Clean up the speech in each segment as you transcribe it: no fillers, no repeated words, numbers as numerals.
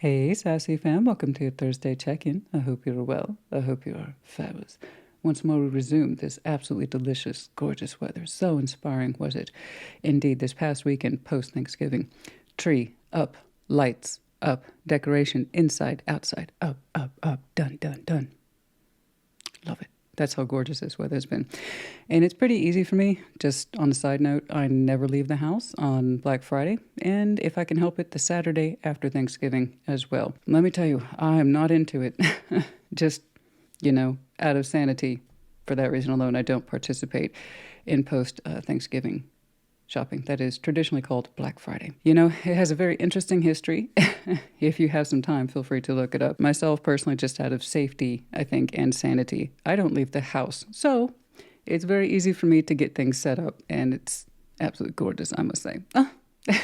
Hey, Sassy fam, welcome to your Thursday check-in. I hope you're well. I hope you are fabulous. Once more, we resume this absolutely delicious, gorgeous weather. So inspiring was it indeed this past weekend, post-Thanksgiving. Tree up, lights up, decoration inside, outside, up, up, up, done, done, done. Love it. That's how gorgeous this weather has been. And it's pretty easy for me. Just on a side note, I never leave the house on Black Friday. And if I can help it, the Saturday after Thanksgiving as well. Let me tell you, I am not into it. Just, out of sanity. For that reason alone, I don't participate in post-Thanksgiving shopping. That is traditionally called Black Friday. It has a very interesting history. If you have some time, feel free to look it up. Myself, personally, just out of safety, I think, and sanity, I don't leave the house. So it's very easy for me to get things set up, and it's absolutely gorgeous, I must say. But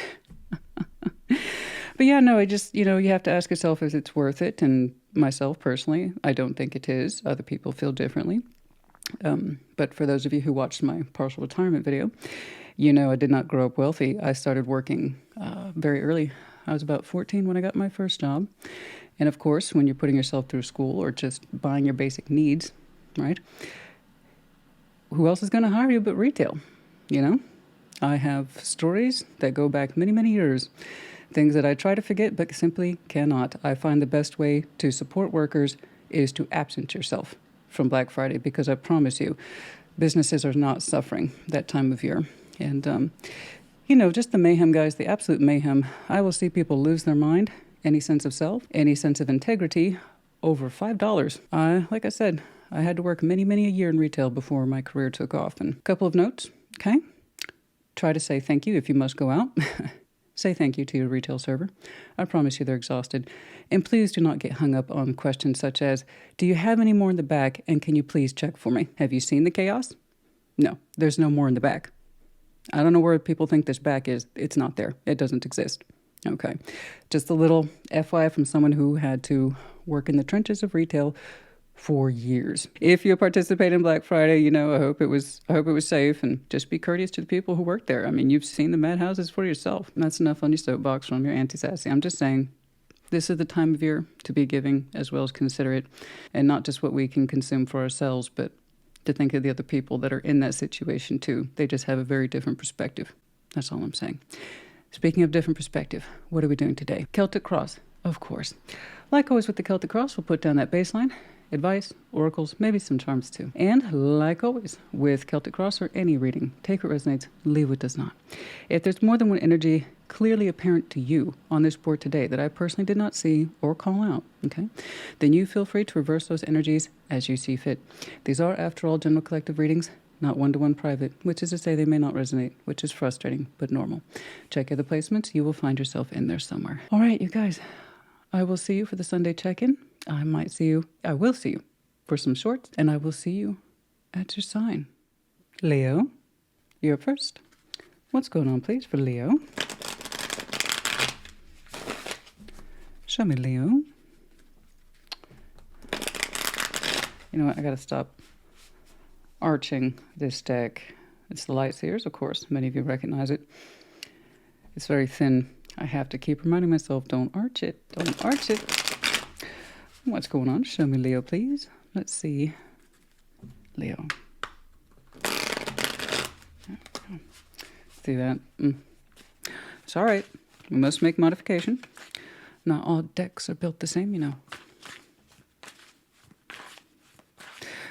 yeah, no, you have to ask yourself if it's worth it. And myself, personally, I don't think it is. Other people feel differently. But for those of you who watched my partial retirement video, I did not grow up wealthy. I started working very early. I was about 14 when I got my first job. And of course, when you're putting yourself through school or just buying your basic needs, right? Who else is going to hire you but retail? I have stories that go back many, many years. Things that I try to forget but simply cannot. I find the best way to support workers is to absent yourself from Black Friday, because I promise you, businesses are not suffering that time of year. And, just the mayhem, guys, the absolute mayhem. I will see people lose their mind, any sense of self, any sense of integrity, over $5. Like I said, I had to work many, many a year in retail before my career took off. And a couple of notes, okay? Try to say thank you if you must go out. Say thank you to your retail server. I promise you they're exhausted. And please do not get hung up on questions such as, do you have any more in the back, and can you please check for me? Have you seen the chaos? No, there's no more in the back. I don't know where people think this back is. It's not there. It doesn't exist. Okay. Just a little FYI from someone who had to work in the trenches of retail for years. If you participate in Black Friday, I hope it was safe, and just be courteous to the people who work there. I mean, you've seen the madhouses for yourself. That's enough on your soapbox from your anti-sassy. I'm just saying, this is the time of year to be giving as well as considerate, and not just what we can consume for ourselves, but to think of the other people that are in that situation too. They just have a very different perspective. That's all I'm saying. Speaking of different perspective, what are we doing today? Celtic Cross, of course. Like always with the Celtic Cross, we'll put down that baseline. Advice, oracles, maybe some charms too. And like always, with Celtic Cross or any reading, take what resonates, leave what does not. If there's more than one energy clearly apparent to you on this board today that I personally did not see or call out, okay, then you feel free to reverse those energies as you see fit. These are, after all, general collective readings, not one-to-one private, which is to say they may not resonate, which is frustrating, but normal. Check other placements. You will find yourself in there somewhere. All right, you guys, I will see you for the Sunday check-in. I will see you for some shorts, and I will see you at your sign. Leo, you're up first. What's going on, please, for Leo? Show me, Leo. You know what? I got to stop arching this deck. It's the Light Seers, of course. Many of you recognize it. It's very thin. I have to keep reminding myself, don't arch it. Don't arch it. What's going on? Show me, Leo, please. Let's see. Leo. See that? It's all right. We must make modification. Not all decks are built the same,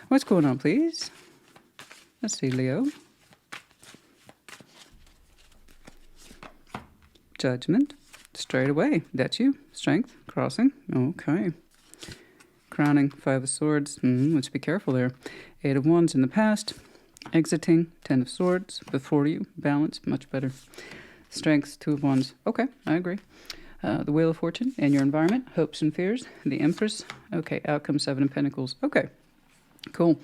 What's going on, please? Let's see, Leo. Judgment. Straight away. That's you. Strength. Crossing. Okay. Crowning. 5 of Swords. Let's be careful there. 8 of Wands in the past. Exiting. 10 of Swords. Before you. Balance. Much better. Strength. 2 of Wands. Okay, I agree. The Wheel of Fortune and your environment. Hopes and fears. The Empress. Okay, outcome. 7 of Pentacles. Okay, cool.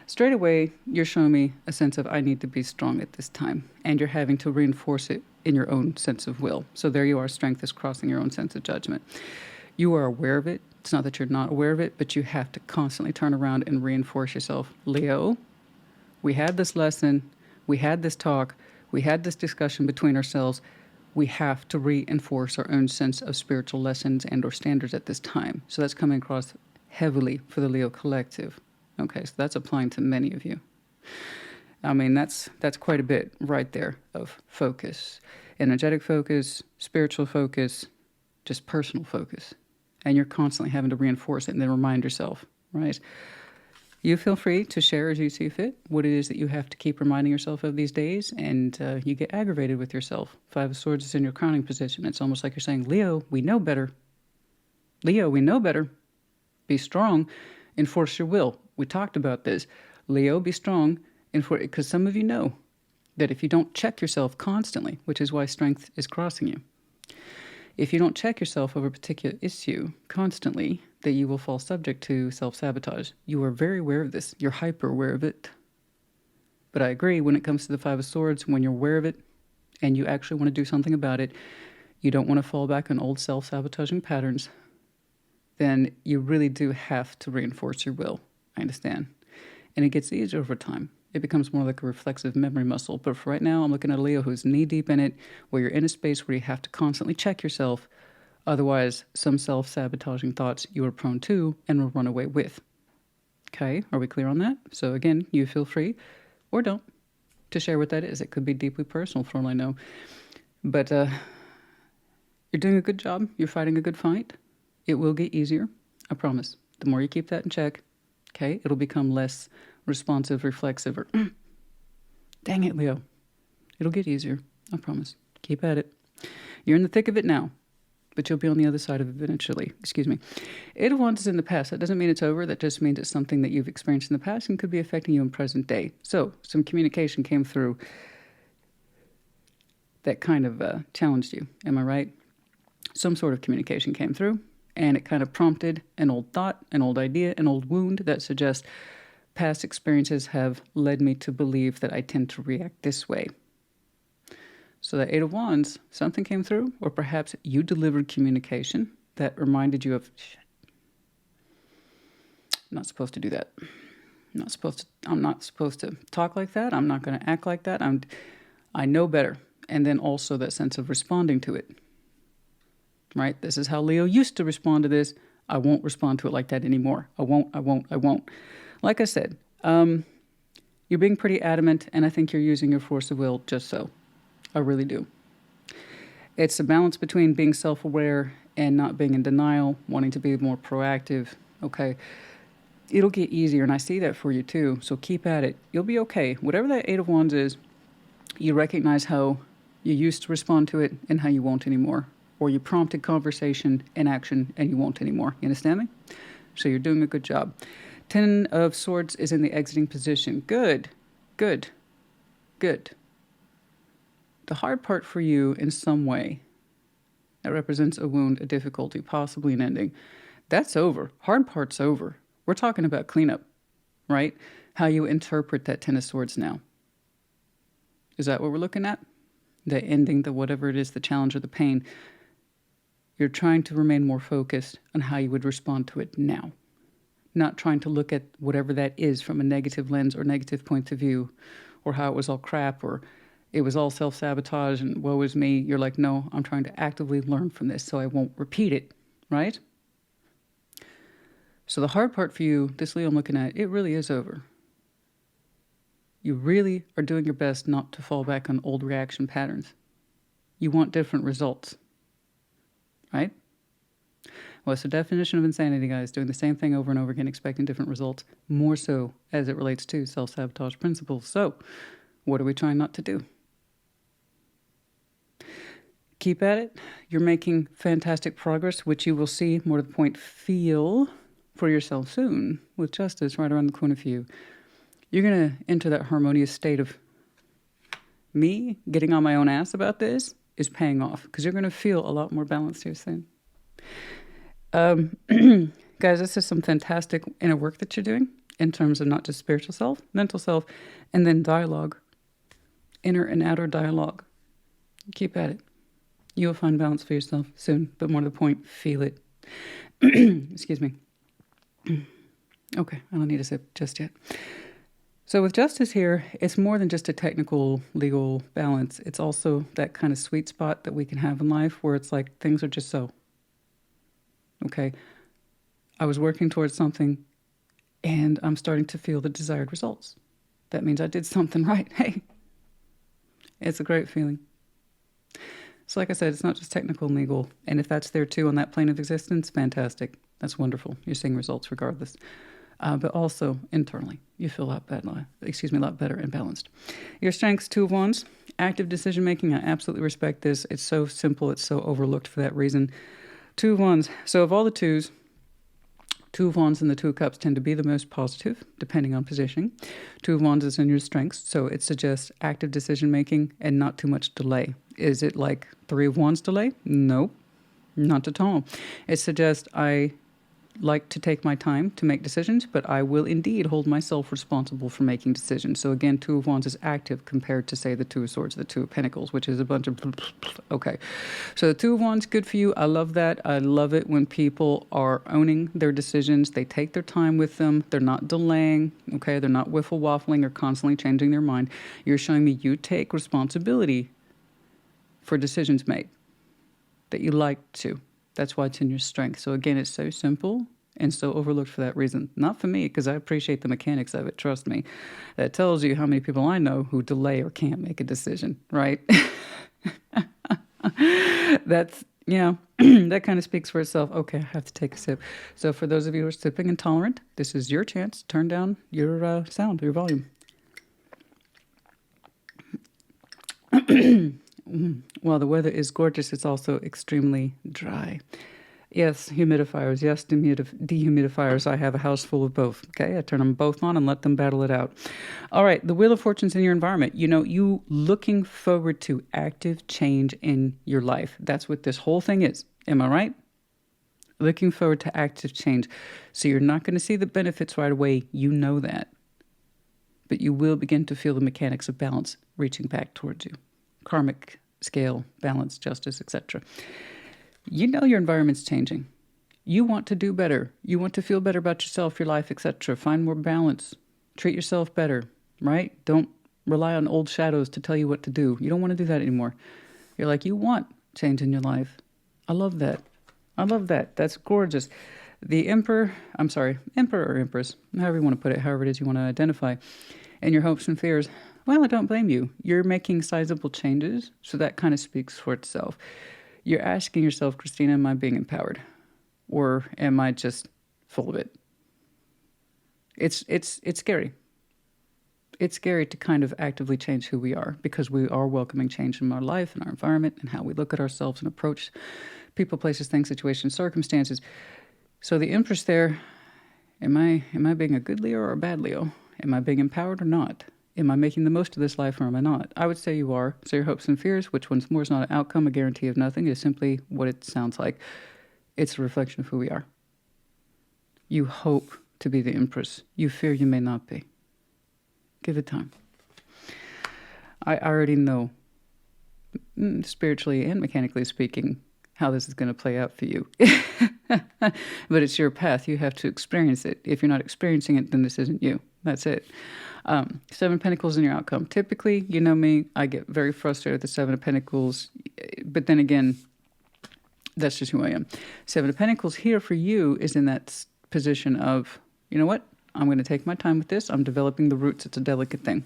Straight away, you're showing me a sense of I need to be strong at this time. And you're having to reinforce it in your own sense of will. So there you are. Strength is crossing your own sense of judgment. You are aware of it. It's not that you're not aware of it, but you have to constantly turn around and reinforce yourself. Leo, we had this lesson. We had this talk. We had this discussion between ourselves. we have to reinforce our own sense of spiritual lessons and or standards at this time. So that's coming across heavily for the Leo collective. Okay, so that's applying to many of you. I mean, that's quite a bit right there of focus. Energetic focus, spiritual focus, just personal focus. And you're constantly having to reinforce it and then remind yourself, right? You feel free to share as you see fit what it is that you have to keep reminding yourself of these days, and you get aggravated with yourself. Five of Swords is in your crowning position. It's almost like you're saying, Leo, we know better. Leo, we know better. Be strong, enforce your will. We talked about this. Leo, be strong, because some of you know that if you don't check yourself constantly, which is why strength is crossing you, if you don't check yourself over a particular issue constantly, that you will fall subject to self-sabotage. You are very aware of this. You're hyper aware of it. But I agree, when it comes to the Five of Swords, when you're aware of it and you actually want to do something about it, you don't want to fall back on old self-sabotaging patterns, then you really do have to reinforce your will. I understand. And it gets easier over time. It becomes more like a reflexive memory muscle. But for right now, I'm looking at a Leo who's knee-deep in it, where you're in a space where you have to constantly check yourself. Otherwise, some self-sabotaging thoughts you are prone to and will run away with. Okay, are we clear on that? So again, you feel free, or don't, to share what that is. It could be deeply personal for all I know. But you're doing a good job. You're fighting a good fight. It will get easier, I promise. The more you keep that in check, okay, it'll become less responsive, reflexive, or dang it, Leo. It'll get easier, I promise. Keep at it. You're in the thick of it now, but you'll be on the other side of it eventually. Excuse me. Eight of Wands is in the past. That doesn't mean it's over. That just means it's something that you've experienced in the past and could be affecting you in present day. So some communication came through that kind of challenged you. Am I right? Some sort of communication came through, and it kind of prompted an old thought, an old idea, an old wound that suggests past experiences have led me to believe that I tend to react this way. So that Eight of Wands, something came through, or perhaps you delivered communication that reminded you of, shit, I'm not supposed to do that. I'm not supposed to talk like that. I'm not going to act like that. I know better. And then also that sense of responding to it. Right? This is how Leo used to respond to this. I won't respond to it like that anymore. I won't. Like I said, you're being pretty adamant, and I think you're using your force of will just so. I really do. It's a balance between being self-aware and not being in denial, wanting to be more proactive. Okay, it'll get easier, and I see that for you too, so keep at it. You'll be okay. Whatever that Eight of Wands is, you recognize how you used to respond to it and how you won't anymore. Or you prompted conversation and action and you won't anymore. You understand me? So you're doing a good job. Ten of Swords is in the exiting position. Good. The hard part for you in some way, that represents a wound, a difficulty, possibly an ending. That's over. Hard part's over. We're talking about cleanup, right? How you interpret that Ten of Swords now. Is that what we're looking at? The ending, the whatever it is, the challenge or the pain. You're trying to remain more focused on how you would respond to it now. Not trying to look at whatever that is from a negative lens or negative point of view, or how it was all crap, or it was all self-sabotage and woe is me. You're like, no, I'm trying to actively learn from this so I won't repeat it, right? So the hard part for you, this Leo I'm looking at, it really is over. You really are doing your best not to fall back on old reaction patterns. You want different results. Right? Well, it's the definition of insanity, guys. Doing the same thing over and over again, expecting different results, more so as it relates to self-sabotage principles. So, what are we trying not to do? Keep at it. You're making fantastic progress, which you will see, more to the point, feel for yourself soon, with justice right around the corner for you. You're going to enter that harmonious state of me getting on my own ass about this is paying off, because you're going to feel a lot more balanced here soon. Guys, this is some fantastic inner work that you're doing in terms of not just spiritual self, mental self, and then dialogue, inner and outer dialogue. Keep at it. You will find balance for yourself soon, but more to the point, feel it. Excuse me. Okay, I don't need a sip just yet. So with justice here, it's more than just a technical legal balance. It's also that kind of sweet spot that we can have in life where it's like things are just so. Okay, I was working towards something and I'm starting to feel the desired results. That means I did something right. Hey, it's a great feeling. So like I said, it's not just technical and legal. And if that's there too on that plane of existence, fantastic. That's wonderful. You're seeing results regardless. But also internally, you feel a lot better and balanced. Your strengths, Two of Wands, active decision making. I absolutely respect this. It's so simple. It's so overlooked for that reason. Two of Wands. So of all the twos, Two of Wands and the Two of Cups tend to be the most positive, depending on positioning. Two of Wands is in your strengths, so it suggests active decision making and not too much delay. Is it like Three of Wands delay? No, not at all. It suggests I like to take my time to make decisions, but I will indeed hold myself responsible for making decisions. So again, Two of Wands is active compared to, say, the Two of Swords, the Two of Pentacles, which is a bunch of okay. So the Two of Wands, good for you. I love that. I love it when people are owning their decisions. They take their time with them. They're not delaying, okay? They're not wiffle waffling or constantly changing their mind. You're showing me you take responsibility for decisions made, that you like to. That's why it's in your strength. So again, it's so simple and so overlooked for that reason. Not for me, because I appreciate the mechanics of it. Trust me. That tells you how many people I know who delay or can't make a decision, right? That's, that kind of speaks for itself. Okay, I have to take a sip. So for those of you who are sipping intolerant, this is your chance. Turn down your sound, your volume. While the weather is gorgeous, it's also extremely dry. Yes, humidifiers. Yes, dehumidifiers. I have a house full of both. Okay, I turn them both on and let them battle it out. All right, the Wheel of Fortune's in your environment. You looking forward to active change in your life. That's what this whole thing is. Am I right? Looking forward to active change. So you're not going to see the benefits right away. You know that. But you will begin to feel the mechanics of balance reaching back towards you. Karmic scale, balance, justice, etc. You know your environment's changing. You want to do better. You want to feel better about yourself, your life, etc. Find more balance. Treat yourself better, right? Don't rely on old shadows to tell you what to do. You don't want to do that anymore. You're like, you want change in your life. I love that. I love that. That's gorgeous. The emperor or empress, however you want to put it, however it is you want to identify, and your hopes and fears. Well, I don't blame you. You're making sizable changes, so that kind of speaks for itself. You're asking yourself, Christina, am I being empowered? Or am I just full of it? It's scary. It's scary to kind of actively change who we are, because we are welcoming change in our life and our environment and how we look at ourselves and approach people, places, things, situations, circumstances. So the Empress there, am I being a good Leo or a bad Leo? Am I being empowered or not? Am I making the most of this life or am I not? I would say you are. So your hopes and fears, which one's more is not an outcome, a guarantee of nothing, is simply what it sounds like. It's a reflection of who we are. You hope to be the Empress. You fear you may not be. Give it time. I already know, spiritually and mechanically speaking, how this is going to play out for you. But it's your path. You have to experience it. If you're not experiencing it, then this isn't you. That's it. Seven of Pentacles in your outcome. Typically, you know me, I get very frustrated with the Seven of Pentacles. But then again, that's just who I am. Seven of Pentacles here for you is in that position of, you know what? I'm going to take my time with this. I'm developing the roots. It's a delicate thing.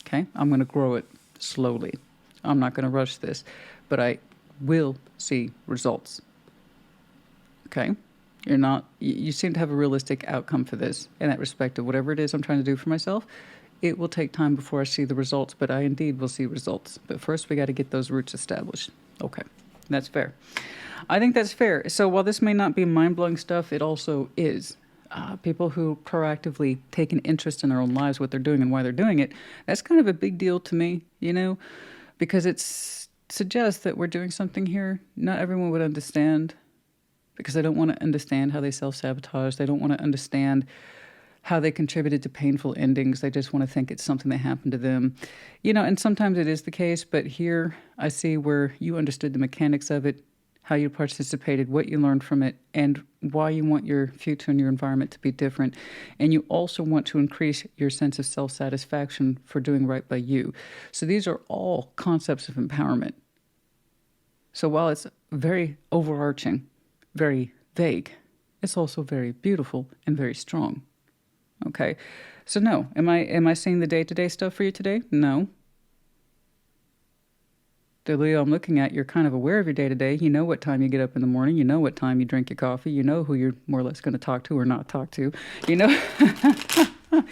Okay? I'm going to grow it slowly. I'm not going to rush this. But I will see results. Okay? You seem to have a realistic outcome for this in that respect of whatever it is I'm trying to do for myself. It will take time before I see the results, but I indeed will see results. But first we got to get those roots established. Okay, that's fair. I think that's fair. So while this may not be mind-blowing stuff, it also is. People who proactively take an interest in their own lives, what they're doing and why they're doing it, that's kind of a big deal to me, because it suggests that we're doing something here. Not everyone would understand, because they don't want to understand how they self-sabotage. They don't want to understand how they contributed to painful endings. They just want to think it's something that happened to them. And sometimes it is the case, but here I see where you understood the mechanics of it, how you participated, what you learned from it, and why you want your future and your environment to be different. And you also want to increase your sense of self-satisfaction for doing right by you. So these are all concepts of empowerment. So while it's very overarching, very vague, it's also very beautiful and very strong. Okay? So no, am I seeing the day-to-day stuff for you today? No. The Leo I'm looking at, you're kind of aware of your day-to-day. You know what time you get up in the morning. You know what time you drink your coffee. You know who you're more or less going to talk to or not talk to. You know, the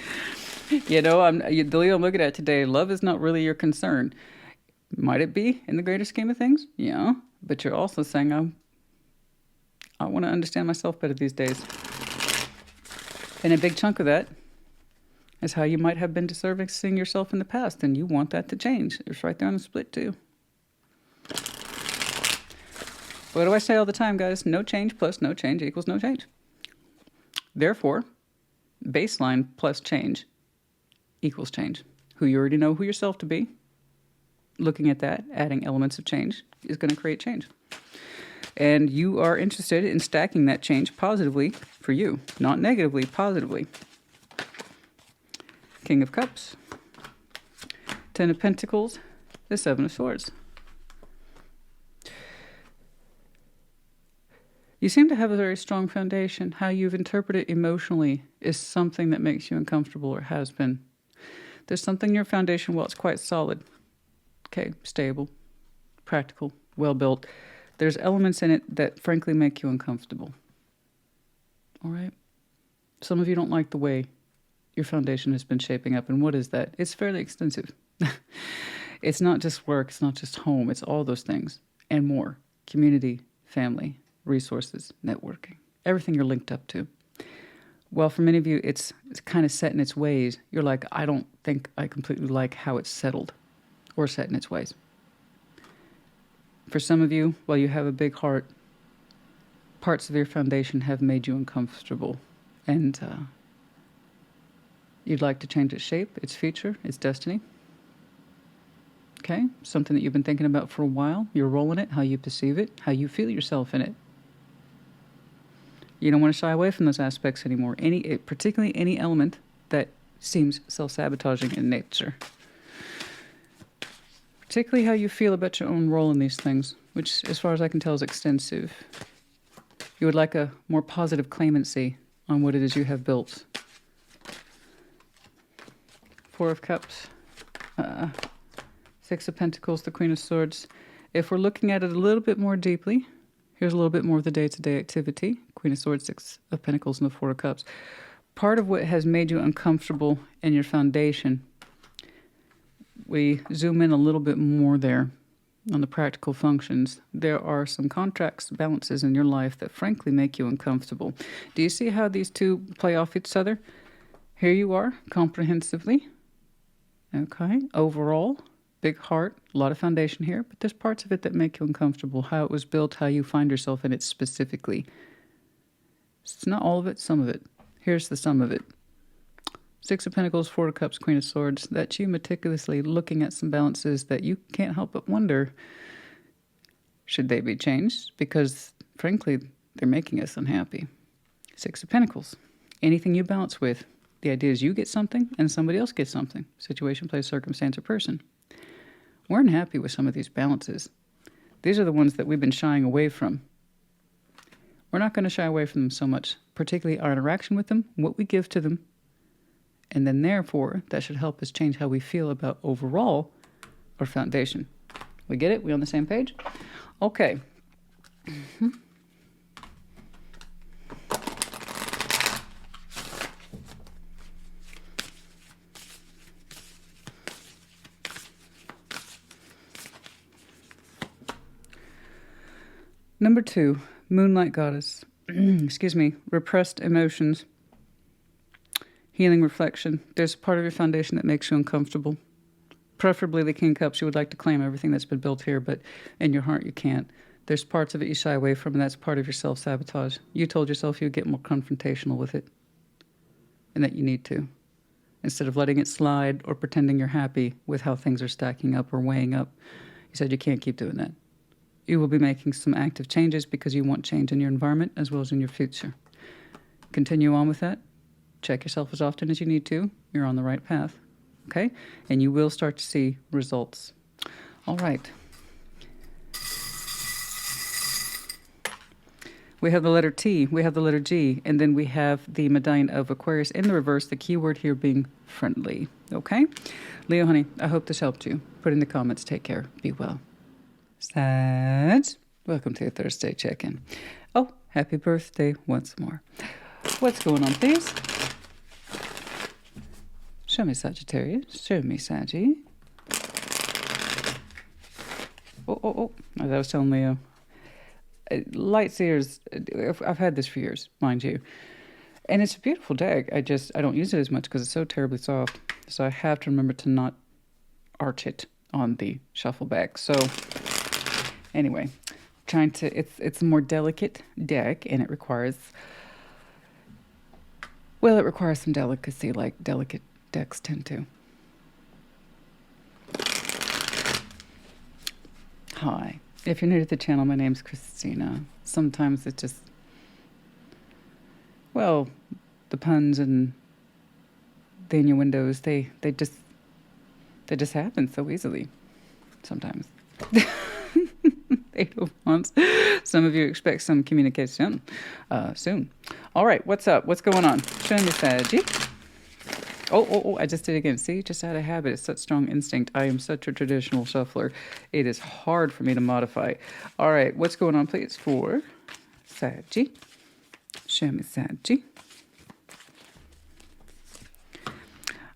Leo I'm looking at today, love is not really your concern. Might it be in the greater scheme of things? Yeah. But you're also saying, I want to understand myself better these days. And a big chunk of that is how you might have been disservicing yourself in the past, and you want that to change. It's right there on the split, too. What do I say all the time, guys? No change plus no change equals no change. Therefore, baseline plus change equals change. Who you already know who yourself to be, looking at that, adding elements of change, is going to create change. And you are interested in stacking that change positively for you, not negatively, positively. King of Cups, Ten of Pentacles, the Seven of Swords. You seem to have a very strong foundation. How you've interpreted emotionally is something that makes you uncomfortable, or has been. There's something in your foundation, well, it's quite solid. Okay, stable, practical, well-built. There's elements in it that frankly make you uncomfortable. All right? Some of you don't like the way your foundation has been shaping up. And what is that? It's fairly extensive. It's not just work. It's not just home. It's all those things and more. Community, family, resources, networking, everything you're linked up to. Well, for many of you, it's kind of set in its ways. You're like, I don't think I completely like how it's settled or set in its ways. For some of you, while you have a big heart, parts of your foundation have made you uncomfortable. And you'd like to change its shape, its future, its destiny. Okay? Something that you've been thinking about for a while. Your role in it, how you perceive it, how you feel yourself in it. You don't want to shy away from those aspects anymore. Particularly any element that seems self-sabotaging in nature. Particularly how you feel about your own role in these things, which, as far as I can tell, is extensive. You would like a more positive claimancy on what it is you have built. Four of Cups, Six of Pentacles, the Queen of Swords. If we're looking at it a little bit more deeply, here's a little bit more of the day-to-day activity. Queen of Swords, Six of Pentacles, and the Four of Cups. Part of what has made you uncomfortable in your foundation, we zoom in a little bit more there on the practical functions. There are some contracts, balances in your life that frankly make you uncomfortable. Do you see how these two play off each other? Here you are, comprehensively. Okay, overall, big heart, a lot of foundation here, but there's parts of it that make you uncomfortable. How it was built, how you find yourself in it specifically. It's not all of it, some of it. Here's the sum of it. Six of Pentacles, Four of Cups, Queen of Swords. That's you meticulously looking at some balances that you can't help but wonder, should they be changed? Because, frankly, they're making us unhappy. Six of Pentacles. Anything you balance with, the idea is you get something and somebody else gets something. Situation, place, circumstance, or person. We're unhappy with some of these balances. These are the ones that we've been shying away from. We're not going to shy away from them so much, particularly our interaction with them, what we give to them. And then therefore, that should help us change how we feel about overall our foundation. We get it? We on the same page? Okay. Number 2, Moonlight Goddess. Excuse me, repressed emotions. Healing reflection. There's a part of your foundation that makes you uncomfortable. Preferably the King of Cups. You would like to claim everything that's been built here, but in your heart you can't. There's parts of it you shy away from, and that's part of your self-sabotage. You told yourself you'd get more confrontational with it, and that you need to. Instead of letting it slide or pretending you're happy with how things are stacking up or weighing up, you said you can't keep doing that. You will be making some active changes because you want change in your environment as well as in your future. Continue on with that. Check yourself as often as you need to. You're on the right path. Okay? And you will start to see results. All right. We have the letter T, we have the letter G, and then we have the medallion of Aquarius in the reverse, the key word here being friendly. Okay? Leo, honey, I hope this helped you. Put in the comments. Take care. Be well. Sag, welcome to your Thursday check-in. Oh, happy birthday once more. What's going on, please? Show me Sagittarius. Show me Saggy. Oh. As I was telling Leo, light seers, I've had this for years, mind you. And it's a beautiful deck. I don't use it as much because it's so terribly soft. So I have to remember to not arch it on the shuffle back. So anyway, it's a more delicate deck, and it requires some delicacy, like delicate decks tend to. Hi. If you're new to the channel, my name's Christina. Sometimes it just, well, the puns and the innuendos, they just happen so easily. Sometimes. Some of you expect some communication soon. All right, what's up? What's going on? Show me, Saggy. Oh, I just did it again. See, just out of habit. It's such strong instinct. I am such a traditional shuffler. It is hard for me to modify. All right, what's going on, please, for Saggy? Show me, Saggy.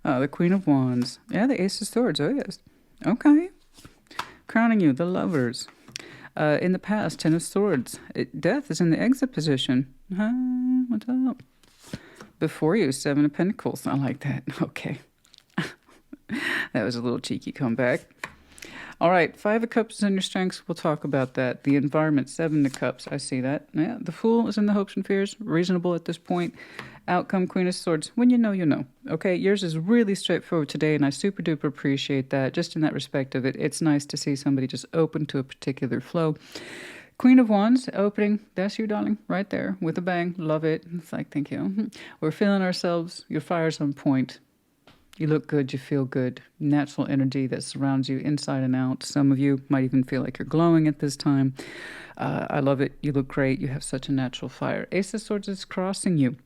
The Queen of Wands. Yeah, the Ace of Swords. Oh, yes. Okay. Crowning you, the Lovers. In the past, Ten of Swords. Death is in the exit position. Hi, what's up? Before you, Seven of Pentacles. I like that. Okay. That was a little cheeky comeback. All right, Five of Cups is in your strengths. We'll talk about that. The environment, Seven of Cups. I see that. Yeah, the Fool is in the hopes and fears. Reasonable at this point. Outcome, Queen of Swords. When you know, you know. Okay, yours is really straightforward today, and I super duper appreciate that. Just in that respect of it, it's nice to see somebody just open to a particular flow. Queen of Wands, opening. That's you, darling, right there with a bang. Love it. It's like, thank you. We're feeling ourselves. Your fire's on point. You look good. You feel good. Natural energy that surrounds you inside and out. Some of you might even feel like you're glowing at this time. I love it. You look great. You have such a natural fire. Ace of Swords is crossing you.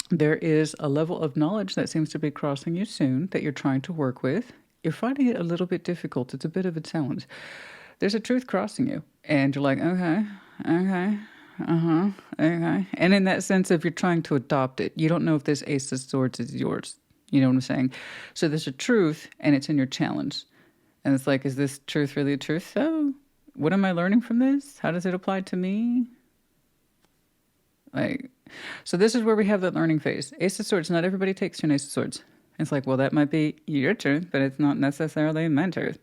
There is a level of knowledge that seems to be crossing you soon that you're trying to work with. You're finding it a little bit difficult. It's a bit of a challenge. There's a truth crossing you. And you're like, okay. And in that sense of you're trying to adopt it, you don't know if this Ace of Swords is yours. You know what I'm saying? So there's a truth, and it's in your challenge. And it's like, is this truth really a truth? So what am I learning from this? How does it apply to me? So this is where we have that learning phase. Ace of Swords, not everybody takes an Ace of Swords. It's like, well, that might be your truth, but it's not necessarily my truth.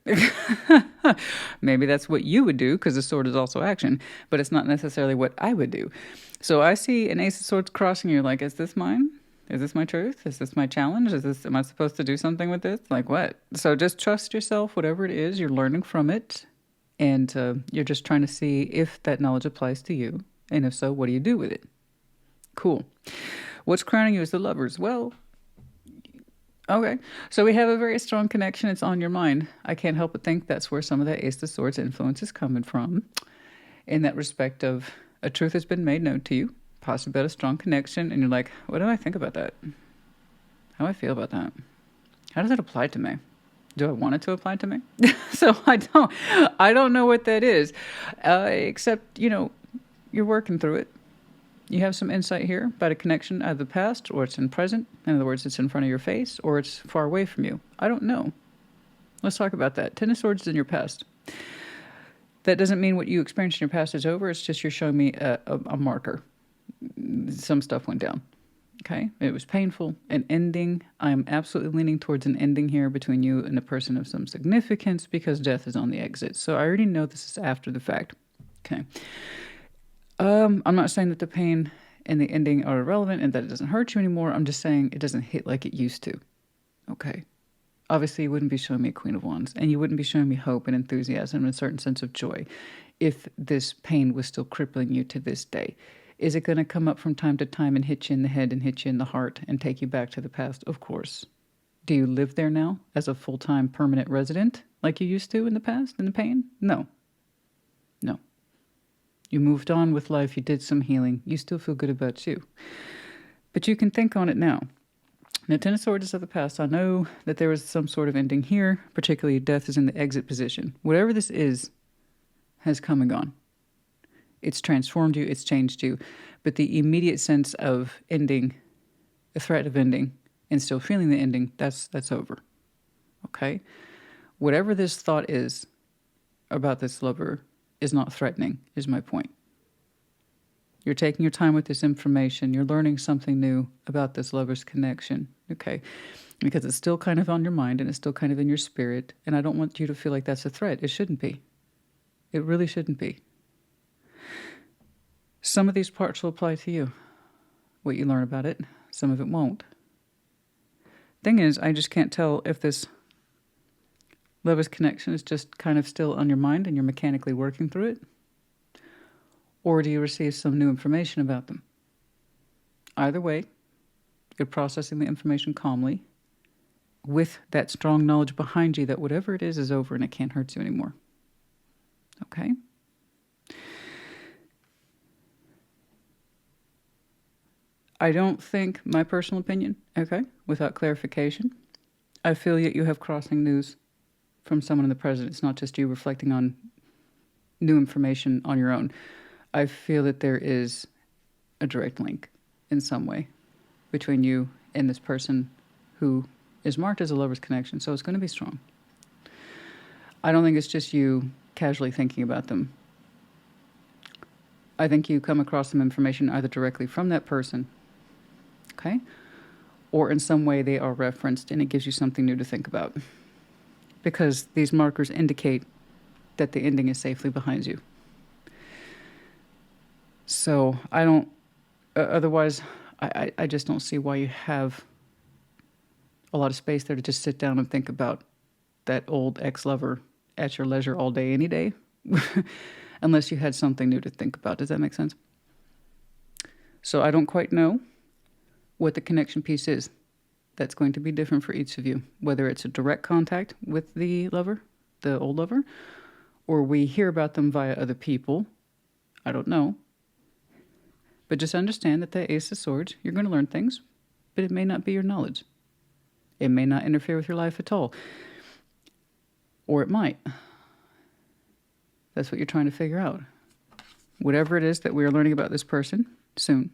Maybe that's what you would do, because the sword is also action, but it's not necessarily what I would do. So I see an Ace of Swords crossing you, like, is this mine? Is this my truth? Is this my challenge? Am I supposed to do something with this? Like what? So just trust yourself, whatever it is, you're learning from it, and you're just trying to see if that knowledge applies to you, and if so, what do you do with it? Cool. What's crowning you as the Lovers? Well, okay. So we have a very strong connection. It's on your mind. I can't help but think that's where some of that Ace of Swords influence is coming from. In that respect of a truth has been made known to you, possibly about a strong connection, and you're like, what do I think about that? How do I feel about that? How does it apply to me? Do I want it to apply to me? So I don't know what that is, except, you're working through it. You have some insight here about a connection out of the past, or it's in present. In other words, it's in front of your face, or it's far away from you. I don't know. Let's talk about that. Ten of Swords is in your past. That doesn't mean what you experienced in your past is over. It's just you're showing me a marker. Some stuff went down. Okay? It was painful. An ending. I am absolutely leaning towards an ending here between you and a person of some significance, because death is on the exit. So I already know this is after the fact. Okay? I'm not saying that the pain and the ending are irrelevant and that it doesn't hurt you anymore. I'm just saying it doesn't hit like it used to. Okay. Obviously, you wouldn't be showing me a Queen of Wands, and you wouldn't be showing me hope and enthusiasm and a certain sense of joy. if this pain was still crippling you to this day. Is it going to come up from time to time and hit you in the head and hit you in the heart and take you back to the past? Of course. Do you live there now as a full-time permanent resident like you used to in the past, in the pain? No. No. You moved on with life. You did some healing. You still feel good about you. But you can think on it now. Now, Ten of Swords is of the past. I know that there was some sort of ending here, particularly death is in the exit position. Whatever this is has come and gone. It's transformed you, it's changed you. But the immediate sense of ending, the threat of ending, and still feeling the ending, that's over. Okay? Whatever this thought is about this lover is not threatening, is my point. You're taking your time with this information. You're learning something new about this lover's connection, okay? Because it's still kind of on your mind and it's still kind of in your spirit. And I don't want you to feel like that's a threat. It shouldn't be. It really shouldn't be. Some of these parts will apply to you, what you learn about it. Some of it won't. Thing is, I just can't tell if this lover's connection is just kind of still on your mind and you're mechanically working through it. Or do you receive some new information about them? Either way, you're processing the information calmly with that strong knowledge behind you that whatever it is over and it can't hurt you anymore. Okay? I don't think, my personal opinion, okay, without clarification, I feel that you have crossing news from someone in the present. It's not just you reflecting on new information on your own. I feel that there is a direct link in some way between you and this person who is marked as a lover's connection, so it's going to be strong. I don't think it's just you casually thinking about them. I think you come across some information either directly from that person, okay, or in some way they are referenced and it gives you something new to think about. Because these markers indicate that the ending is safely behind you. So I don't, otherwise, I just don't see why you have a lot of space there to just sit down and think about that old ex-lover at your leisure all day, any day, unless you had something new to think about. Does that make sense? So I don't quite know what the connection piece is. That's going to be different for each of you, whether it's a direct contact with the lover, the old lover, or we hear about them via other people. I don't know. But just understand that the Ace of Swords, you're going to learn things, but it may not be your knowledge. It may not interfere with your life at all. Or it might. That's what you're trying to figure out. Whatever it is that we are learning about this person, soon.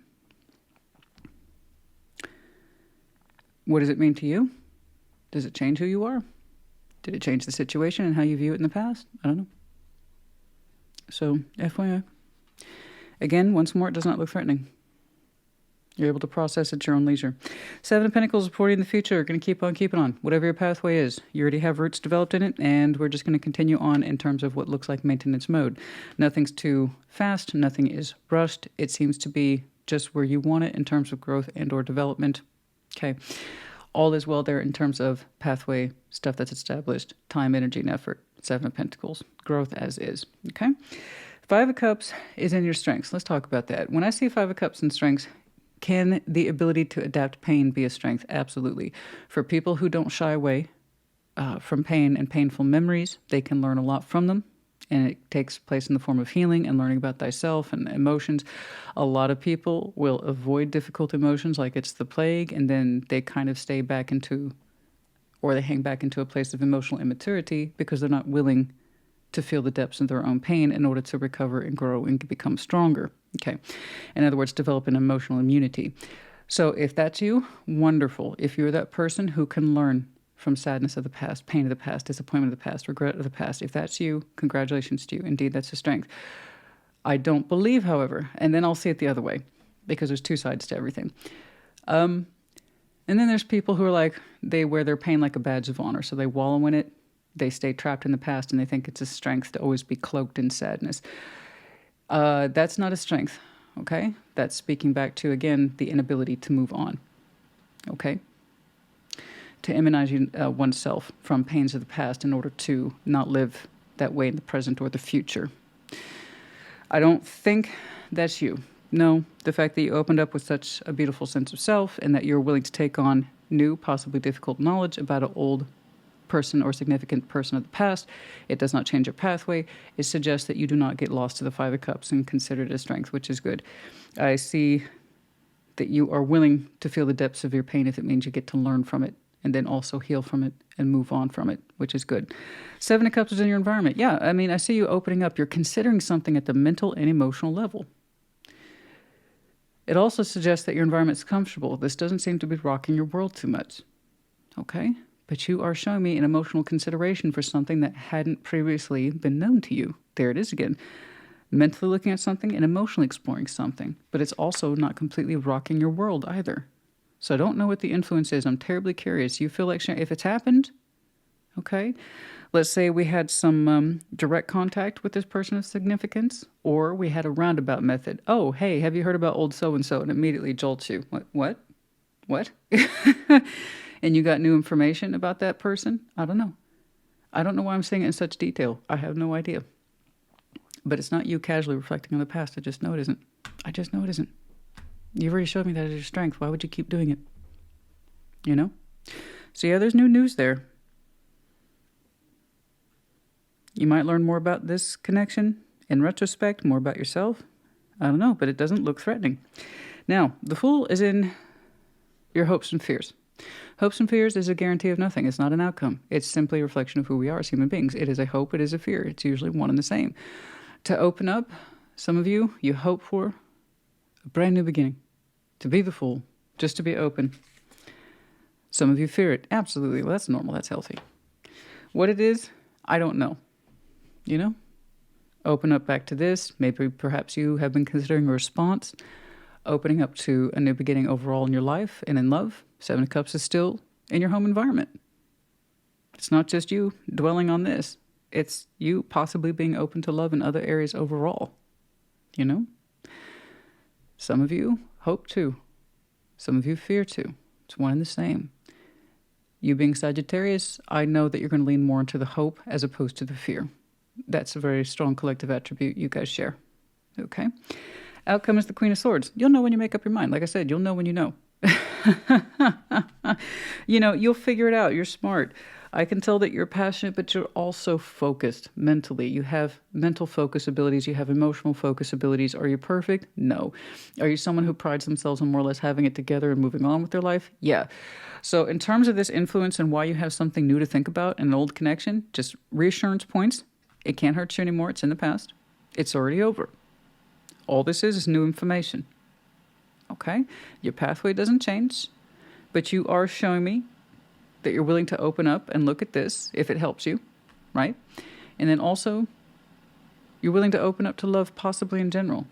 What does it mean to you? Does it change who you are? Did it change the situation and how you view it in the past? I don't know. So, FYI. Again, once more, it does not look threatening. You're able to process at your own leisure. Seven of Pentacles supporting the future. Going to keep on keeping on. Whatever your pathway is, you already have roots developed in it, and we're just going to continue on in terms of what looks like maintenance mode. Nothing's too fast. Nothing is rushed. It seems to be just where you want it in terms of growth and or development. Okay. All is well there in terms of pathway, stuff that's established, time, energy, and effort. Seven of Pentacles. Growth as is. Okay. Five of Cups is in your strengths. Let's talk about that. When I see Five of Cups in strengths, can the ability to adapt pain be a strength? Absolutely. For people who don't shy away from pain and painful memories, they can learn a lot from them. And it takes place in the form of healing and learning about thyself and emotions. A lot of people will avoid difficult emotions like it's the plague, and then they kind of stay back into, or they hang back into a place of emotional immaturity because they're not willing to feel the depths of their own pain in order to recover and grow and become stronger. Okay. In other words, develop an emotional immunity. So if that's you, wonderful. If you're that person who can learn from sadness of the past, pain of the past, disappointment of the past, regret of the past, if that's you, congratulations to you. Indeed, that's a strength. I don't believe, however, and then I'll see it the other way, because there's two sides to everything. And then there's people who are like, they wear their pain like a badge of honor, so they wallow in it. They stay trapped in the past and they think it's a strength to always be cloaked in sadness. That's not a strength, okay? That's speaking back to, again, the inability to move on, okay? To immunize oneself from pains of the past in order to not live that way in the present or the future. I don't think that's you. No, the fact that you opened up with such a beautiful sense of self and that you're willing to take on new, possibly difficult knowledge about an old person or significant person of the past, it does not change your pathway. It suggests that you do not get lost to the Five of Cups and consider it a strength, which is good. I see that you are willing to feel the depths of your pain if it means you get to learn from it and then also heal from it and move on from it, which is good. Seven of Cups is in your environment. Yeah, I mean, I see you opening up. You're considering something at the mental and emotional level. It also suggests that your environment's comfortable. This doesn't seem to be rocking your world too much. Okay? But you are showing me an emotional consideration for something that hadn't previously been known to you. There it is again. Mentally looking at something and emotionally exploring something. But it's also not completely rocking your world either. So I don't know what the influence is. I'm terribly curious. You feel like sharing, if it's happened, okay? Let's say we had some direct contact with this person of significance, or we had a roundabout method. Oh, hey, have you heard about old so-and-so? And immediately jolts you. What? And you got new information about that person? I don't know. I don't know why I'm saying it in such detail. I have no idea. But it's not you casually reflecting on the past. I just know it isn't. I just know it isn't. You've already showed me that it's your strength. Why would you keep doing it? You know? So yeah, there's new news there. You might learn more about this connection in retrospect, more about yourself. I don't know, but it doesn't look threatening. Now, the Fool is in your hopes and fears. Hopes and fears is a guarantee of nothing. It's not an outcome. It's simply a reflection of who we are as human beings. It is a hope. It is a fear. It's usually one and the same. To open up, some of you hope for a brand new beginning. To be the Fool. Just to be open. Some of you fear it. Absolutely. Well, that's normal. That's healthy. What it is, I don't know. You know? Open up back to this. Maybe perhaps you have been considering a response. Opening up to a new beginning overall in your life and in love. Seven of Cups is still in your home environment. It's not just you dwelling on this. It's you possibly being open to love in other areas overall. You know? Some of you hope to. Some of you fear to. It's one and the same. You being Sagittarius, I know that you're going to lean more into the hope as opposed to the fear. That's a very strong collective attribute you guys share. Okay? Outcome is the Queen of Swords. You'll know when you make up your mind. Like I said, you'll know when you know. You know, you'll figure it out. You're smart. I can tell that you're passionate, but you're also focused mentally. You have mental focus abilities. You have emotional focus abilities. Are you perfect? No. Are you someone who prides themselves on more or less having it together and moving on with their life? Yeah. So in terms of this influence and why you have something new to think about, an old connection, just reassurance points. It can't hurt you anymore. It's in the past. It's already over. All this is new information. Okay? Your pathway doesn't change, but you are showing me that you're willing to open up and look at this if it helps you, right? And then also, you're willing to open up to love possibly in general.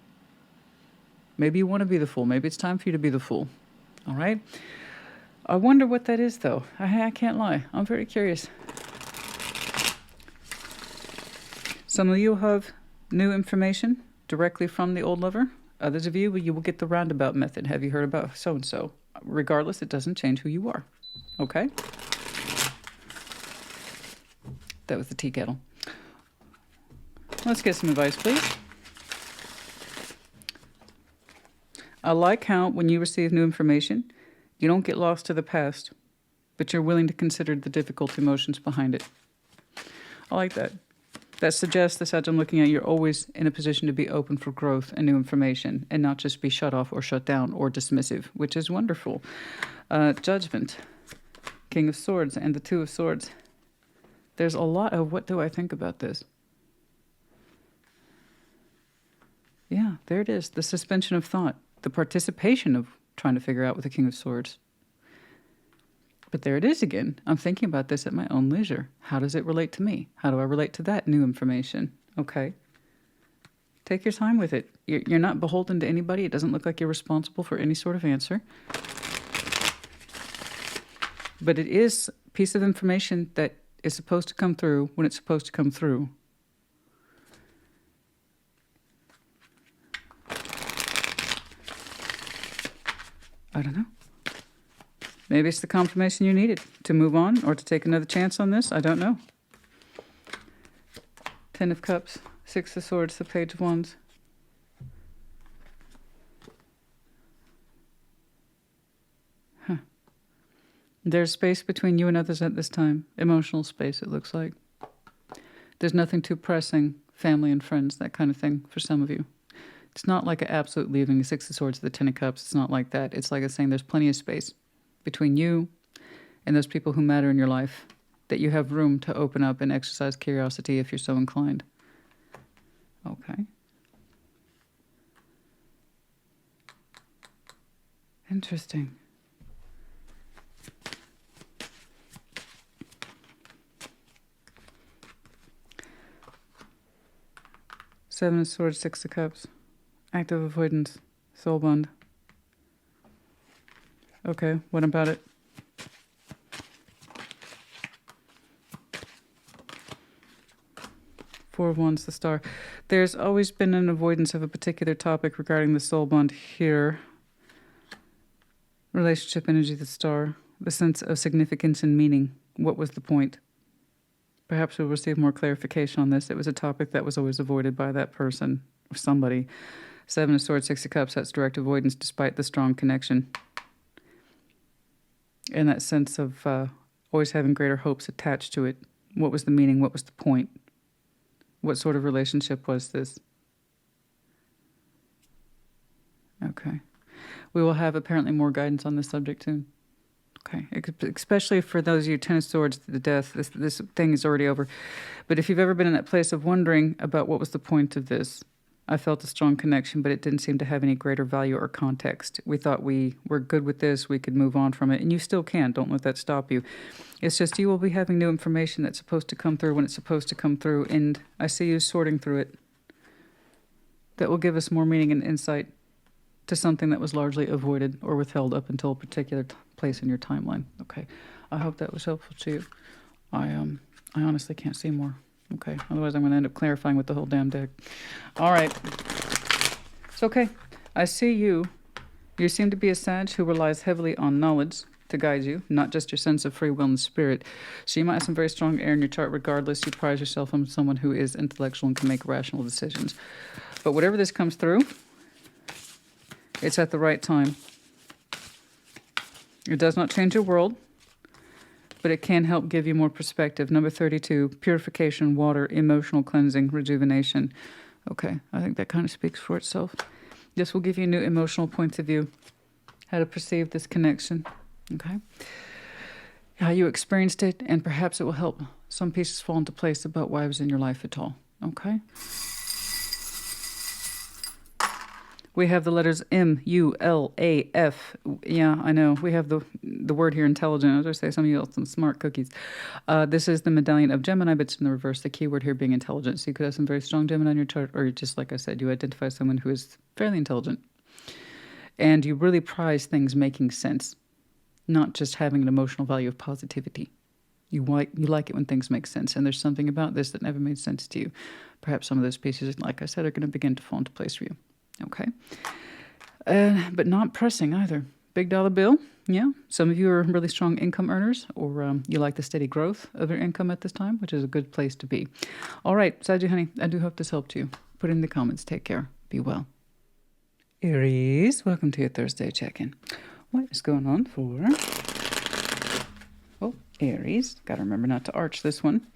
Maybe you want to be the Fool. Maybe it's time for you to be the Fool. All right? I wonder what that is, though. I can't lie. I'm very curious. Some of you have new information directly from the old lover. Others of you will get the roundabout method. Have you heard about so-and-so? Regardless, it doesn't change who you are. Okay? That was the tea kettle. Let's get some advice, please. I like how when you receive new information, you don't get lost to the past, but you're willing to consider the difficult emotions behind it. I like that. That suggests that as I'm looking at, you're always in a position to be open for growth and new information and not just be shut off or shut down or dismissive, which is wonderful. Judgment, King of Swords, and the Two of Swords. There's a lot of what do I think about this? Yeah, there it is. The suspension of thought, the participation of trying to figure out with the King of Swords. But there it is again. I'm thinking about this at my own leisure. How does it relate to me? How do I relate to that new information? Okay. Take your time with it. You're not beholden to anybody. It doesn't look like you're responsible for any sort of answer. But it is a piece of information that is supposed to come through when it's supposed to come through. I don't know. Maybe it's the confirmation you needed to move on or to take another chance on this. I don't know. 10 of Cups, 6 of Swords, the Page of Wands. There's space between you and others at this time. Emotional space, it looks like. There's nothing too pressing. Family and friends, that kind of thing for some of you. It's not like an absolute leaving, the Six of Swords, the Ten of Cups. It's not like that. It's like it's saying there's plenty of space between you and those people who matter in your life, that you have room to open up and exercise curiosity if you're so inclined. Okay. Interesting. Seven of Swords, Six of Cups. Active avoidance. Soul bond. Okay, what about it? Four of Wands, the Star. There's always been an avoidance of a particular topic regarding the soul bond here. Relationship energy, the Star. The sense of significance and meaning. What was the point? Perhaps we'll receive more clarification on this. It was a topic that was always avoided by that person or somebody. Seven of Swords, Six of Cups, that's direct avoidance despite the strong connection. And that sense of always having greater hopes attached to it. What was the meaning? What was the point? What sort of relationship was this? Okay. We will have apparently more guidance on this subject soon. Okay. Especially for those of you, Ten of Swords, the death, this thing is already over. But if you've ever been in that place of wondering about what was the point of this, I felt a strong connection, but it didn't seem to have any greater value or context. We thought we were good with this, we could move on from it, and you still can. Don't let that stop you. It's just you will be having new information that's supposed to come through when it's supposed to come through, and I see you sorting through it. That will give us more meaning and insight to something that was largely avoided or withheld up until a particular place in your timeline. Okay, I hope that was helpful to you. I honestly can't see more. Okay, otherwise I'm going to end up clarifying with the whole damn deck. All right. It's okay. I see you. You seem to be a Sag who relies heavily on knowledge to guide you, not just your sense of free will and spirit. So you might have some very strong air in your chart regardless. You prize yourself on someone who is intellectual and can make rational decisions. But whatever this comes through, it's at the right time. It does not change your world, but it can help give you more perspective. Number 32, purification, water, emotional cleansing, rejuvenation. Okay, I think that kind of speaks for itself. This will give you new emotional points of view, how to perceive this connection, okay? How you experienced it, and perhaps it will help some pieces fall into place about why it was in your life at all, okay? We have the letters M, U, L, A, F. Yeah, I know. We have the word here, intelligent. I was going to say some of you else some smart cookies. This is the medallion of Gemini, but it's in the reverse. The key word here being intelligent. So you could have some very strong Gemini on your chart, or just like I said, you identify someone who is fairly intelligent. And you really prize things making sense, not just having an emotional value of positivity. You like it when things make sense, and there's something about this that never made sense to you. Perhaps some of those pieces, like I said, are going to begin to fall into place for you. Okay. But not pressing either. Big dollar bill. Yeah. Some of you are really strong income earners, or you like the steady growth of your income at this time, which is a good place to be. All right, Saggy honey, I do hope this helped you. Put in the comments. Take care. Be well. Aries, welcome to your Thursday check-in. What is going on for... Oh, Aries. Got to remember not to arch this one.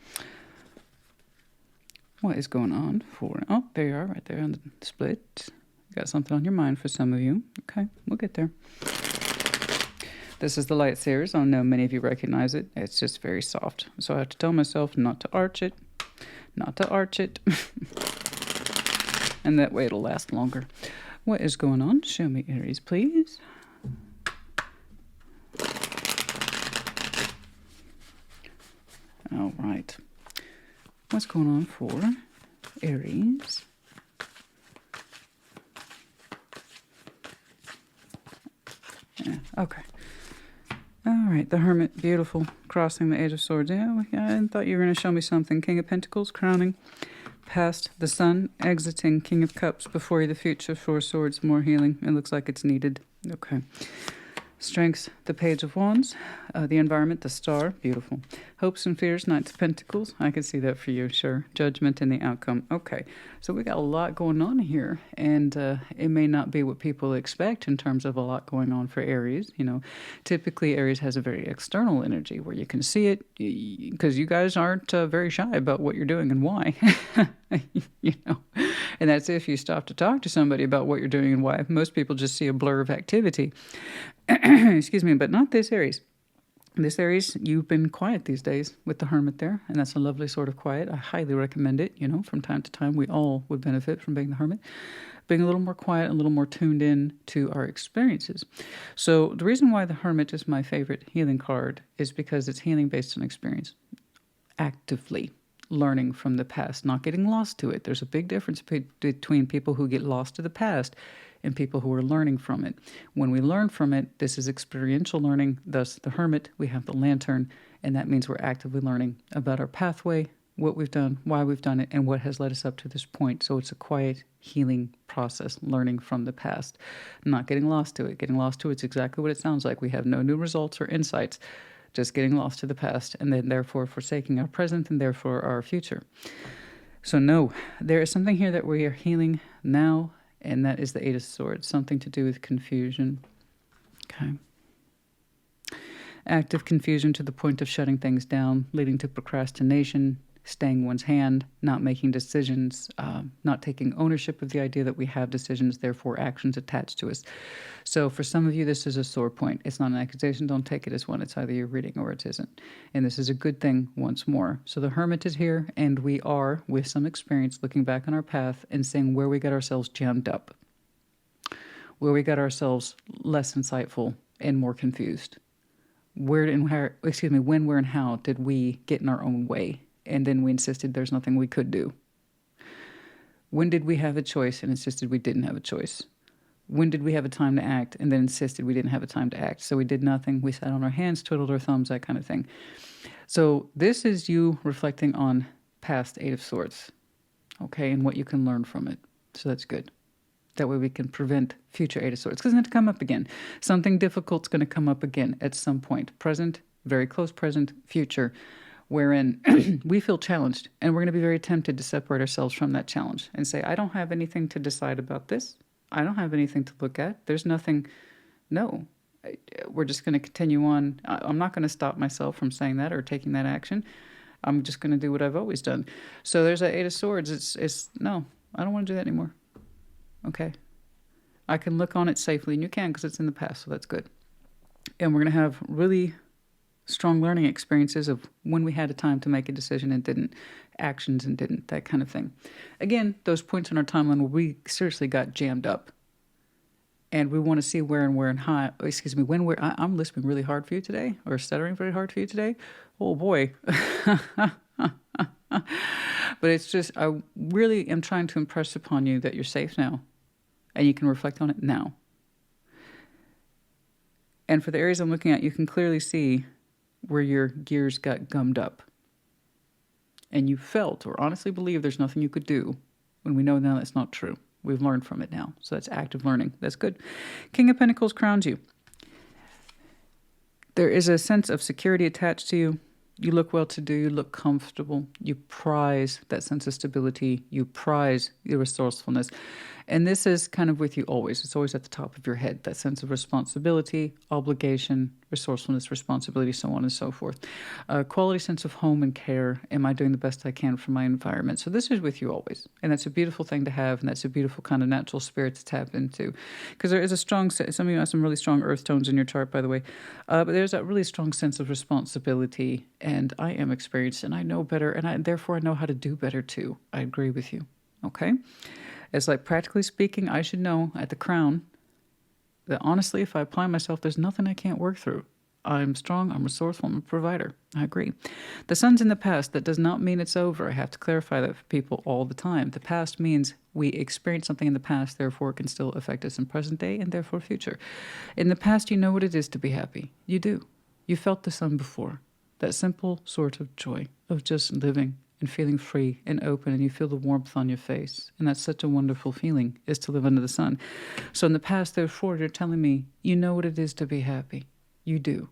What is going on for... Oh, there you are, right there on the split. Got something on your mind for some of you. Okay, we'll get there. This is the Light Series. I know many of you recognize it. It's just very soft. So I have to tell myself not to arch it. Not to arch it. And that way it'll last longer. What is going on? Show me, Aries, please. All right. What's going on for Aries? Yeah, okay. All right, the Hermit, beautiful, crossing the Age of Swords. Yeah, I thought you were going to show me something. King of Pentacles, crowning, past the Sun, exiting, King of Cups, before you the future, Four Swords, more healing. It looks like it's needed. Okay. Strengths, the Page of Wands. The environment, the Star, beautiful. Hopes and fears, Knight of Pentacles. I can see that for you, sure. Judgment and the outcome. Okay, so we got a lot going on here, and it may not be what people expect in terms of a lot going on for Aries. You know, typically Aries has a very external energy where you can see it, because you guys aren't very shy about what you're doing and why. You know, and that's if you stop to talk to somebody about what you're doing and why. Most people just see a blur of activity. Excuse me, but not this Aries. This Aries, you've been quiet these days with the Hermit there, and that's a lovely sort of quiet. I highly recommend it. You know, from time to time, we all would benefit from being the Hermit, being a little more quiet, a little more tuned in to our experiences. So the reason why the Hermit is my favorite healing card is because it's healing based on experience, actively learning from the past, not getting lost to it. There's a big difference between people who get lost to the past and people who are learning from it. When we learn from it, this is experiential learning. Thus, the Hermit, we have the Lantern, and that means we're actively learning about our pathway, what we've done, why we've done it, and what has led us up to this point. So it's a quiet healing process, learning from the past, not getting lost to it. Getting lost to it's exactly what it sounds like. We have no new results or insights, just getting lost to the past, and then therefore forsaking our present and therefore our future. So no, there is something here that we are healing now, and that is the Eight of Swords, something to do with confusion. Okay. Active confusion to the point of shutting things down, leading to procrastination, staying one's hand, not making decisions, not taking ownership of the idea that we have decisions, therefore actions attached to us. So for some of you, this is a sore point. It's not an accusation. Don't take it as one. It's either you're reading or it isn't. And this is a good thing once more. So the Hermit is here, and we are, with some experience, looking back on our path and seeing where we got ourselves jammed up, where we got ourselves less insightful and more confused. Where and how, when, where, and how did we get in our own way? And then we insisted there's nothing we could do. When did we have a choice and insisted we didn't have a choice? When did we have a time to act and then insisted we didn't have a time to act? So we did nothing. We sat on our hands, twiddled our thumbs, that kind of thing. So this is you reflecting on past Eight of Swords, okay, and what you can learn from it. So that's good. That way we can prevent future Eight of Swords, because it's going to come up again. Something difficult's going to come up again at some point. Present, very close present, future, wherein we feel challenged, and we're going to be very tempted to separate ourselves from that challenge and say, I don't have anything to decide about this. I don't have anything to look at. There's nothing. No, we're just going to continue on. I'm not going to stop myself from saying that or taking that action. I'm just going to do what I've always done. So there's that Eight of Swords. It's no, I don't want to do that anymore. Okay. I can look on it safely, and you can, because it's in the past, so that's good. And we're going to have really strong learning experiences of when we had a time to make a decision and didn't, actions and didn't, that kind of thing. Again, those points on our timeline where we seriously got jammed up, and we want to see where and how, when we're, I'm lisping really hard for you today, or stuttering very hard for you today. Oh boy. But it's just, I really am trying to impress upon you that you're safe now, and you can reflect on it now. And for the areas I'm looking at, you can clearly see where your gears got gummed up. And you felt or honestly believe there's nothing you could do, when we know now that's not true. We've learned from it now. So that's active learning. That's good. King of Pentacles crowns you. There is a sense of security attached to you. You look well-to-do. You look comfortable. You prize that sense of stability. You prize your resourcefulness. And this is kind of with you always. It's always at the top of your head, that sense of responsibility, obligation, resourcefulness, responsibility, so on and so forth. Quality sense of home and care. Am I doing the best I can for my environment? So this is with you always. And that's a beautiful thing to have, and that's a beautiful kind of natural spirit to tap into. Because there is a strong, some of you have some really strong earth tones in your chart, by the way. But there's that really strong sense of responsibility, and I am experienced, and I know better, and therefore I know how to do better too. I agree with you. Okay? It's like, practically speaking, I should know at the crown that honestly, if I apply myself, there's nothing I can't work through. I'm strong, I'm resourceful, I'm a provider. I agree. The sun's in the past. That does not mean it's over. I have to clarify that for people all the time. The past means we experienced something in the past, therefore it can still affect us in present day and therefore future. In the past, you know what it is to be happy. You do. You felt the sun before. That simple sort of joy of just living and feeling free and open, and you feel the warmth on your face. And that's such a wonderful feeling, is to live under the sun. So in the past, therefore, you're telling me you know what it is to be happy. You do.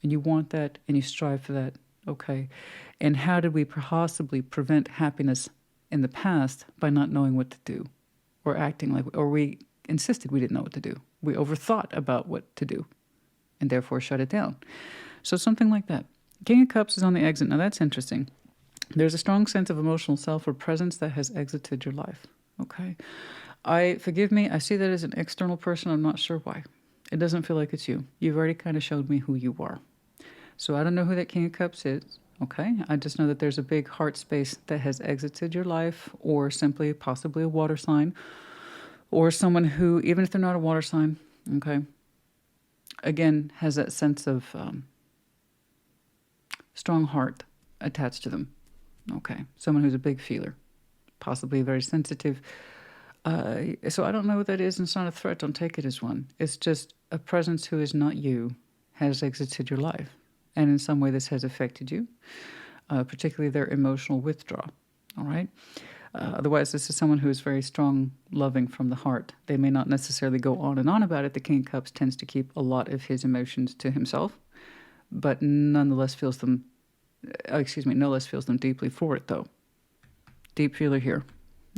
And you want that, and you strive for that. Okay. And how did we possibly prevent happiness in the past? By not knowing what to do, or acting like, or we insisted we didn't know what to do. We overthought about what to do, and therefore shut it down. So something like that. King of Cups is on the exit. Now that's interesting. There's a strong sense of emotional self or presence that has exited your life. Okay. Forgive me, I see that as an external person. I'm not sure why. It doesn't feel like it's you. You've already kind of showed me who you are. So I don't know who that King of Cups is. Okay. I just know that there's a big heart space that has exited your life, or simply possibly a water sign, or someone who, even if they're not a water sign, okay, again, has that sense of strong heart attached to them. Okay. Someone who's a big feeler, possibly very sensitive. So I don't know what that is, and it's not a threat. Don't take it as one. It's just a presence who is not you has exited your life. And in some way this has affected you, particularly their emotional withdrawal. All right. Otherwise, this is someone who is very strong, loving from the heart. They may not necessarily go on and on about it. The King of Cups tends to keep a lot of his emotions to himself, but nonetheless feels them, no less feels them deeply for it, though. Deep feeler here.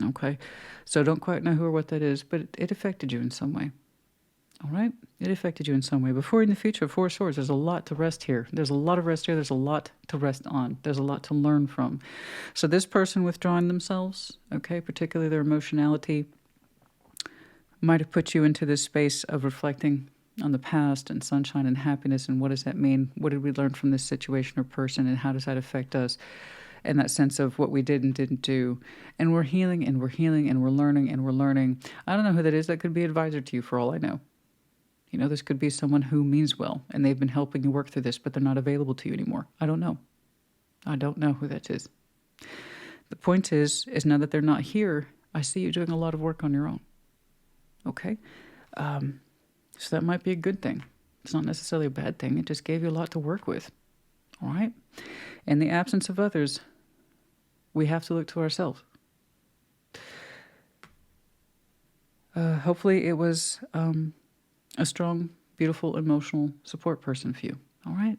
Okay. So don't quite know who or what that is, but it affected you in some way. All right? It affected you in some way. Before, in the future, Four of Swords, there's a lot to rest here. There's a lot of rest here. There's a lot to rest on. There's a lot to learn from. So this person withdrawing themselves, okay, particularly their emotionality, might have put you into this space of reflecting on the past and sunshine and happiness, and what does that mean? What did we learn from this situation or person, and how does that affect us? And that sense of what we did and didn't do. And we're healing, and we're healing, and we're learning, and we're learning. I don't know who that is. That could be an advisor to you for all I know. You know, this could be someone who means well, and they've been helping you work through this, but they're not available to you anymore. I don't know. I don't know who that is. The point is now that they're not here, I see you doing a lot of work on your own. Okay? So that might be a good thing. It's not necessarily a bad thing. It just gave you a lot to work with. All right? In the absence of others, we have to look to ourselves. Hopefully it was a strong, beautiful, emotional support person for you. All right?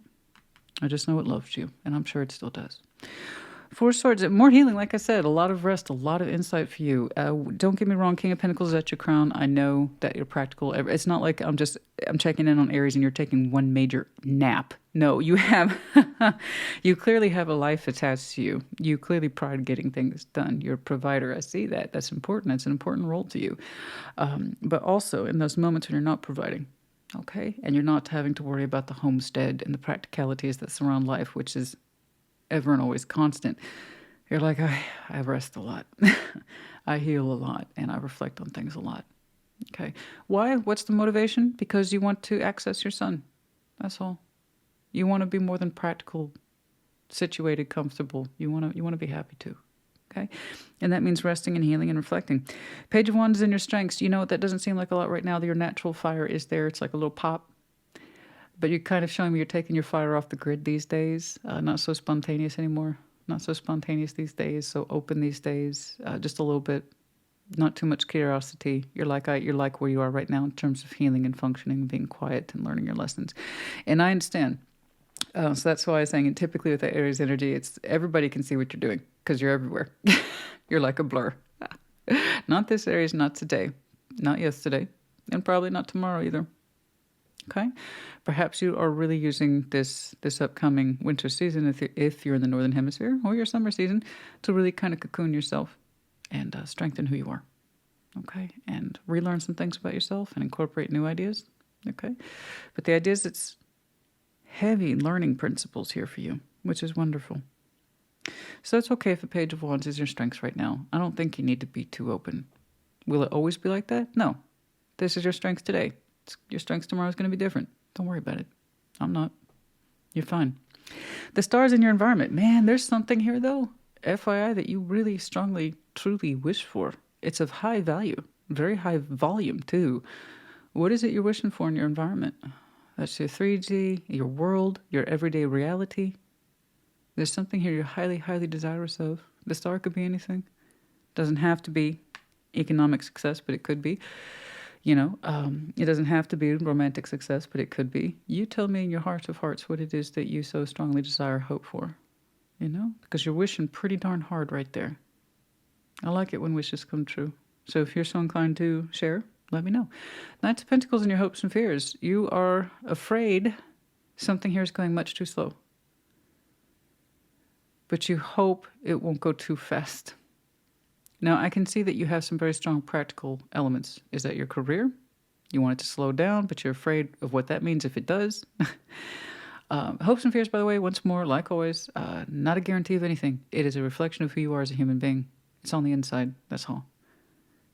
I just know it loves you, and I'm sure it still does. Four of Swords, more healing, like I said, a lot of rest, a lot of insight for you. Don't get me wrong, King of Pentacles is at your crown. I know that you're practical. It's not like I'm checking in on Aries and you're taking one major nap. No, you have, you clearly have a life attached to you. You clearly pride getting things done. You're a provider. I see that. That's important. It's an important role to you. But also in those moments when you're not providing, okay, and you're not having to worry about the homestead and the practicalities that surround life, which is ever and always constant, you're like, I rest a lot. I heal a lot, and I reflect on things a lot. Okay. Why? What's the motivation? Because you want to access your sun. That's all. You want to be more than practical, situated, comfortable. You want to be happy too. Okay. And that means resting and healing and reflecting. Page of Wands is in your strengths. You know what? That doesn't seem like a lot right now. Your natural fire is there. It's like a little pop. But you're kind of showing me you're taking your fire off the grid these days. Not so spontaneous anymore. Not so spontaneous these days. So open these days. Just a little bit. Not too much curiosity. You're like where you are right now in terms of healing and functioning, being quiet and learning your lessons. And I understand. So that's why I was saying, and typically with the Aries energy, it's everybody can see what you're doing because you're everywhere. You're like a blur. Not this Aries, not today, not yesterday, and probably not tomorrow either. Okay, perhaps you are really using this upcoming winter season, if you're in the northern hemisphere, or your summer season, to really kind of cocoon yourself and strengthen who you are. Okay, and relearn some things about yourself and incorporate new ideas. Okay, but the idea is it's heavy learning principles here for you, which is wonderful. So it's okay if the Page of Wands is your strengths right now. I don't think you need to be too open. Will it always be like that? No. This is your strengths today. Your strengths tomorrow is going to be different. Don't worry about it. I'm not. You're fine. The stars in your environment. Man, there's something here, though. FYI, that you really strongly, truly wish for. It's of high value. Very high volume, too. What is it you're wishing for in your environment? That's your 3D, your world, your everyday reality. There's something here you're highly, highly desirous of. The star could be anything. Doesn't have to be economic success, but it could be. You know, it doesn't have to be romantic success, but it could be. You tell me in your heart of hearts what it is that you so strongly desire, hope for. You know, because you're wishing pretty darn hard right there. I like it when wishes come true. So if you're so inclined to share, let me know. Knight of Pentacles and your hopes and fears. You are afraid something here is going much too slow. But you hope it won't go too fast. Now, I can see that you have some very strong practical elements. Is that your career? You want it to slow down, but you're afraid of what that means if it does. Hopes and fears, by the way, once more, like always, not a guarantee of anything. It is a reflection of who you are as a human being. It's on the inside, that's all.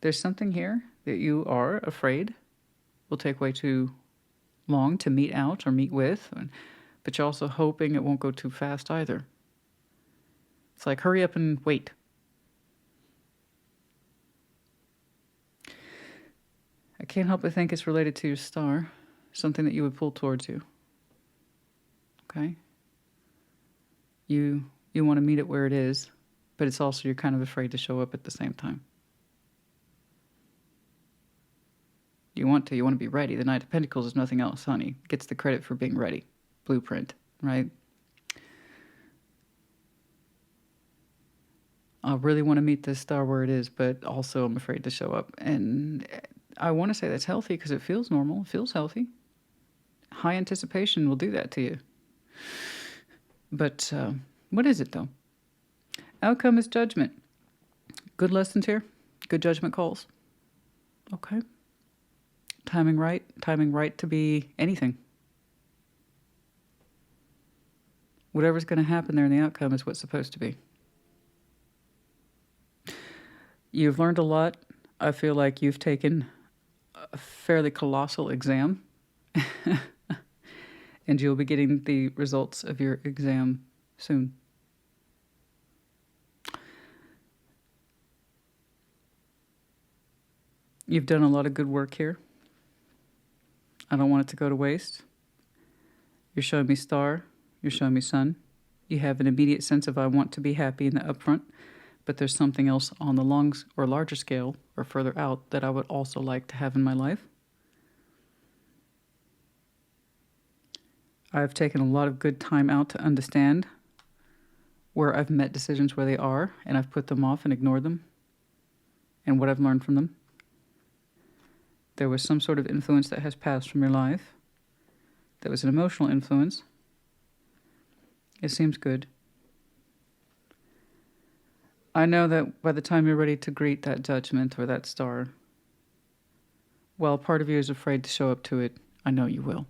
There's something here that you are afraid will take way too long to meet out or meet with, but you're also hoping it won't go too fast either. It's like, hurry up and wait. I can't help but think it's related to your star, something that you would pull towards you. Okay? You want to meet it where it is, but it's also you're kind of afraid to show up at the same time. You want to be ready. The Knight of Pentacles is nothing else, honey. Gets the credit for being ready. Blueprint, right? I really want to meet this star where it is, but also I'm afraid to show up. And I want to say that's healthy because it feels normal. It feels healthy. High anticipation will do that to you. But what is it, though? Outcome is judgment. Good lessons here. Good judgment calls. Okay. Timing right to be anything. Whatever's going to happen there in the outcome is what's supposed to be. You've learned a lot. I feel like you've taken a fairly colossal exam. And you'll be getting the results of your exam soon. You've done a lot of good work here. I don't want it to go to waste. You're showing me star. You're showing me sun. You have an immediate sense of I want to be happy in the upfront, but there's something else on the long or larger scale or further out that I would also like to have in my life. I've taken a lot of good time out to understand where I've met decisions where they are, and I've put them off and ignored them, and what I've learned from them. There was some sort of influence that has passed from your life. That was an emotional influence. It seems good. I know that by the time you're ready to greet that judgment or that star, while part of you is afraid to show up to it, I know you will.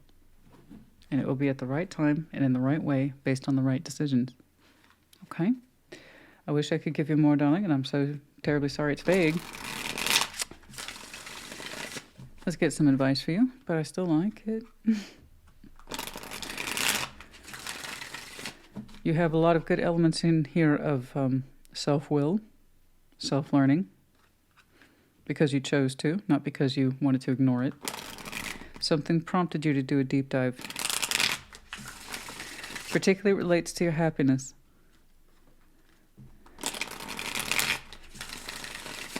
And it will be at the right time and in the right way based on the right decisions. Okay? I wish I could give you more, darling, and I'm so terribly sorry it's vague. Let's get some advice for you, but I still like it. You have a lot of good elements in here of self-will, self-learning, because you chose to, not because you wanted to ignore it. Something prompted you to do a deep dive. Particularly relates to your happiness.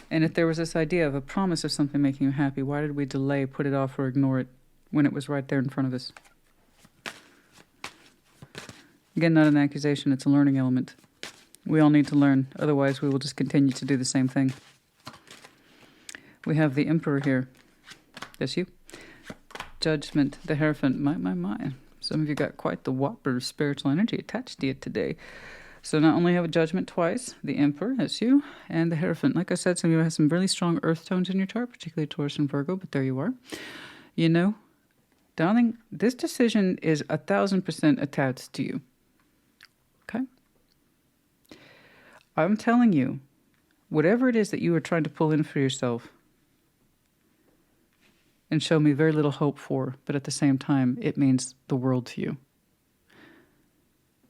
And if there was this idea of a promise of something making you happy, why did we delay, put it off, or ignore it when it was right there in front of us? Again, not an accusation, it's a learning element. We all need to learn, otherwise we will just continue to do the same thing. We have the Emperor here. That's you. Judgment, the Hierophant. My. Some of you got quite the whopper of spiritual energy attached to it today. So not only have a Judgment twice, the Emperor, that's you, and the Hierophant. Like I said, some of you have some really strong earth tones in your chart, particularly Taurus and Virgo, but there you are. You know, darling, this decision is 1,000% attached to you. Okay? I'm telling you, whatever it is that you are trying to pull in for yourself and show me very little hope for, but at the same time, it means the world to you.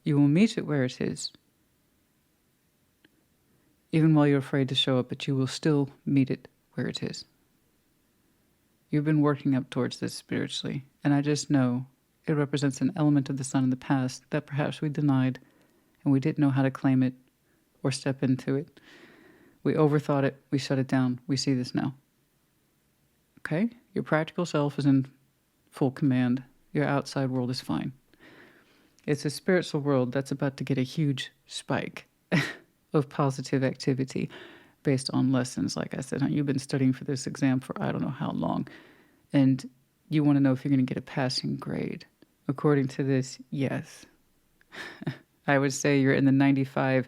You will meet it where it is. Even while you're afraid to show up, but you will still meet it where it is. You've been working up towards this spiritually, and I just know it represents an element of the sun in the past that perhaps we denied, and we didn't know how to claim it or step into it. We overthought it. We shut it down. We see this now. Okay? Your practical self is in full command. Your outside world is fine. It's a spiritual world that's about to get a huge spike of positive activity based on lessons. Like I said, you've been studying for this exam for I don't know how long, and you want to know if you're going to get a passing grade. According to this, yes. I would say you're in the 95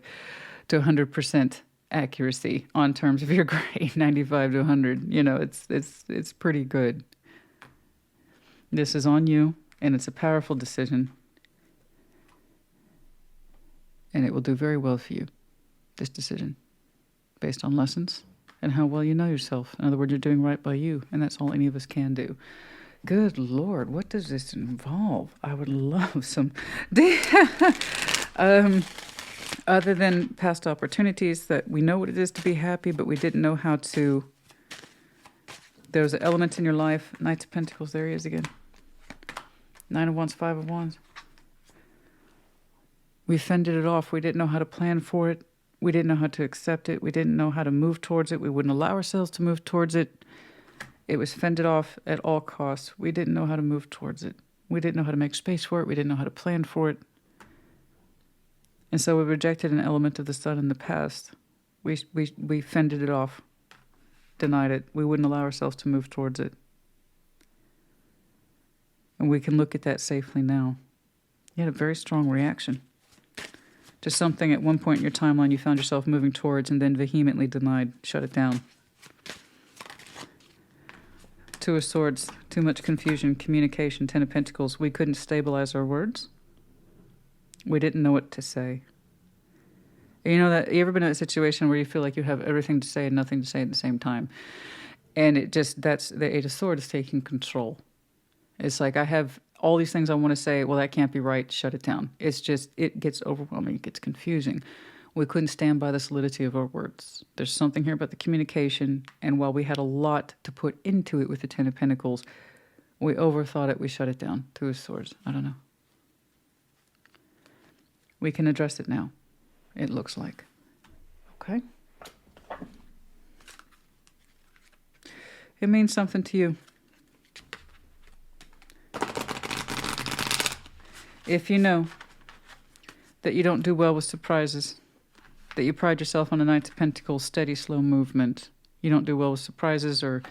to 100% accuracy on terms of your grade. 95 to 100. You know, it's pretty good. This is on you, and it's a powerful decision. And it will do very well for you, this decision, based on lessons and how well you know yourself. In other words, you're doing right by you, and that's all any of us can do. Good Lord, what does this involve? I would love some... other than past opportunities that we know what it is to be happy, but we didn't know how to... There's an element in your life. Knight of Pentacles, there he is again. 9 of Wands, 5 of Wands. We fended it off. We didn't know how to plan for it. We didn't know how to accept it. We didn't know how to move towards it. We wouldn't allow ourselves to move towards it. It was fended off at all costs. We didn't know how to move towards it. We didn't know how to make space for it. We didn't know how to plan for it. And so we rejected an element of the sun in the past. We fended it off, denied it. We wouldn't allow ourselves to move towards it. And we can look at that safely now. You had a very strong reaction to something at one point in your timeline you found yourself moving towards and then vehemently denied, shut it down. Two of Swords, too much confusion, communication, 10 of Pentacles. We couldn't stabilize our words. We didn't know what to say. You know that, you ever been in a situation where you feel like you have everything to say and nothing to say at the same time? And it just, that's the Eight of Swords taking control. It's like, I have all these things I want to say. Well, that can't be right. Shut it down. It's just, it gets overwhelming. It gets confusing. We couldn't stand by the solidity of our words. There's something here about the communication. And while we had a lot to put into it with the 10 of Pentacles, we overthought it. We shut it down. Two of Swords. I don't know. We can address it now, it looks like. Okay? It means something to you. If you know that you don't do well with surprises, that you pride yourself on a Knight of Pentacles, steady, slow movement, you don't do well with surprises or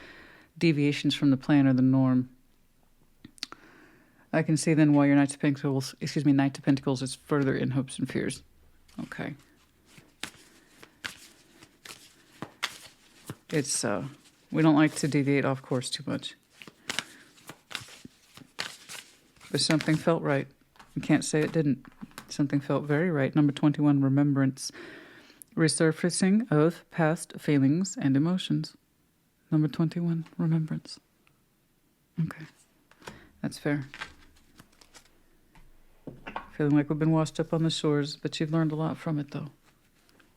deviations from the plan or the norm, I can see then why your Knight of Pentacles, Knight of Pentacles is further in hopes and fears. Okay. It's, we don't like to deviate off course too much. But something felt right. You can't say it didn't. Something felt very right. Number 21, remembrance. Resurfacing of past feelings and emotions. Number 21, remembrance. Okay. That's fair. Feeling like we've been washed up on the shores, but you've learned a lot from it, though.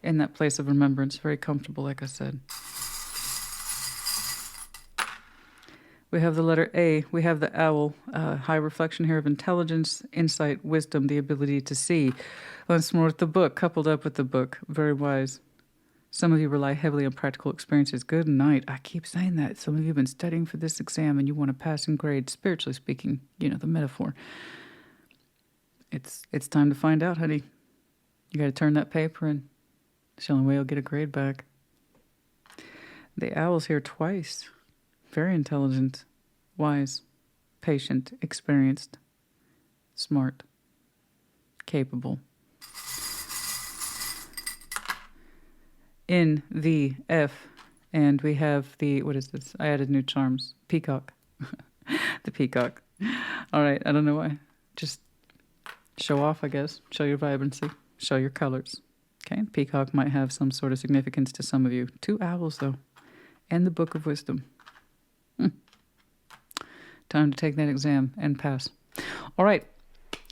In that place of remembrance, very comfortable, like I said. We have the letter A. We have the owl. High reflection here of intelligence, insight, wisdom, the ability to see. Once more with the book, coupled up with the book. Very wise. Some of you rely heavily on practical experiences. Good night. I keep saying that. Some of you have been studying for this exam and you want a passing grade, spiritually speaking, you know, the metaphor. It's time to find out, honey. You got to turn that paper in. It's the only way you'll get a grade back. The owl's here twice. Very intelligent, wise, patient, experienced, smart, capable. In the F, and we have the, what is this? I added new charms. Peacock. The peacock. All right, I don't know why. Just show off, I guess. Show your vibrancy. Show your colors. Okay, peacock might have some sort of significance to some of you. Two owls, though. And the Book of Wisdom. Time to take that exam and pass. All right,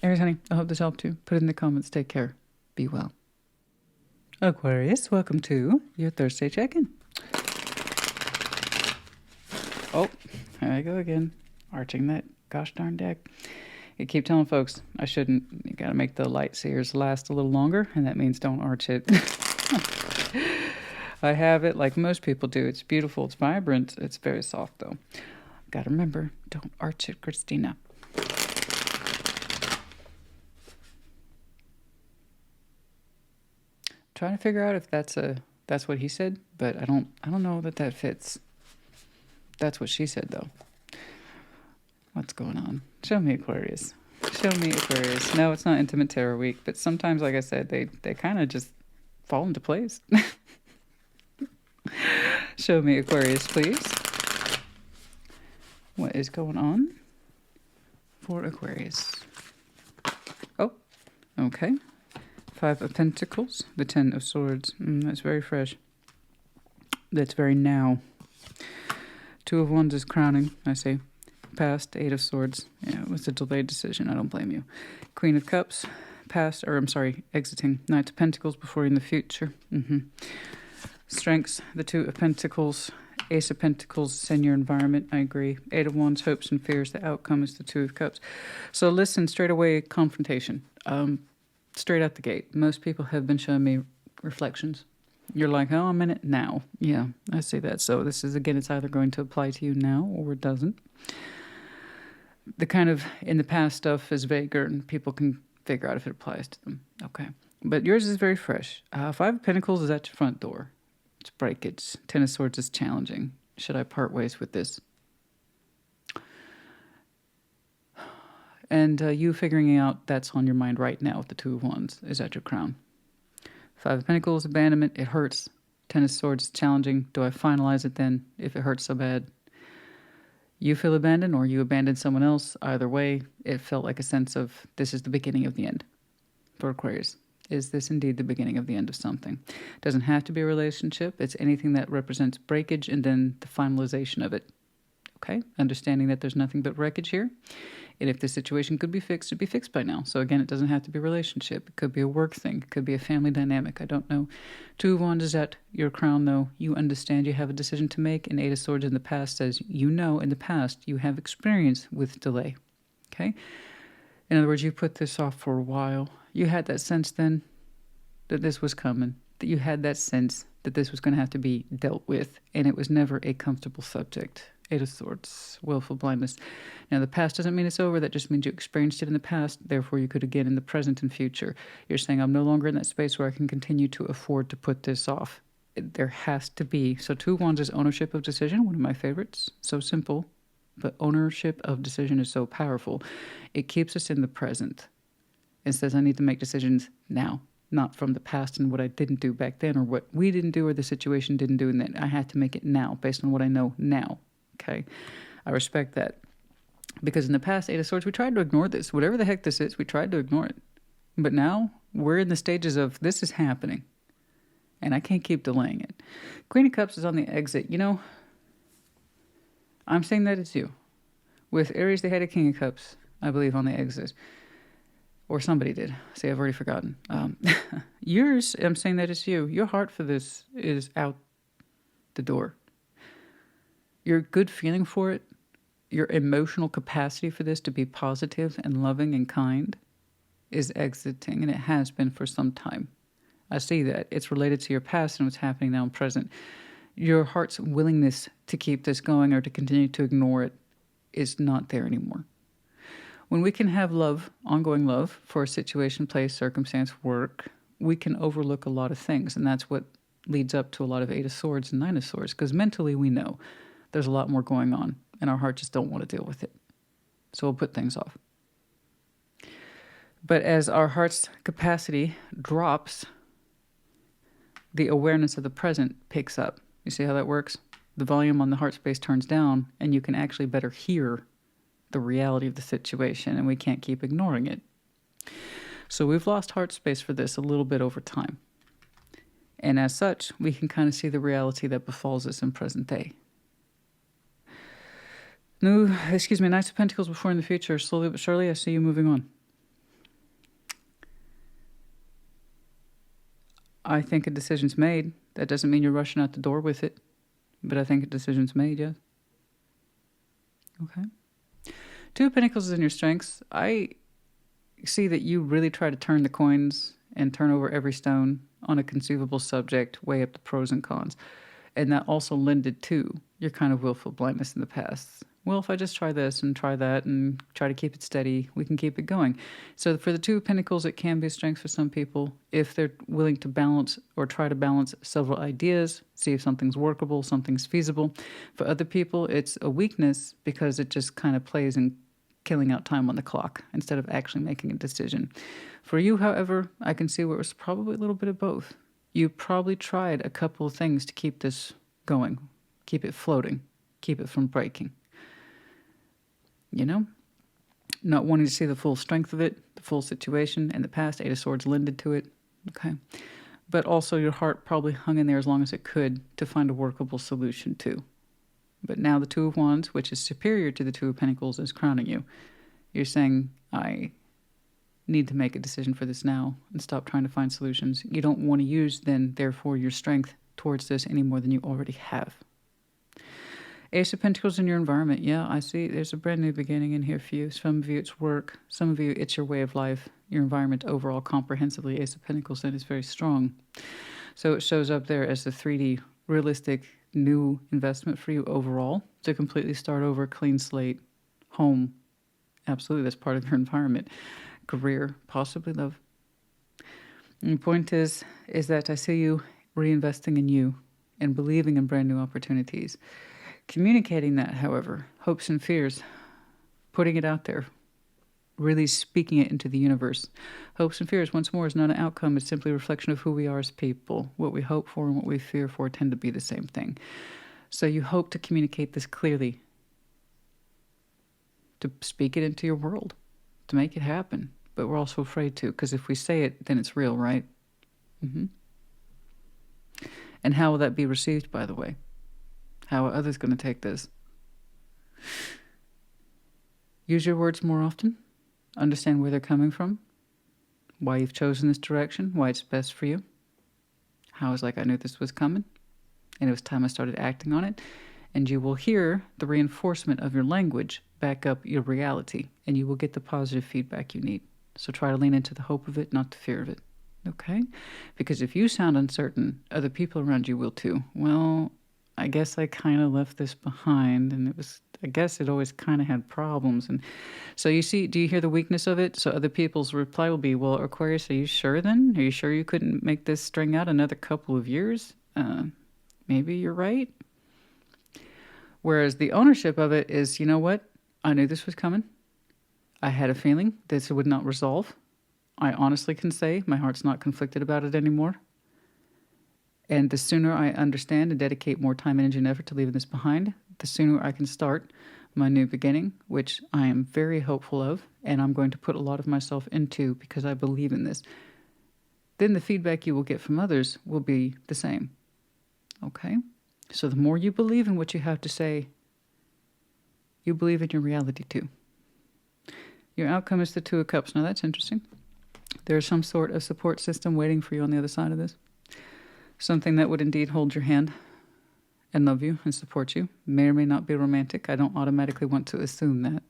Aries, honey, I hope this helped you. Put it in the comments. Take care. Be well. Aquarius, welcome to your Thursday check-in. Oh, there I go again. Arching that gosh darn deck. I keep telling folks I shouldn't. You got to make the light seers last a little longer, and that means don't arch it. I have it like most people do. It's beautiful. It's vibrant. It's very soft, though. Got to remember, don't arch it, Christina. Trying to figure out if that's what he said, but I don't know that fits. That's what she said, though. What's going on? Show me Aquarius. Show me Aquarius. No, it's not Intimate Tarot Week, but sometimes, like I said, they kind of just fall into place. Show me Aquarius, please. What is going on for Aquarius? Oh, okay. 5 of Pentacles, the 10 of Swords. That's very fresh. That's very now. 2 of Wands is crowning, I see. Past, 8 of Swords. Yeah, it was a delayed decision. I don't blame you. Queen of Cups, past, or I'm sorry, exiting. Knight of Pentacles before in the future. Strengths, the 2 of Pentacles. Ace of Pentacles, senior environment. I agree. 8 of Wands, hopes and fears. The outcome is the 2 of Cups. So listen, straight away, confrontation. Straight out the gate. Most people have been showing me reflections. You're like, oh, I'm in it now. Yeah, I see that. So this is, again, it's either going to apply to you now or it doesn't. The kind of in the past stuff is vaguer and people can figure out if it applies to them. Okay. But yours is very fresh. 5 of Pentacles is at your front door. It's breakage. 10 of Swords is challenging. Should I part ways with this? And you figuring out that's on your mind right now with the 2 of Wands is at your crown. 5 of Pentacles, abandonment. It hurts. 10 of Swords is challenging. Do I finalize it then if it hurts so bad? You feel abandoned or you abandoned someone else. Either way, it felt like a sense of this is the beginning of the end for Aquarius. Is this indeed the beginning of the end of something? It doesn't have to be a relationship. It's anything that represents breakage and then the finalization of it. Okay? Understanding that there's nothing but wreckage here. And if the situation could be fixed, it'd be fixed by now. So again, it doesn't have to be a relationship. It could be a work thing. It could be a family dynamic. I don't know. 2 of Wands is at your crown, though. You understand you have a decision to make. And 8 of Swords in the past says, you know in the past you have experience with delay. Okay? In other words, you put this off for a while. You had that sense then that this was coming. That you had that sense that this was going to have to be dealt with. And it was never a comfortable subject. 8 of Swords, willful blindness. Now, the past doesn't mean it's over. That just means you experienced it in the past. Therefore, you could again in the present and future. You're saying, I'm no longer in that space where I can continue to afford to put this off. There has to be. So 2 of Wands is ownership of decision, one of my favorites. So simple, but ownership of decision is so powerful. It keeps us in the present. It says, I need to make decisions now, not from the past and what I didn't do back then or what we didn't do or the situation didn't do. And then I had to make it now based on what I know now. Okay, I respect that. Because in the past, 8 of Swords, we tried to ignore this. Whatever the heck this is, we tried to ignore it. But now, we're in the stages of, this is happening. And I can't keep delaying it. Queen of Cups is on the exit. You know, I'm saying that it's you. With Aries, they had a King of Cups, I believe, on the exit. Or somebody did. See, I've already forgotten. Yours, I'm saying that it's you. Your heart for this is out the door. Your good feeling for it, your emotional capacity for this to be positive and loving and kind is exiting, and it has been for some time. I see that. It's related to your past and what's happening now in present. Your heart's willingness to keep this going or to continue to ignore it is not there anymore. When we can have love, ongoing love for a situation, place, circumstance, work, we can overlook a lot of things, and that's what leads up to a lot of 8 of Swords and 9 of Swords, because mentally we know there's a lot more going on, and our heart just don't want to deal with it. So we'll put things off. But as our heart's capacity drops, the awareness of the present picks up. You see how that works? The volume on the heart space turns down, and you can actually better hear the reality of the situation, and we can't keep ignoring it. So we've lost heart space for this a little bit over time. And as such, we can kind of see the reality that befalls us in present day. Knights of Pentacles before in the future. Slowly but surely, I see you moving on. I think a decision's made. That doesn't mean you're rushing out the door with it. But I think a decision's made, yes. Okay. Two of Pentacles is in your strengths. I see that you really try to turn the coins and turn over every stone on a conceivable subject, weigh up the pros and cons. And that also lended to your kind of willful blindness in the past. Well, if I just try this and try that and try to keep it steady, we can keep it going. So for the Two of Pentacles, it can be a strength for some people if they're willing to balance or try to balance several ideas, see if something's workable, something's feasible. For other people, it's a weakness because it just kind of plays in killing out time on the clock instead of actually making a decision. For you, however, I can see where it was probably a little bit of both. You probably tried a couple of things to keep this going, keep it floating, keep it from breaking. You know, not wanting to see the full strength of it, the full situation. In the past, Eight of Swords lended to it. Okay. But also your heart probably hung in there as long as it could to find a workable solution too. But now the Two of Wands, which is superior to the Two of Pentacles, is crowning you. You're saying, I need to make a decision for this now and stop trying to find solutions. You don't want to use, then, therefore, your strength towards this any more than you already have. Ace of Pentacles in your environment. Yeah, I see there's a brand new beginning in here for you. Some of you it's work. Some of you it's your way of life. Your environment overall comprehensively. Ace of Pentacles then is very strong. So it shows up there as the 3D realistic new investment for you overall to completely start over, clean slate, home. Absolutely, that's part of your environment. Career, possibly love. And the point is that I see you reinvesting in you and believing in brand new opportunities. Communicating that, however, hopes and fears, putting it out there, really speaking it into the universe. Hopes and fears, once more, is not an outcome. It's simply a reflection of who we are as people. What we hope for and what we fear for tend to be the same thing. So you hope to communicate this clearly, to speak it into your world, to make it happen. But we're also afraid to, because if we say it, then it's real, right? And how will that be received, by the way? How are others going to take this? Use your words more often. Understand where they're coming from. Why you've chosen this direction. Why it's best for you. How it's like I knew this was coming. And it was time I started acting on it. And you will hear the reinforcement of your language back up your reality. And you will get the positive feedback you need. So try to lean into the hope of it, not the fear of it. Okay? Because if you sound uncertain, other people around you will too. Well, I guess I kind of left this behind, and I guess it always kind of had problems. And so you see, do you hear the weakness of it? So other people's reply will be, well, Aquarius, are you sure then? Are you sure you couldn't make this string out another couple of years? Maybe you're right. Whereas the ownership of it is, you know what? I knew this was coming. I had a feeling this would not resolve. I honestly can say my heart's not conflicted about it anymore. And the sooner I understand and dedicate more time, energy, and effort to leaving this behind, the sooner I can start my new beginning, which I am very hopeful of, and I'm going to put a lot of myself into because I believe in this. Then the feedback you will get from others will be the same. Okay? So the more you believe in what you have to say, you believe in your reality too. Your outcome is the Two of Cups. Now that's interesting. There's some sort of support system waiting for you on the other side of this. Something that would indeed hold your hand and love you and support you. May or may not be romantic. I don't automatically want to assume that.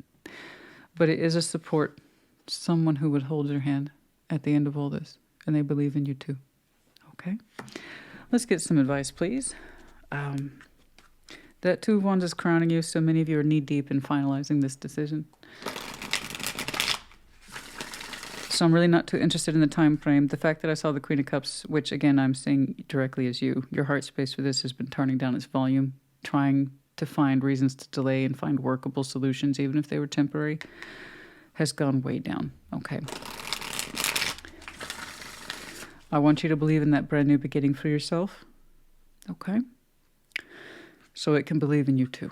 But it is a support. Someone who would hold your hand at the end of all this. And they believe in you too. Okay? Let's get some advice, please. That Two of Wands is crowning you, so many of you are knee-deep in finalizing this decision. So I'm really not too interested in the time frame. The fact that I saw the Queen of Cups, which again I'm seeing directly as you, your heart space for this has been turning down its volume, trying to find reasons to delay and find workable solutions, even if they were temporary, has gone way down. Okay. I want you to believe in that brand new beginning for yourself. Okay. So it can believe in you too.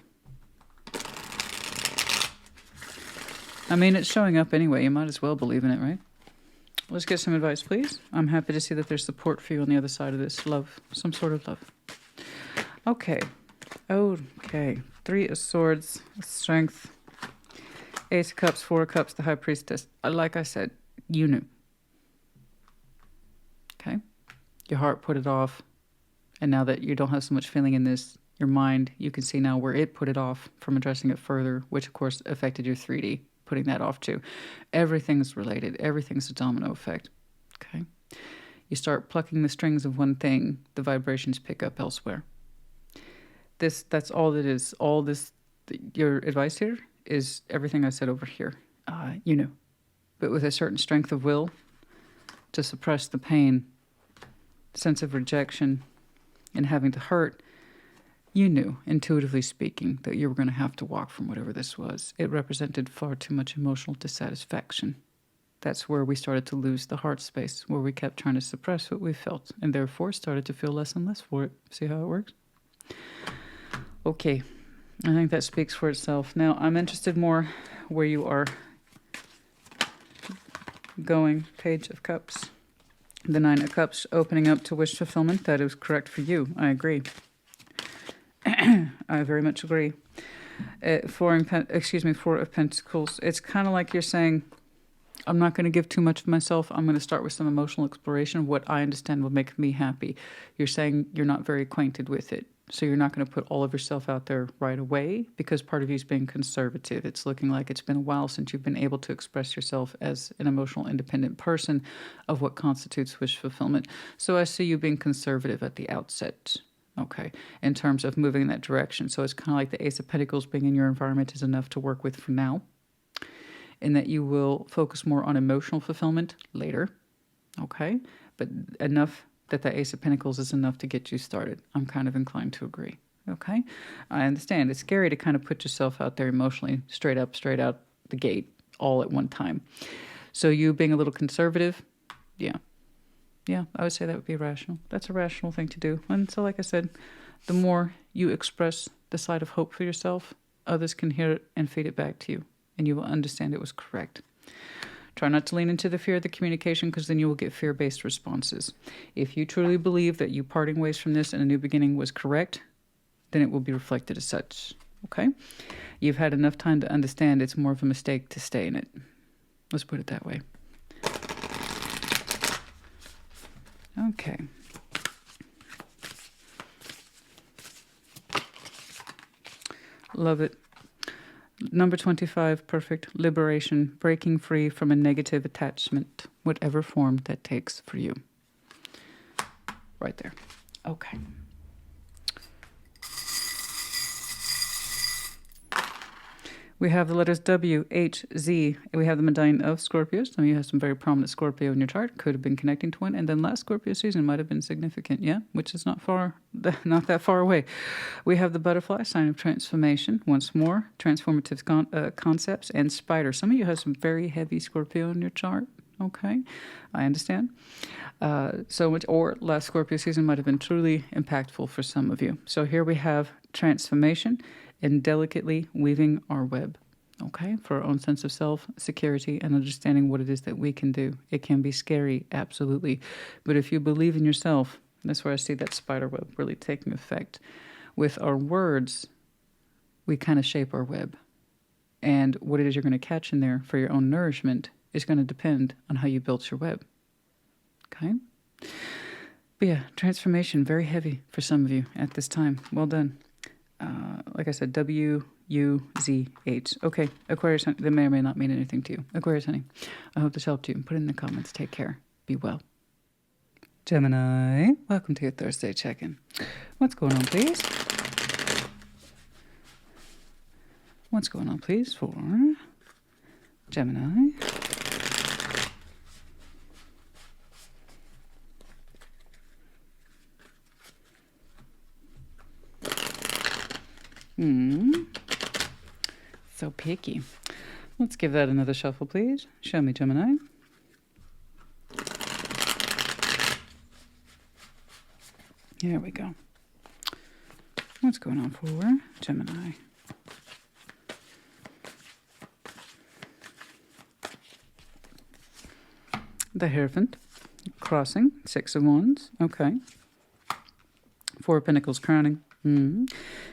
I mean, it's showing up anyway. You might as well believe in it, right? Let's get some advice, please. I'm happy to see that there's support for you on the other side of this. Love. Some sort of love. Okay. Okay. Three of Swords. Strength. Ace of Cups. Four of Cups. The High Priestess. Like I said, you knew. Okay? Your heart put it off. And now that you don't have so much feeling in this, Your mind, you can see now where it put it off from addressing it further, which of course affected your 3D, putting that off too. Everything's related. Everything's a domino effect. Okay. You start plucking the strings of one thing, the vibrations pick up elsewhere. That's all it is. All this, your advice here is everything I said over here. You know, but with a certain strength of will to suppress the pain, sense of rejection, and having to hurt, you knew, intuitively speaking, that you were going to have to walk from whatever this was. It represented far too much emotional dissatisfaction. That's where we started to lose the heart space, where we kept trying to suppress what we felt, and therefore started to feel less and less for it. See how it works? Okay, I think that speaks for itself. Now, I'm interested more where you are going. Page of Cups. The Nine of Cups opening up to wish fulfillment. That is correct for you. I agree. I very much agree. Four of Pentacles. It's kind of like you're saying, I'm not going to give too much of myself. I'm going to start with some emotional exploration, what I understand will make me happy. You're saying you're not very acquainted with it. So you're not going to put all of yourself out there right away because part of you is being conservative. It's looking like it's been a while since you've been able to express yourself as an emotional independent person of what constitutes wish fulfillment. So I see you being conservative at the outset, okay, in terms of moving in that direction. So it's kind of like the Ace of Pentacles being in your environment is enough to work with for now, in that you will focus more on emotional fulfillment later, okay, but enough that the Ace of Pentacles is enough to get you started. I'm kind of inclined to agree. Okay? I understand. It's scary to kind of put yourself out there emotionally, straight out the gate, all at one time. So you being a little conservative, yeah. Yeah, I would say that would be rational. That's a rational thing to do. And so, like I said, the more you express the side of hope for yourself, others can hear it and feed it back to you. And you will understand it was correct. Try not to lean into the fear of the communication because then you will get fear-based responses. If you truly believe that you parting ways from this and a new beginning was correct, then it will be reflected as such. Okay? You've had enough time to understand it's more of a mistake to stay in it. Let's put it that way. Okay. Love it. Number 25, perfect. Liberation, breaking free from a negative attachment, whatever form that takes for you. Right there. Okay. We have the letters W, H, Z. We have the medallion of Scorpio. Some of you have some very prominent Scorpio in your chart. Could have been connecting to one. And then last Scorpio season might have been significant. Yeah, which is not that far away. We have the butterfly, sign of transformation. Once more, transformative concepts. And spider. Some of you have some very heavy Scorpio in your chart. Okay, I understand. So much, or last Scorpio season might have been truly impactful for some of you. So here we have transformation and delicately weaving our web, okay, for our own sense of self, security, and understanding what it is that we can do. It can be scary, absolutely. But if you believe in yourself, that's where I see that spider web really taking effect. With our words, we kind of shape our web. And what it is you're going to catch in there for your own nourishment is going to depend on how you built your web. Okay? But yeah, transformation, very heavy for some of you at this time. Well done. Like I said, W, U, Z, H. Okay, Aquarius, honey, that may or may not mean anything to you. Aquarius, honey, I hope this helped you. Put it in the comments. Take care. Be well. Gemini, welcome to your Thursday check-in. What's going on, please? What's going on, please, for Gemini? So picky. Let's give that another shuffle, please. Show me, Gemini. Here we go. What's going on for Gemini? The Hierophant. Crossing. Six of Wands. Okay. Four of Pentacles crowning.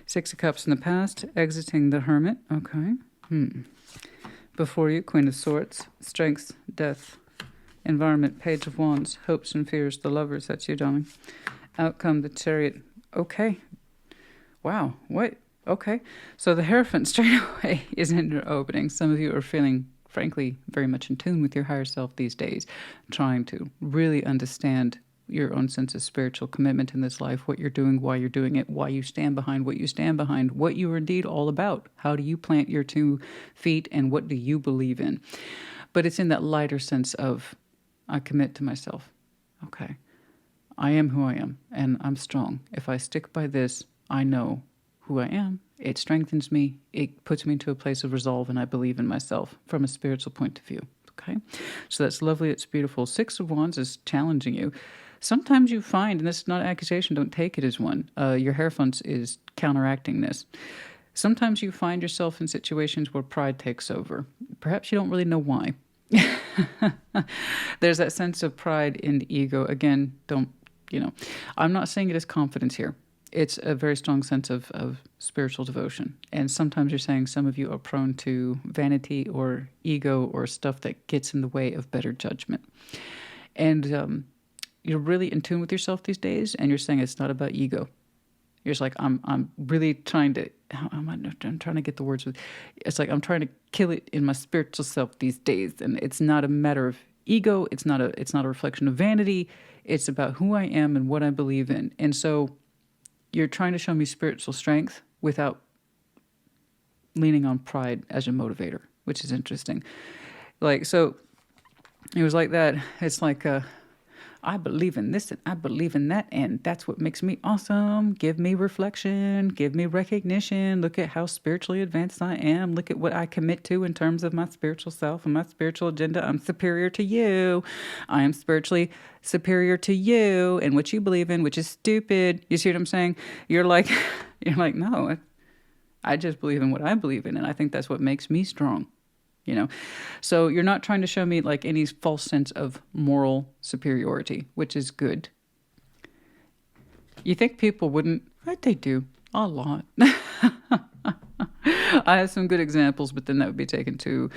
Six of Cups in the past, exiting the Hermit. Okay. Before you, Queen of Swords, Strength, Death, Environment, Page of Wands, Hopes and Fears, the Lovers. That's you, darling. Outcome, the Chariot. Okay. Wow. What? Okay. So the Hierophant straight away is in your opening. Some of you are feeling, frankly, very much in tune with your higher self these days, trying to really understand your own sense of spiritual commitment in this life, what you're doing, why you're doing it, why you stand behind what you stand behind, what you are indeed all about. How do you plant your 2 feet and what do you believe in? But it's in that lighter sense of, I commit to myself. Okay. I am who I am and I'm strong. If I stick by this, I know who I am. It strengthens me. It puts me into a place of resolve and I believe in myself from a spiritual point of view. Okay. So that's lovely. It's beautiful. 6 of Wands is challenging you. Sometimes you find, and this is not an accusation, don't take it as one, your Hierophant is counteracting this. Sometimes you find yourself in situations where pride takes over. Perhaps you don't really know why. There's that sense of pride and ego. Again, I'm not saying it is confidence here. It's a very strong sense of spiritual devotion. And sometimes you're saying some of you are prone to vanity or ego or stuff that gets in the way of better judgment. And you're really in tune with yourself these days, and you're saying it's not about ego. You're just like, I'm really trying to, I'm trying to get the words with, it's like I'm trying to kill it in my spiritual self these days. And it's not a matter of ego. It's not a reflection of vanity. It's about who I am and what I believe in. And so you're trying to show me spiritual strength without leaning on pride as a motivator, which is interesting. Like, so it was like that. It's like, I believe in this and I believe in that, and that's what makes me awesome. Give me reflection, give me recognition. Look at how spiritually advanced I am. Look at what I commit to in terms of my spiritual self and my spiritual agenda. I'm superior to you. I am spiritually superior to you and what you believe in, which is stupid. You see what I'm saying? You're like, no, I just believe in what I believe in, and I think that's what makes me strong. So you're not trying to show me like any false sense of moral superiority, which is good. You think people wouldn't? Right, they do a lot. I have some good examples, but then that would be taken to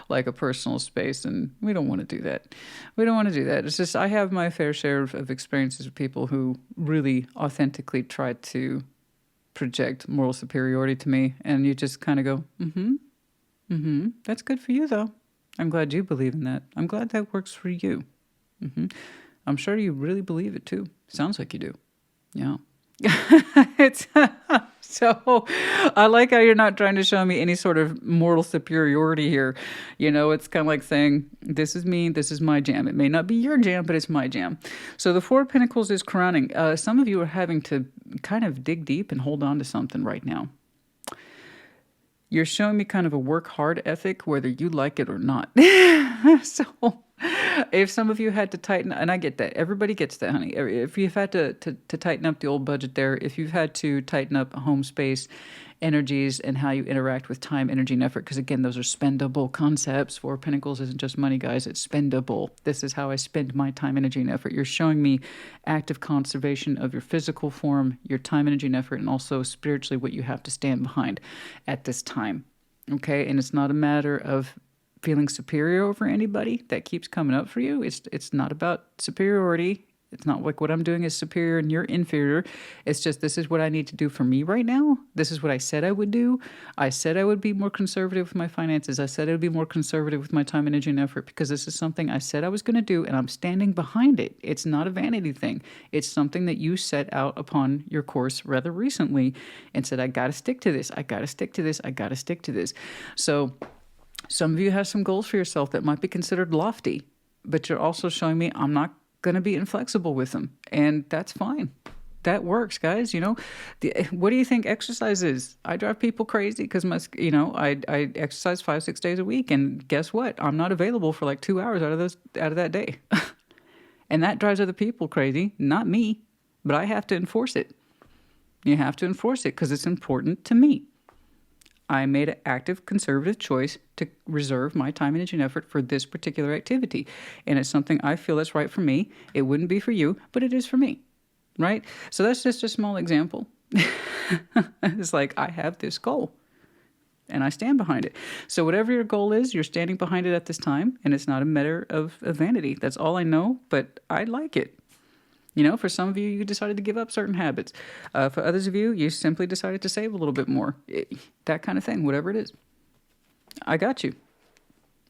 like a personal space, and we don't want to do that. It's just I have my fair share of experiences with people who really authentically try to project moral superiority to me, and you just kind of go, that's good for you, though. I'm glad you believe in that. I'm glad that works for you. I'm sure you really believe it, too. Sounds like you do. Yeah. So I like how you're not trying to show me any sort of moral superiority here. It's kind of like saying, this is me, this is my jam. It may not be your jam, but it's my jam. So the 4 of Pentacles is crowning. Some of you are having to kind of dig deep and hold on to something right now. You're showing me kind of a work hard ethic, whether you like it or not. So if some of you had to tighten, and I get that, everybody gets that, honey. If you've had to tighten up the old budget there, if you've had to tighten up home space, energies, and how you interact with time, energy, and effort, because again, those are spendable concepts. 4 of Pentacles isn't just money, guys. It's spendable. This is how I spend my time, energy, and effort. You're showing me active conservation of your physical form, your time, energy, and effort, and also spiritually what you have to stand behind at this time. Okay? And it's not a matter of feeling superior over anybody. That keeps coming up for you. It's not about superiority. It's not like what I'm doing is superior and you're inferior. It's just, this is what I need to do for me right now. This is what I said I would do. I said I would be more conservative with my finances. I said I would be more conservative with my time, energy, and effort because this is something I said I was going to do and I'm standing behind it. It's not a vanity thing. It's something that you set out upon your course rather recently and said, I got to stick to this. I got to stick to this. I got to stick to this. So some of you have some goals for yourself that might be considered lofty, but you're also showing me I'm not going to be inflexible with them. And that's fine. That works, guys. What do you think exercise is? I drive people crazy because I exercise 5-6 days a week. And guess what? I'm not available for like 2 hours out of that day. And that drives other people crazy, not me, but I have to enforce it. You have to enforce it because it's important to me. I made an active conservative choice to reserve my time, energy, and effort for this particular activity. And it's something I feel that's right for me. It wouldn't be for you, but it is for me, right? So that's just a small example. It's like, I have this goal and I stand behind it. So whatever your goal is, you're standing behind it at this time. And it's not a matter of vanity. That's all I know, but I like it. You know, for some of you, you decided to give up certain habits. For others of you, you simply decided to save a little bit more. That kind of thing, whatever it is. I got you.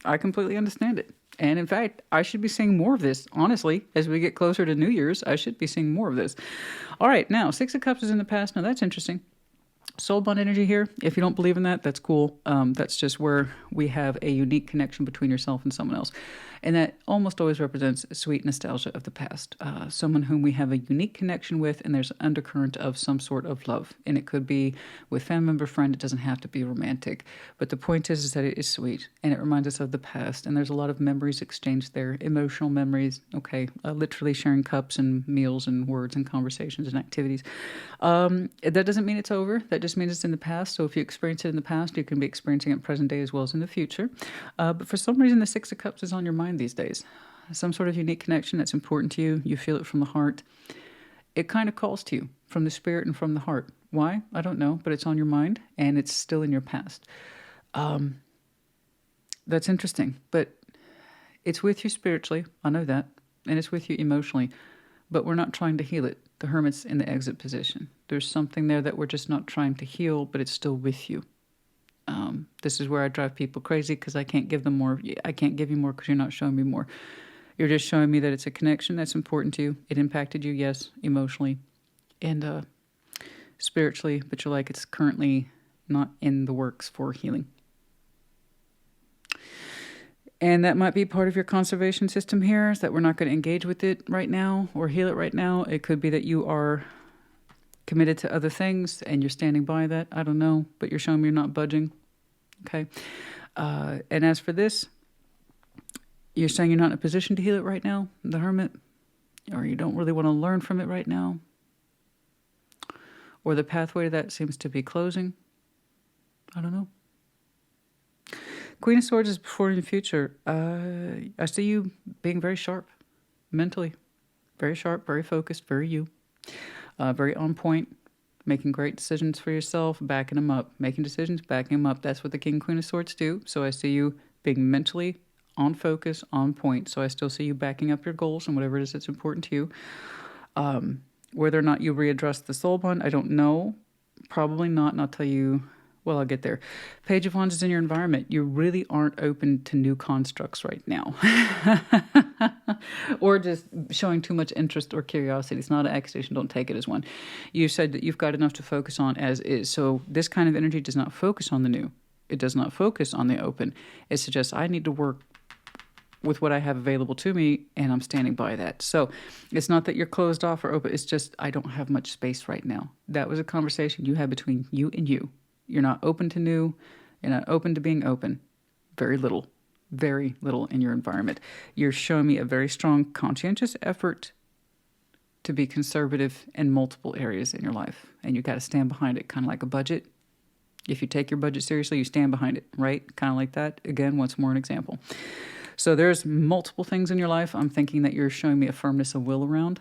I completely understand it. And in fact, I should be seeing more of this. Honestly, as we get closer to New Year's, I should be seeing more of this. All right, now, Six of Cups is in the past. Now, that's interesting. Soul bond energy here. If you don't believe in that, that's cool. That's just where we have a unique connection between yourself and someone else. And that almost always represents sweet nostalgia of the past. Someone whom we have a unique connection with, and there's an undercurrent of some sort of love. And it could be with family member, friend. It doesn't have to be romantic. But the point is that it is sweet, and it reminds us of the past. And there's a lot of memories exchanged there, emotional memories. Okay, literally sharing cups and meals and words and conversations and activities. That doesn't mean it's over. That just means it's in the past. So if you experience it in the past, you can be experiencing it present day as well as in the future. But for some reason, the Six of Cups is on your mind these days. Some sort of unique connection that's important to you. You feel it from the heart. It kind of calls to you from the spirit and from the heart. Why? I don't know, but it's on your mind and it's still in your past. That's interesting, but it's with you spiritually. I know that. And it's with you emotionally, but we're not trying to heal it. The Hermit's in the exit position. There's something there that we're just not trying to heal, but it's still with you. This is where I drive people crazy because I can't give them more. I can't give you more because you're not showing me more. You're just showing me that it's a connection that's important to you. It impacted you, yes, emotionally and spiritually, but you're like, it's currently not in the works for healing. And that might be part of your conservation system here, is that we're not going to engage with it right now or heal it right now. It could be that you are committed to other things and you're standing by that. I don't know, but you're showing me you're not budging. Okay. And as for this, you're saying you're not in a position to heal it right now, the Hermit, or you don't really want to learn from it right now, or the pathway to that seems to be closing. I don't know. Queen of Swords is before in the future. I see you being very sharp mentally, very sharp, very focused, very you, very on point, making great decisions for yourself, backing them up, making decisions, backing them up. That's what the King, Queen of Swords do. So I see you being mentally on focus, on point. So I still see you backing up your goals and whatever it is that's important to you. Whether or not you readdress the soul bond, I don't know. Probably not, and I'll tell you. Well, I'll get there. Page of Wands is in your environment. You really aren't open to new constructs right now. Or just showing too much interest or curiosity. It's not an accusation. Don't take it as one. You said that you've got enough to focus on as is. So this kind of energy does not focus on the new. It does not focus on the open. It suggests I need to work with what I have available to me, and I'm standing by that. So it's not that you're closed off or open. It's just I don't have much space right now. That was a conversation you had between you and you. You're not open to new. You're not open to being open. Very little in your environment. You're showing me a very strong conscientious effort to be conservative in multiple areas in your life. And you got to stand behind it, kind of like a budget. If you take your budget seriously, you stand behind it, right? Kind of like that. Again, once more an example. So there's multiple things in your life. I'm thinking that you're showing me a firmness of will around.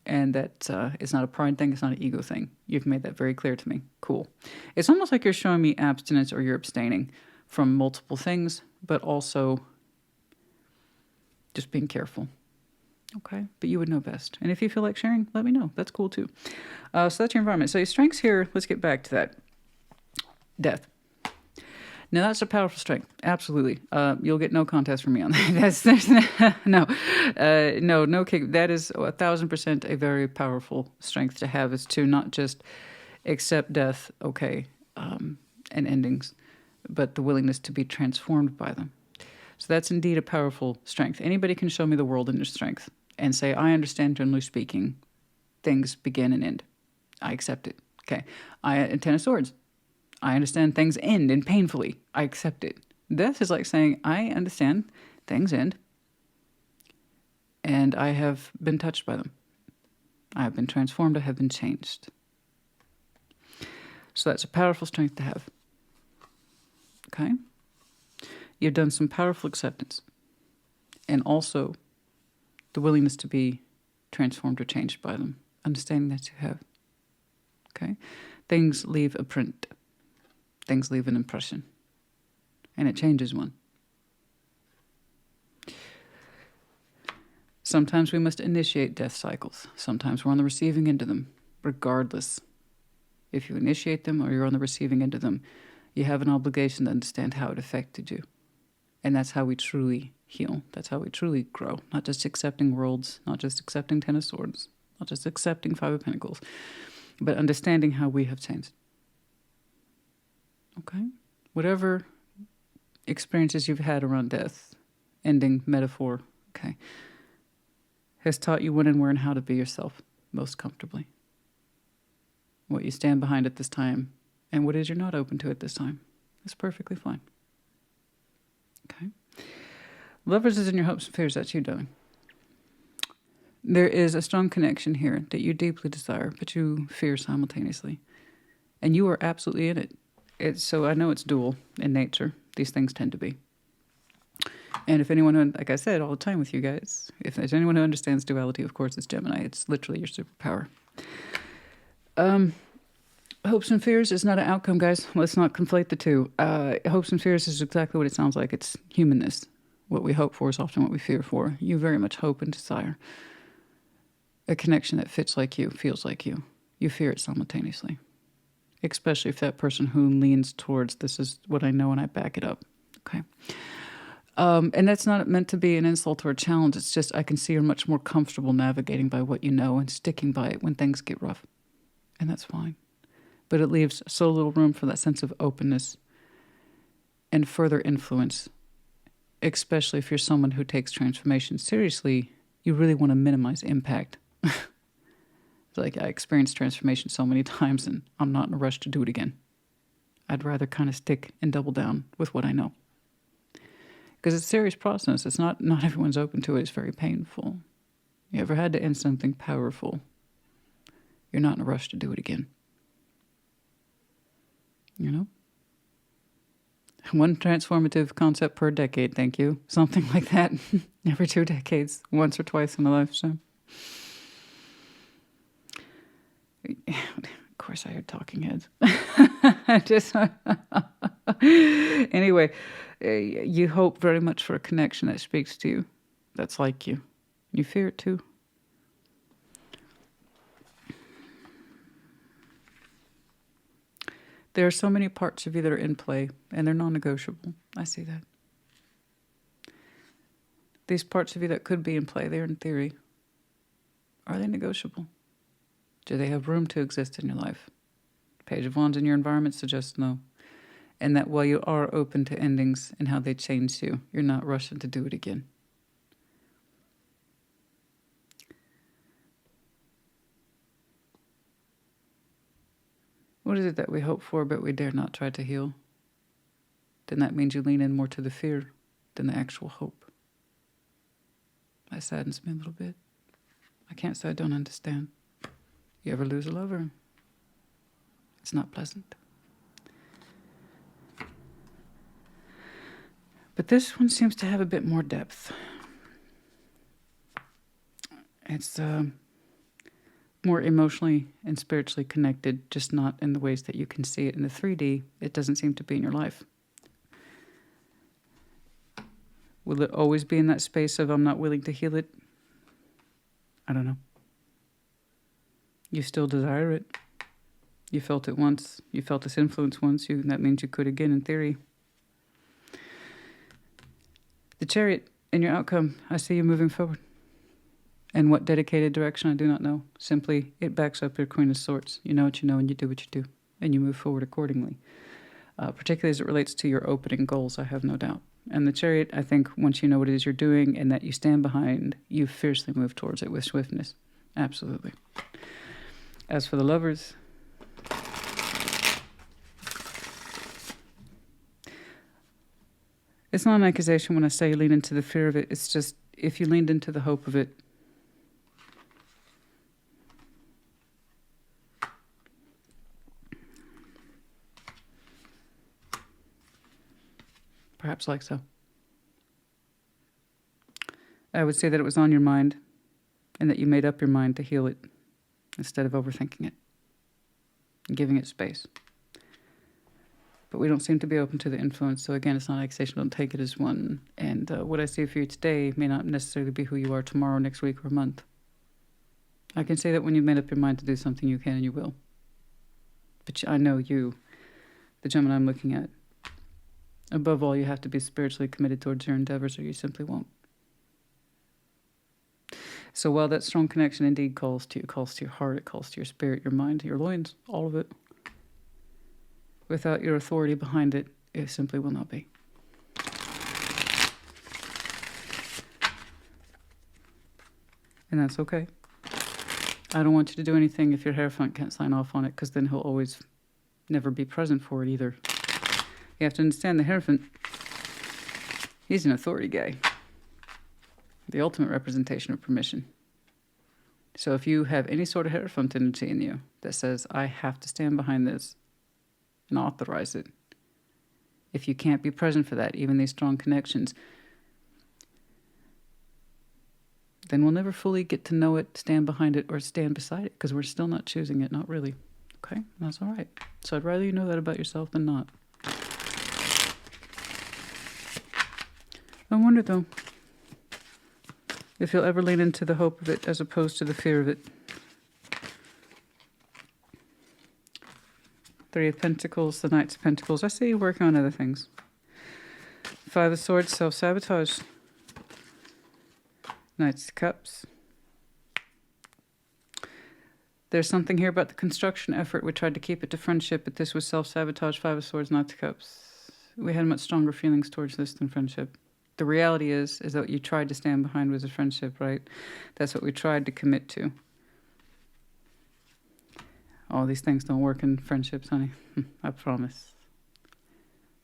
And that it's not a pride thing. It's not an ego thing. You've made that very clear to me. Cool. It's almost like you're showing me abstinence or you're abstaining from multiple things, but also just being careful. Okay. But you would know best. And if you feel like sharing, let me know. That's cool too. So that's your environment. So your strengths here, let's get back to that. Death. Now, that's a powerful strength. Absolutely. You'll get no contest from me on that. No kick. That is 1,000% a very powerful strength to have, is to not just accept death, okay, and endings, but the willingness to be transformed by them. So that's indeed a powerful strength. Anybody can show me the world in their strength and say, I understand, generally speaking, things begin and end. I accept it. Okay. Ten of Swords. I understand things end and painfully. I accept it. Death is like saying, I understand things end and I have been touched by them. I have been transformed. I have been changed. So that's a powerful strength to have. Okay? You've done some powerful acceptance and also the willingness to be transformed or changed by them. Understanding that you have. Okay? Things leave a print. Things leave an impression. And it changes one. Sometimes we must initiate death cycles. Sometimes we're on the receiving end of them. Regardless, if you initiate them or you're on the receiving end of them, you have an obligation to understand how it affected you. And that's how we truly heal. That's how we truly grow. Not just accepting worlds, not just accepting Ten of Swords, not just accepting Five of Pentacles, but understanding how we have changed. Okay? Whatever experiences you've had around death, ending, metaphor, okay, has taught you when and where and how to be yourself most comfortably. What you stand behind at this time, and what it is you're not open to at this time. It's perfectly fine. Okay? Lovers is in your hopes and fears. That's you, darling. There is a strong connection here that you deeply desire, but you fear simultaneously. And you are absolutely in it. So I know it's dual in nature. These things tend to be. And if anyone, who, like I said all the time with you guys, if there's anyone who understands duality, of course it's Gemini. It's literally your superpower. Hopes and fears is not an outcome, guys. Let's not conflate the two. Hopes and fears is exactly what it sounds like. It's humanness. What we hope for is often what we fear for. You very much hope and desire a connection that fits like you, feels like you. You fear it simultaneously. Especially if that person who leans towards, this is what I know and I back it up. Okay. And that's not meant to be an insult or a challenge. It's just I can see you're much more comfortable navigating by what you know and sticking by it when things get rough. And that's fine. But it leaves so little room for that sense of openness and further influence, especially if you're someone who takes transformation seriously. You really want to minimize impact. It's like I experienced transformation so many times and I'm not in a rush to do it again. I'd rather kind of stick and double down with what I know. Because it's a serious process. It's not everyone's open to it. It's very painful. You ever had to end something powerful? You're not in a rush to do it again. You know? One transformative concept per decade, thank you. Something like that. Every 2 decades. Once or twice in a lifetime. Of course I heard talking heads. Anyway, you hope very much for a connection that speaks to you. That's like you. You fear it too. There are so many parts of you that are in play, and they're non-negotiable. I see that. These parts of you that could be in play, they're in theory. Are they negotiable? Do they have room to exist in your life? Page of Wands in your environment suggests no. And that while you are open to endings and how they change you, you're not rushing to do it again. What is it that we hope for but we dare not try to heal? Then that means you lean in more to the fear than the actual hope. That saddens me a little bit. I can't say I don't understand. You ever lose a lover? It's not pleasant. But this one seems to have a bit more depth. It's more emotionally and spiritually connected, just not in the ways that you can see it in the 3D. It doesn't seem to be in your life. Will it always be in that space of I'm not willing to heal it? I don't know. You still desire it. You felt it once. You felt this influence once. That means you could again in theory. The Chariot in your outcome, I see you moving forward. And what dedicated direction, I do not know. Simply, it backs up your Queen of Swords. You know what you know and you do what you do. And you move forward accordingly. Particularly as it relates to your opening goals, I have no doubt. And the Chariot, I think, once you know what it is you're doing and that you stand behind, you fiercely move towards it with swiftness. Absolutely. As for the Lovers, it's not an accusation when I say you lean into the fear of it. It's just, if you leaned into the hope of it, perhaps like so. I would say that it was on your mind and that you made up your mind to heal it instead of overthinking it and giving it space. But we don't seem to be open to the influence. So again, it's not accusation. Don't take it as one. And what I see for you today may not necessarily be who you are tomorrow, next week, or month. I can say that when you've made up your mind to do something, you can and you will. But I know you, the Gemini I'm looking at. Above all, you have to be spiritually committed towards your endeavors or you simply won't. So while that strong connection indeed calls to you, calls to your heart, it calls to your spirit, your mind, your loins, all of it. Without your authority behind it, it simply will not be. And that's okay. I don't want you to do anything if your Hierophant can't sign off on it, because then he'll always never be present for it either. You have to understand the Hierophant, he's an authority guy. The ultimate representation of permission. So if you have any sort of Hierophant energy in you that says, I have to stand behind this and authorize it, if you can't be present for that, even these strong connections, then we'll never fully get to know it, stand behind it, or stand beside it, because we're still not choosing it, not really. Okay? And that's all right. So I'd rather you know that about yourself than not. I wonder, though, if you'll ever lean into the hope of it as opposed to the fear of it. Three of Pentacles, the Knights of Pentacles. I see you working on other things. Five of Swords, self-sabotage. Knights of Cups. There's something here about the construction effort. We tried to keep it to friendship, but this was self-sabotage. Five of Swords, Knights of Cups. We had much stronger feelings towards this than friendship. The reality is that what you tried to stand behind was a friendship, right? That's what we tried to commit to. All these things don't work in friendships, honey. I promise.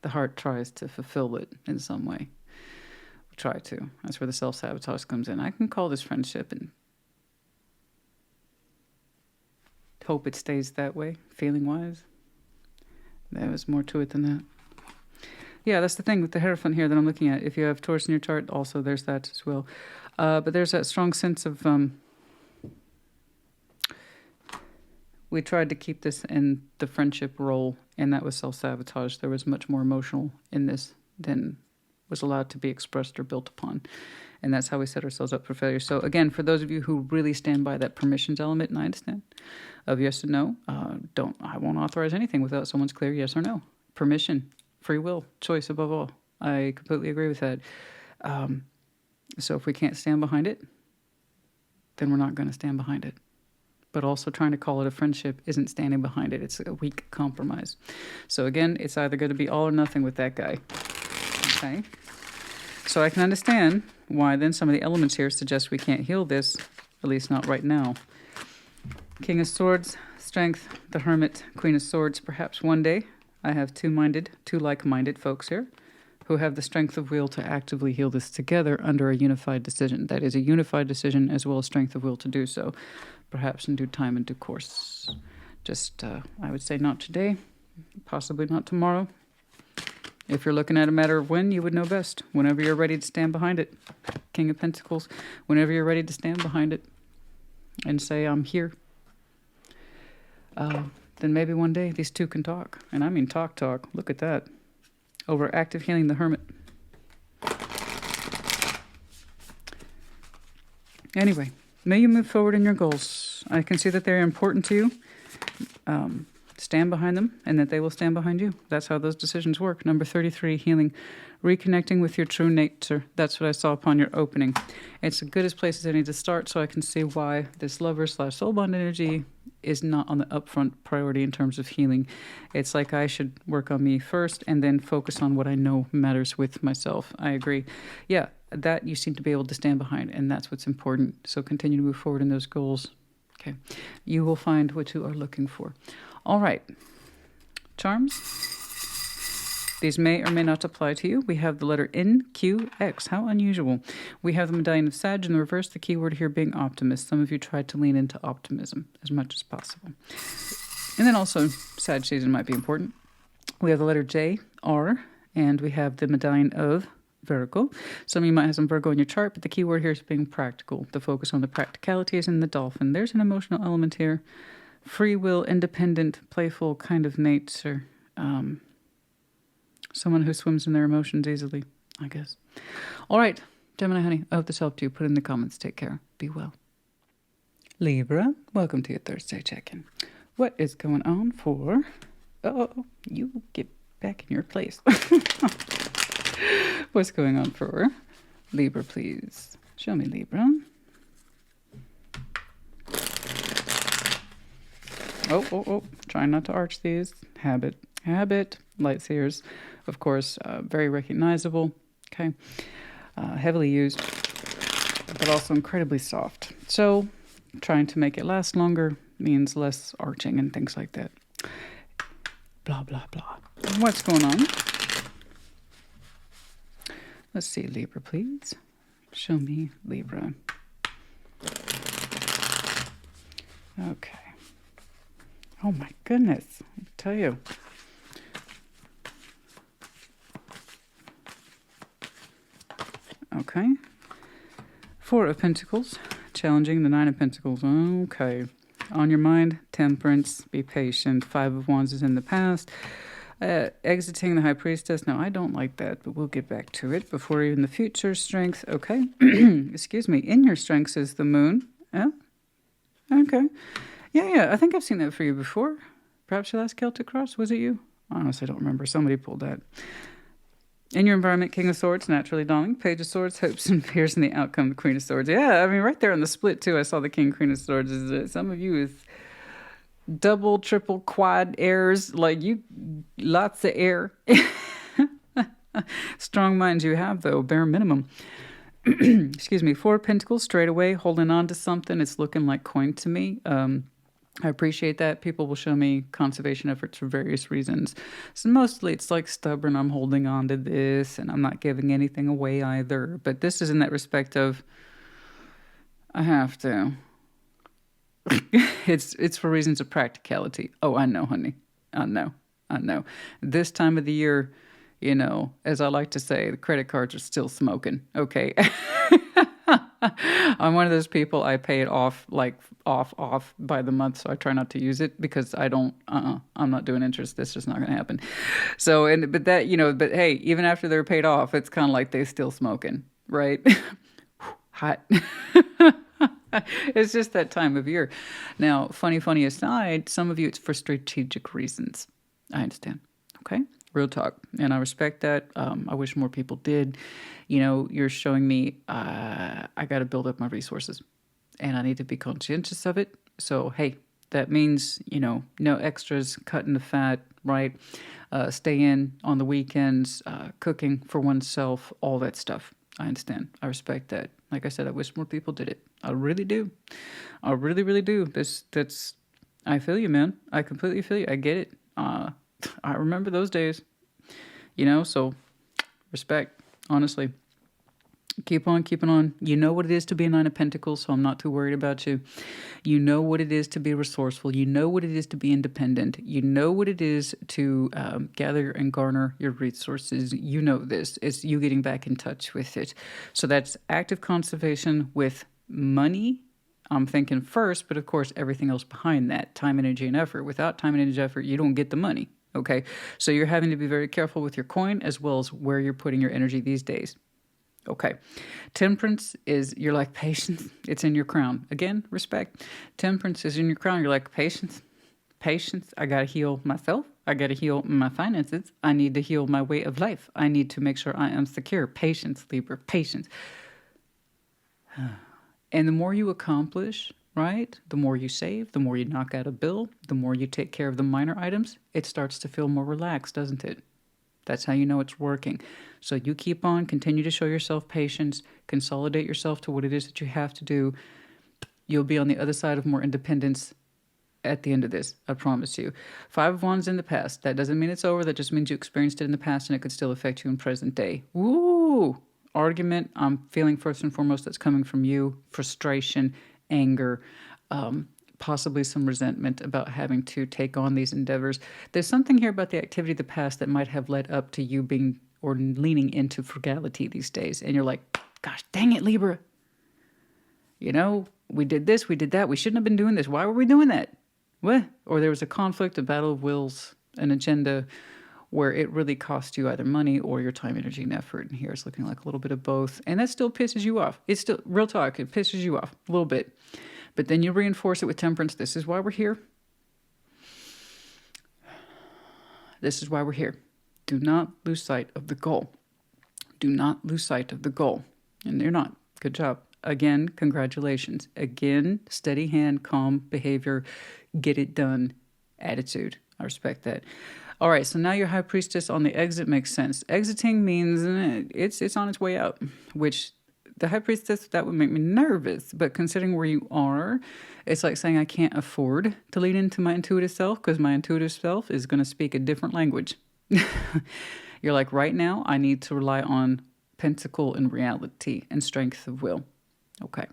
The heart tries to fulfill it in some way. We try to. That's where the self-sabotage comes in. I can call this friendship and hope it stays that way, feeling-wise. There was more to it than that. Yeah, that's the thing with the Hierophant here that I'm looking at. If you have Taurus in your chart, also there's that as well. But there's that strong sense of... we tried to keep this in the friendship role, and that was self-sabotage. There was much more emotional in this than was allowed to be expressed or built upon. And that's how we set ourselves up for failure. So again, for those of you who really stand by that permissions element, and I understand, of yes and no, I won't authorize anything without someone's clear yes or no. Permission, free will, choice above all. I completely agree with that. So if we can't stand behind it, then we're not going to stand behind it. But also trying to call it a friendship isn't standing behind it. It's a weak compromise. So again, it's either going to be all or nothing with that guy. Okay? So I can understand why then some of the elements here suggest we can't heal this, at least not right now. King of Swords, Strength, the Hermit, Queen of Swords. Perhaps one day I have two like-minded folks here who have the strength of will to actively heal this together under a unified decision. That is a unified decision as well as strength of will to do so. Perhaps in due time and due course. Just, I would say not today, possibly not tomorrow. If you're looking at a matter of when, you would know best. Whenever you're ready to stand behind it. King of Pentacles, whenever you're ready to stand behind it and say, I'm here. Then maybe one day these two can talk. And I mean talk. Look at that. Over active healing the Hermit. Anyway, may you move forward in your goals. I can see that they're important to you. Stand behind them and that they will stand behind you. That's how those decisions work. Number 33, healing. Reconnecting with your true nature. That's what I saw upon your opening. It's as good as place as any to start, so I can see why this lover/soul bond energy is not on the upfront priority in terms of healing. It's like I should work on me first and then focus on what I know matters with myself. I agree. Yeah, that you seem to be able to stand behind, and that's what's important. So continue to move forward in those goals. Okay. You will find what you are looking for. All right. Charms. These may or may not apply to you. We have the letter NQX. How unusual. We have the medallion of Sag in the reverse, the keyword here being optimist. Some of you tried to lean into optimism as much as possible. And then also, Sag season might be important. We have the letter JR, and we have the medallion of Virgo. Some of you might have some Virgo in your chart, but the key word here is being practical. The focus on the practicalities in the dolphin. There's an emotional element here. Free will, independent, playful kind of nature. Someone who swims in their emotions easily, I guess. All right, Gemini honey, I hope this helped you. Put it in the comments. Take care. Be well. Libra, welcome to your Thursday check-in. What is going on for... Oh, you get back in your place. What's going on for Libra, please? Show me, Libra. Oh. Trying not to arch these. Habit. Lightseers, of course, very recognizable. Okay. Heavily used, but also incredibly soft. So trying to make it last longer means less arching and things like that. Blah, blah, blah. What's going on? Let's see, Libra, please. Show me, Libra. Okay. Oh, my goodness. I tell you. Okay. Four of Pentacles. Challenging the Nine of Pentacles. Okay. On your mind, temperance, be patient. Five of Wands is in the past. Exiting the High Priestess. Now, I don't like that, but we'll get back to it. Before even the future, strength. Okay. Excuse me. In your strengths is the moon. Yeah. Okay. Yeah. I think I've seen that for you before. Perhaps your last Celtic cross. Was it you? Honestly, I don't remember. Somebody pulled that. In your environment, King of Swords, naturally dawning. Page of Swords, hopes and fears in the outcome, the Queen of Swords. Yeah, I mean, right there in the split, too, I saw the King, Queen of Swords. Some of you with double, triple, quad airs, like you, lots of air. Strong minds you have, though, bare minimum. Excuse me, Four of Pentacles, straight away, holding on to something. It's looking like coin to me. I appreciate that. People will show me conservation efforts for various reasons. So mostly it's like stubborn, I'm holding on to this and I'm not giving anything away either. But this is in that respect of, I have to. It's for reasons of practicality. Oh, I know, honey. I know. This time of the year, you know, as I like to say, the credit cards are still smoking. Okay. I'm one of those people, I pay it off, like off by the month, so I try not to use it because I don't, I'm not doing interest. This is not going to happen. So, but hey, even after they're paid off, it's kind of like they're still smoking, right? Hot. It's just that time of year. Now, funny aside, some of you, it's for strategic reasons. I understand. Okay. Real talk. And I respect that. I wish more people did. You know, you're showing me I got to build up my resources and I need to be conscientious of it. So, hey, that means, you know, no extras, cutting the fat, right? Stay in on the weekends, cooking for oneself, all that stuff. I understand. I respect that. Like I said, I wish more people did it. I really do. I really do. That's, I feel you, man. I completely feel you. I get it. I remember those days, you know, so respect, honestly. Keep on keeping on. You know what it is to be a Nine of Pentacles, so I'm not too worried about you. You know what it is to be resourceful. You know what it is to be independent. You know what it is to gather and garner your resources. You know this. It's you getting back in touch with it. So that's active conservation with money. I'm thinking first, but of course, everything else behind that, time, energy, and effort. Without time and energy, effort, you don't get the money. Okay. So you're having to be very careful with your coin as well as where you're putting your energy these days. Okay. Temperance is, you're like, patience. It's in your crown. Again, respect. Temperance is in your crown. You're like, patience. I got to heal myself. I got to heal my finances. I need to heal my way of life. I need to make sure I am secure. Patience, Libra, patience. And the more you accomplish, right, the more you save, the more you knock out a bill, the more you take care of the minor items, it starts to feel more relaxed, doesn't it? That's how you know it's working. So you keep on, continue to show yourself patience, consolidate yourself to what it is that you have to do. You'll be on the other side of more independence at the end of this, I promise you. Five of Wands in the past. That doesn't mean it's over. That just means you experienced it in the past and it could still affect you in present day. Woo! Argument, I'm feeling first and foremost that's coming from you. Frustration, anger, possibly some resentment about having to take on these endeavors. There's something here about the activity of the past that might have led up to you being or leaning into frugality these days. And you're like, gosh, dang it, Libra. You know, we did this, we did that. We shouldn't have been doing this. Why were we doing that? What? Or there was a conflict, a battle of wills, an agenda, where it really costs you either money or your time, energy, and effort. And here it's looking like a little bit of both. And that still pisses you off. It's still, real talk, it pisses you off a little bit. But then you reinforce it with temperance. This is why we're here. This is why we're here. Do not lose sight of the goal. Do not lose sight of the goal. And you're not. Good job. Again, congratulations. Again, steady hand, calm behavior, get it done attitude. I respect that. All right, so now your High Priestess on the exit makes sense. Exiting means it's on its way out, which the High Priestess, that would make me nervous. But considering where you are, it's like saying I can't afford to lean into my intuitive self because my intuitive self is going to speak a different language. You're like, right now, I need to rely on pentacle and reality and strength of will. Okay.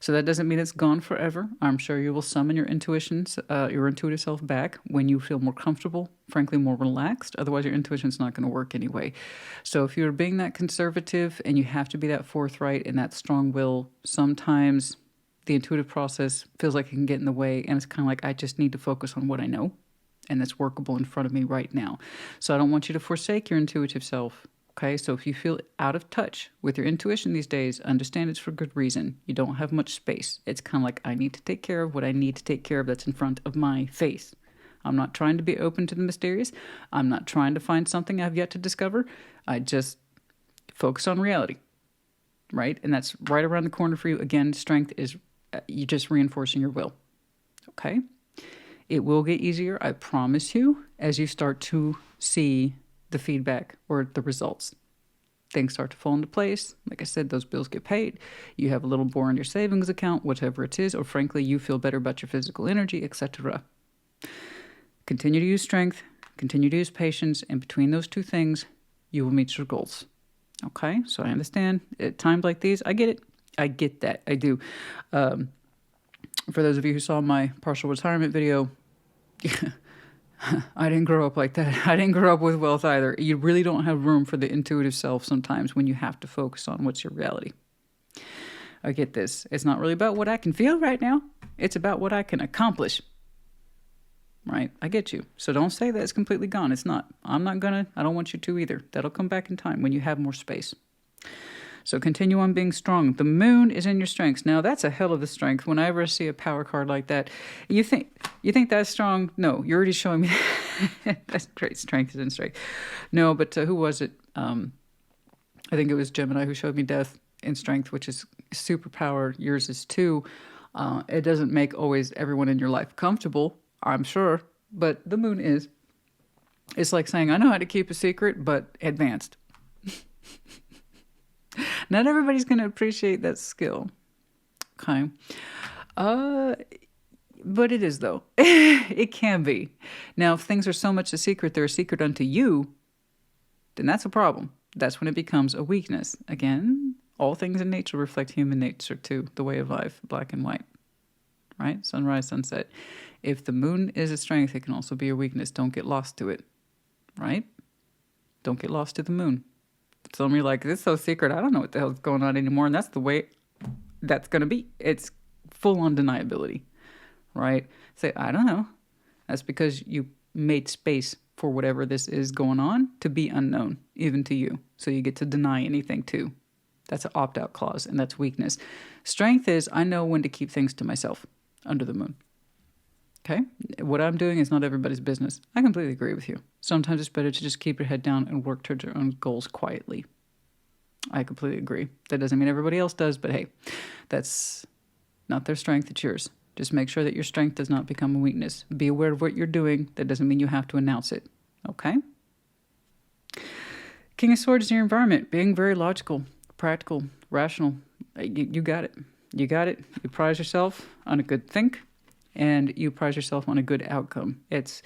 So that doesn't mean it's gone forever. I'm sure you will summon your intuitions, your intuitive self back when you feel more comfortable, frankly, more relaxed. Otherwise, your intuition's not going to work anyway. So if you're being that conservative and you have to be that forthright and that strong will, sometimes the intuitive process feels like it can get in the way. And it's kind of like, I just need to focus on what I know and that's workable in front of me right now. So I don't want you to forsake your intuitive self. Okay, so if you feel out of touch with your intuition these days, understand it's for good reason. You don't have much space. It's kind of like, I need to take care of what I need to take care of that's in front of my face. I'm not trying to be open to the mysterious. I'm not trying to find something I've yet to discover. I just focus on reality, right? And that's right around the corner for you. Again, strength is you just reinforcing your will, okay? It will get easier, I promise you, as you start to see the feedback or the results. Things start to fall into place. Like I said, those bills get paid. You have a little more in your savings account, whatever it is, or frankly, you feel better about your physical energy, etc. Continue to use strength, continue to use patience, and between those two things, you will meet your goals. Okay? So I understand at times like these, I get it. I get that. I do. For those of you who saw my partial retirement video, I didn't grow up like that. I didn't grow up with wealth either. You really don't have room for the intuitive self sometimes when you have to focus on what's your reality. I get this. It's not really about what I can feel right now. It's about what I can accomplish. Right? I get you. So don't say that it's completely gone. It's not. I don't want you to either. That'll come back in time when you have more space. So continue on being strong. The moon is in your strengths. Now, that's a hell of a strength. Whenever I see a power card like that, you think that's strong? No, you're already showing me that's great. Strength is in strength. No, but who was it? I think it was Gemini who showed me death in strength, which is superpower. Yours is too. It doesn't make always everyone in your life comfortable, I'm sure, but the moon is. It's like saying, I know how to keep a secret, but advanced. Not everybody's going to appreciate that skill. Okay. But it is, though. It can be. Now, if things are so much a secret, they're a secret unto you, then that's a problem. That's when it becomes a weakness. Again, all things in nature reflect human nature too, the way of life, black and white. Right? Sunrise, sunset. If the moon is a strength, it can also be a weakness. Don't get lost to it. Right? Don't get lost to the moon. Some of you are like, this is so secret, I don't know what the hell's going on anymore. And that's the way that's going to be. It's full-on deniability, right? Say, I don't know. That's because you made space for whatever this is going on to be unknown, even to you. So you get to deny anything too. That's an opt-out clause, and that's weakness. Strength is, I know when to keep things to myself under the moon. Okay? What I'm doing is not everybody's business. I completely agree with you. Sometimes it's better to just keep your head down and work towards your own goals quietly. I completely agree. That doesn't mean everybody else does, but hey, that's not their strength, it's yours. Just make sure that your strength does not become a weakness. Be aware of what you're doing. That doesn't mean you have to announce it. Okay? King of Swords is your environment. Being very logical, practical, rational. You got it. You got it. You prize yourself on a good think. And you prize yourself on a good outcome. It's,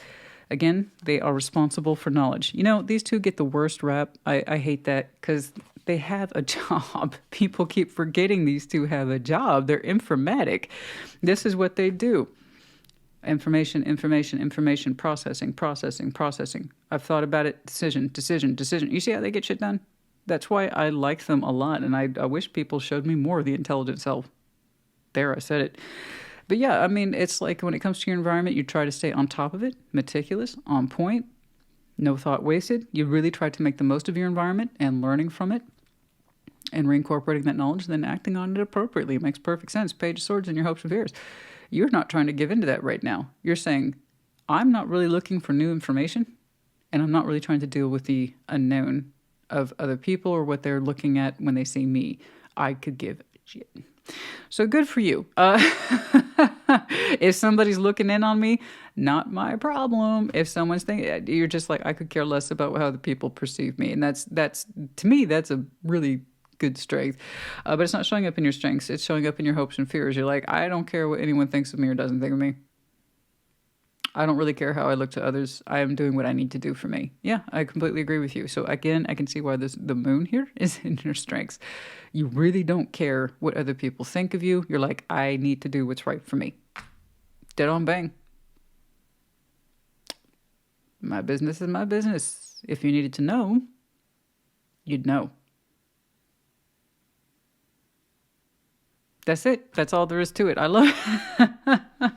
again, they are responsible for knowledge. You know, these two get the worst rap. I hate that because they have a job. People keep forgetting these two have a job. They're informatic. This is what they do. Information, processing. I've thought about it. Decision. You see how they get shit done? That's why I like them a lot. And I wish people showed me more of the intelligent self. There, I said it. But yeah, I mean, it's like when it comes to your environment, you try to stay on top of it, meticulous, on point. No thought wasted. You really tried to make the most of your environment and learning from it and reincorporating that knowledge, then acting on it appropriately. It makes perfect sense. Page of Swords and your hopes and fears. You're not trying to give into that right now. You're saying, I'm not really looking for new information, and I'm not really trying to deal with the unknown of other people or what they're looking at when they see me. I could give a shit. So good for you. If somebody's looking in on me, not my problem. If someone's thinking, you're just like, I could care less about how the people perceive me. And that's to me, that's a really good strength. But it's not showing up in your strengths. It's showing up in your hopes and fears. You're like, I don't care what anyone thinks of me or doesn't think of me. I don't really care how I look to others. I am doing what I need to do for me. Yeah, I completely agree with you. So again, I can see why the moon here is in your strengths. You really don't care what other people think of you. You're like, I need to do what's right for me. Dead on bang. My business is my business. If you needed to know, you'd know. That's it. That's all there is to it. I love it.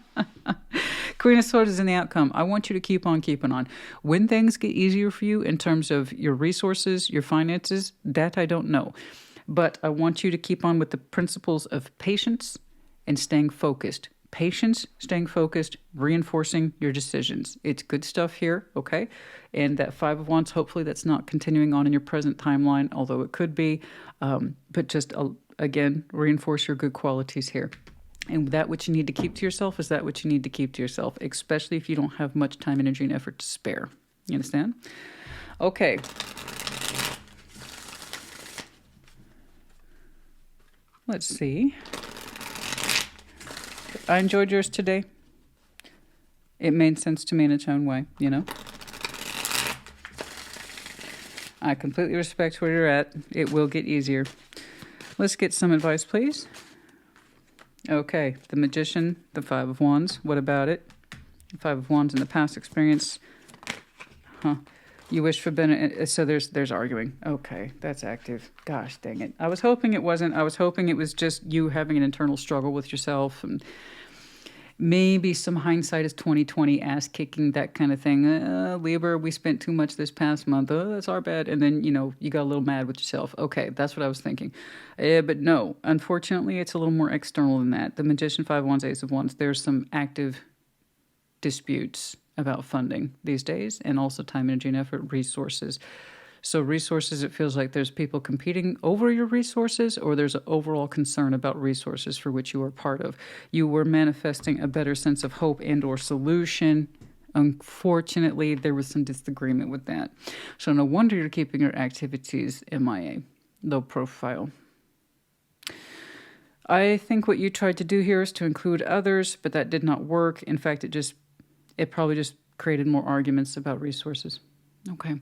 Queen of Swords is in the outcome. I want you to keep on keeping on. When things get easier for you in terms of your resources, your finances, that I don't know. But I want you to keep on with the principles of patience and staying focused. Patience, staying focused, reinforcing your decisions. It's good stuff here, okay? And that Five of Wands, hopefully that's not continuing on in your present timeline, although it could be. But just, again, reinforce your good qualities here. And that which you need to keep to yourself is that which you need to keep to yourself, especially if you don't have much time, energy, and effort to spare. You understand? Okay. Let's see. I enjoyed yours today. It made sense to me in its own way, you know? I completely respect where you're at. It will get easier. Let's get some advice, please. Okay, the Magician, the Five of Wands. What about it? The Five of Wands in the past experience. Huh. You wish for benefit. So there's arguing. Okay, that's active. Gosh, dang it. I was hoping it wasn't. I was hoping it was just you having an internal struggle with yourself and maybe some hindsight is 2020 ass kicking, that kind of thing. Libra, we spent too much this past month. That's our bad. And then, you got a little mad with yourself. Okay, that's what I was thinking. But no, unfortunately, it's a little more external than that. The Magician, Five of Wands, Ace of Wands, there's some active disputes about funding these days and also time, energy, and effort, resources. So resources, it feels like there's people competing over your resources, or there's an overall concern about resources for which you are part of. You were manifesting a better sense of hope and or solution. Unfortunately, there was some disagreement with that. So no wonder you're keeping your activities MIA, low profile. I think what you tried to do here is to include others, but that did not work. In fact, it probably just created more arguments about resources. Okay.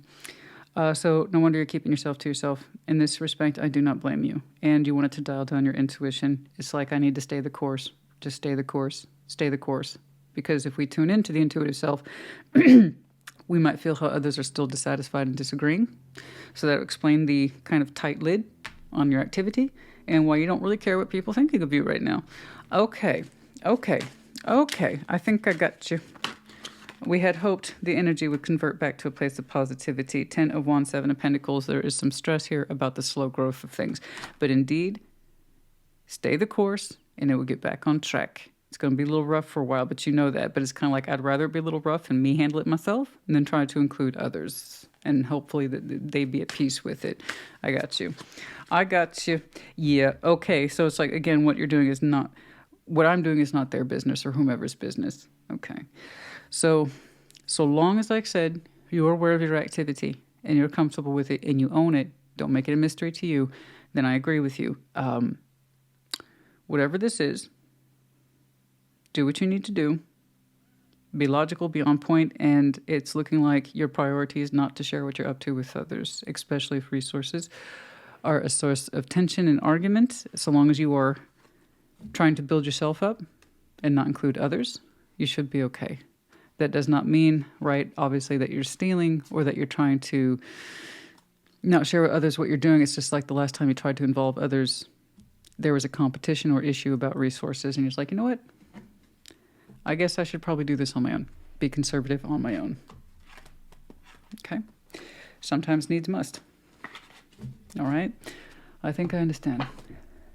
So no wonder you're keeping yourself to yourself. In this respect, I do not blame you. And you wanted to dial down your intuition. It's like, I need to stay the course. Just stay the course. Stay the course. Because if we tune into the intuitive self, we might feel how others are still dissatisfied and disagreeing. So that will explain the kind of tight lid on your activity and why you don't really care what people think of you right now. Okay. I think I got you. We had hoped the energy would convert back to a place of positivity. 10 of Wands, 7 of Pentacles. There is some stress here about the slow growth of things. But indeed, stay the course and it will get back on track. It's going to be a little rough for a while, but you know that. But it's kind of like, I'd rather it be a little rough and me handle it myself and then try to include others. And hopefully that they be at peace with it. I got you. Yeah. Okay. So it's like, again, what I'm doing is not their business or whomever's business. Okay. So long as, like I said, you're aware of your activity and you're comfortable with it and you own it, don't make it a mystery to you, then I agree with you. Whatever this is, do what you need to do. Be logical, be on point, and it's looking like your priority is not to share what you're up to with others, especially if resources are a source of tension and argument. So long as you are trying to build yourself up and not include others, you should be okay. That does not mean, right, obviously, that you're stealing or that you're trying to not share with others what you're doing. It's just like the last time you tried to involve others, there was a competition or issue about resources, and you're just like, you know what? I guess I should probably do this on my own. Be conservative on my own. Okay? Sometimes needs must. All right? I think I understand.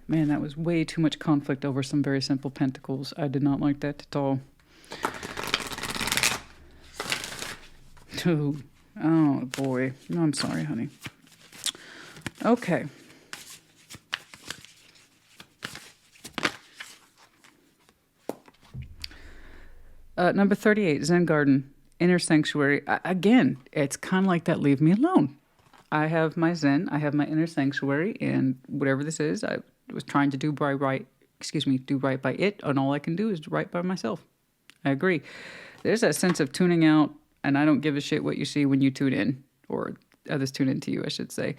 Man, that was way too much conflict over some very simple pentacles. I did not like that at all. Oh, boy. No, I'm sorry, honey. Okay. Number 38, Zen Garden, Inner Sanctuary. Again, it's kind of like that, leave me alone. I have my Zen, I have my inner sanctuary, and whatever this is, I was trying to do do right by it, and all I can do is right by myself. I agree. There's that sense of tuning out, and I don't give a shit what you see when you tune in, or others tune into you, I should say.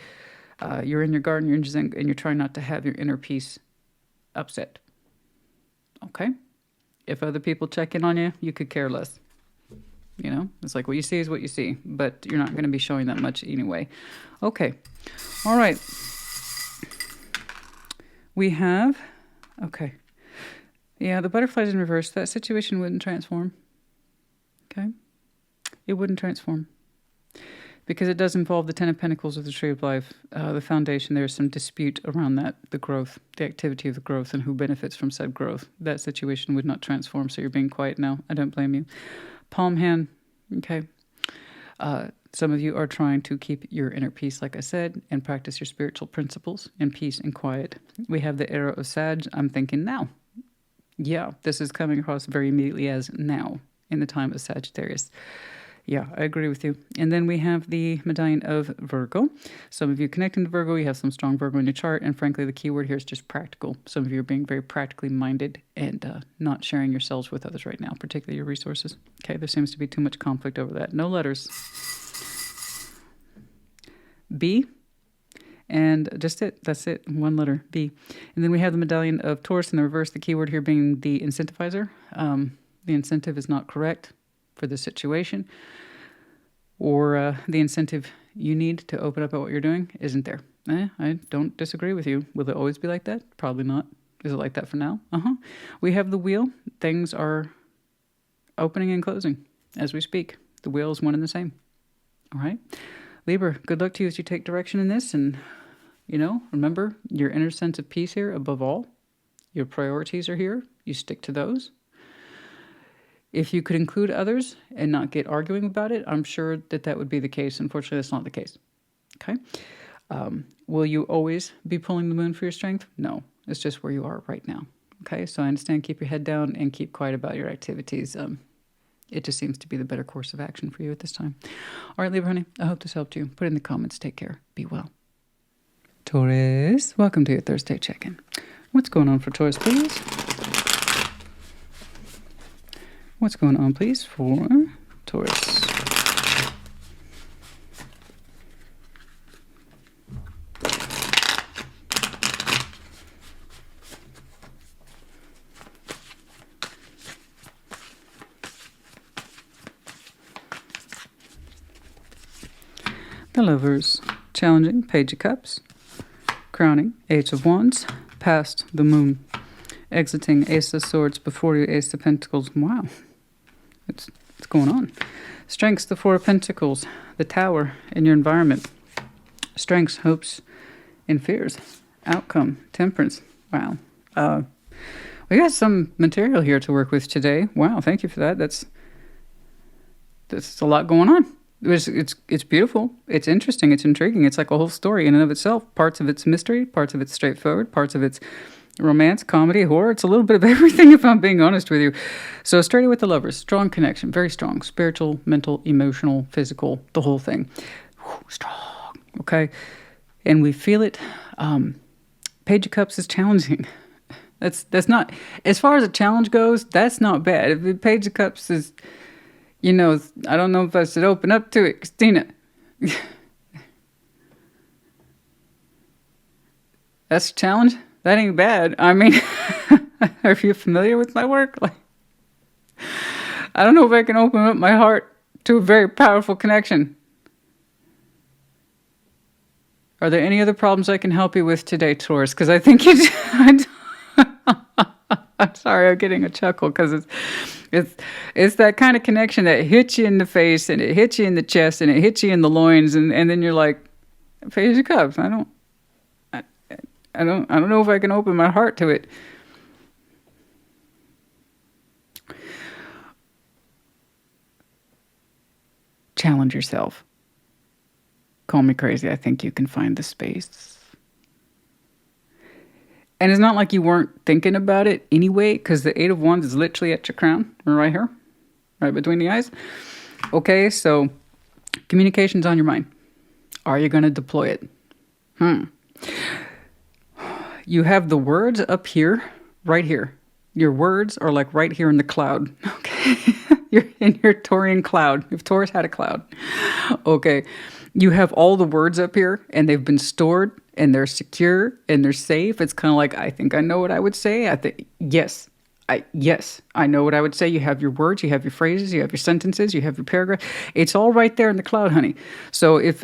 You're in your garden, you're in your Zen, and you're trying not to have your inner peace upset. Okay? If other people check in on you, you could care less. You know, it's like what you see is what you see, but you're not going to be showing that much anyway. Okay. All right. We have, okay. Yeah, the butterflies in reverse. That situation wouldn't transform. Okay. It wouldn't transform. Because it does involve the Ten of Pentacles of the Tree of Life. The foundation, there's some dispute around that, the growth, the activity of the growth, and who benefits from said growth. That situation would not transform, so you're being quiet now. I don't blame you. Palm hand, okay. Some of you are trying to keep your inner peace, like I said, and practice your spiritual principles in peace and quiet. We have the arrow of Sag. I'm thinking now. Yeah, this is coming across very immediately as now, in the time of Sagittarius. Yeah, I agree with you. And then we have the medallion of Virgo. Some of you connecting to Virgo, you have some strong Virgo in your chart. And frankly, the key word here is just practical. Some of you are being very practically minded and not sharing yourselves with others right now, particularly your resources. Okay, there seems to be too much conflict over that. No letters. B. And just it. That's it. One letter. B. And then we have the medallion of Taurus in the reverse. The key word here being the incentivizer. The incentive is not correct for the situation, or the incentive you need to open up at what you're doing isn't there. I don't disagree with you. Will it always be like that? Probably not. Is it like that for now? We have the wheel. Things are opening and closing as we speak. The wheel is one and the same. All right. Libra, good luck to you as you take direction in this. And, you know, remember your inner sense of peace here above all. Your priorities are here. You stick to those. If you could include others and not get arguing about it, I'm sure that that would be the case. Unfortunately, that's not the case. Okay. Will you always be pulling the moon for your strength? No, it's just where you are right now. Okay. So I understand, keep your head down and keep quiet about your activities. It just seems to be the better course of action for you at this time. All right, Libra honey, I hope this helped you. Put it in the comments. Take care. Be well. Taurus, welcome to your Thursday check-in. What's going on for Taurus, please? What's going on, please, for Taurus? The Lovers, challenging, Page of Cups, crowning, Ace of Wands, past the Moon, exiting, Ace of Swords, before you, Ace of Pentacles. Wow. What's going on? Strengths, the Four of Pentacles, the Tower in your environment. Strengths, hopes, and fears. Outcome, Temperance. Wow. We got some material here to work with today. Wow, thank you for that. That's a lot going on. It's beautiful. It's interesting. It's intriguing. It's like a whole story in and of itself. Parts of it's mystery, parts of it's straightforward, parts of it's romance, comedy, horror. It's a little bit of everything, if I'm being honest with you. So starting with the Lovers, strong connection, very strong, spiritual, mental, emotional, physical, the whole thing. Strong, okay? And we feel it. Page of Cups is challenging. That's not, as far as a challenge goes, that's not bad. If the Page of Cups is, you know, I don't know if I should open up to it, Christina. That's a challenge? That ain't bad. I mean, are you familiar with my work? Like, I don't know if I can open up my heart to a very powerful connection. Are there any other problems I can help you with today, Taurus? Because I think you... I'm sorry, I'm getting a chuckle because It's that kind of connection that hits you in the face and it hits you in the chest and it hits you in the loins and then you're like, Page of Cups. I don't know if I can open my heart to it. Challenge yourself. Call me crazy. I think you can find the space. And it's not like you weren't thinking about it anyway, because the Eight of Wands is literally at your crown, right here, right between the eyes. Okay, so communication's on your mind. Are you going to deploy it? You have the words up here, right here. Your words are like right here in the cloud. Okay, you're in your Taurian cloud. If Taurus had a cloud. Okay, you have all the words up here, and they've been stored, and they're secure, and they're safe. It's kind of like, I think I know what I would say. Yes, I know what I would say. You have your words, you have your phrases, you have your sentences, you have your paragraph. It's all right there in the cloud, honey. So if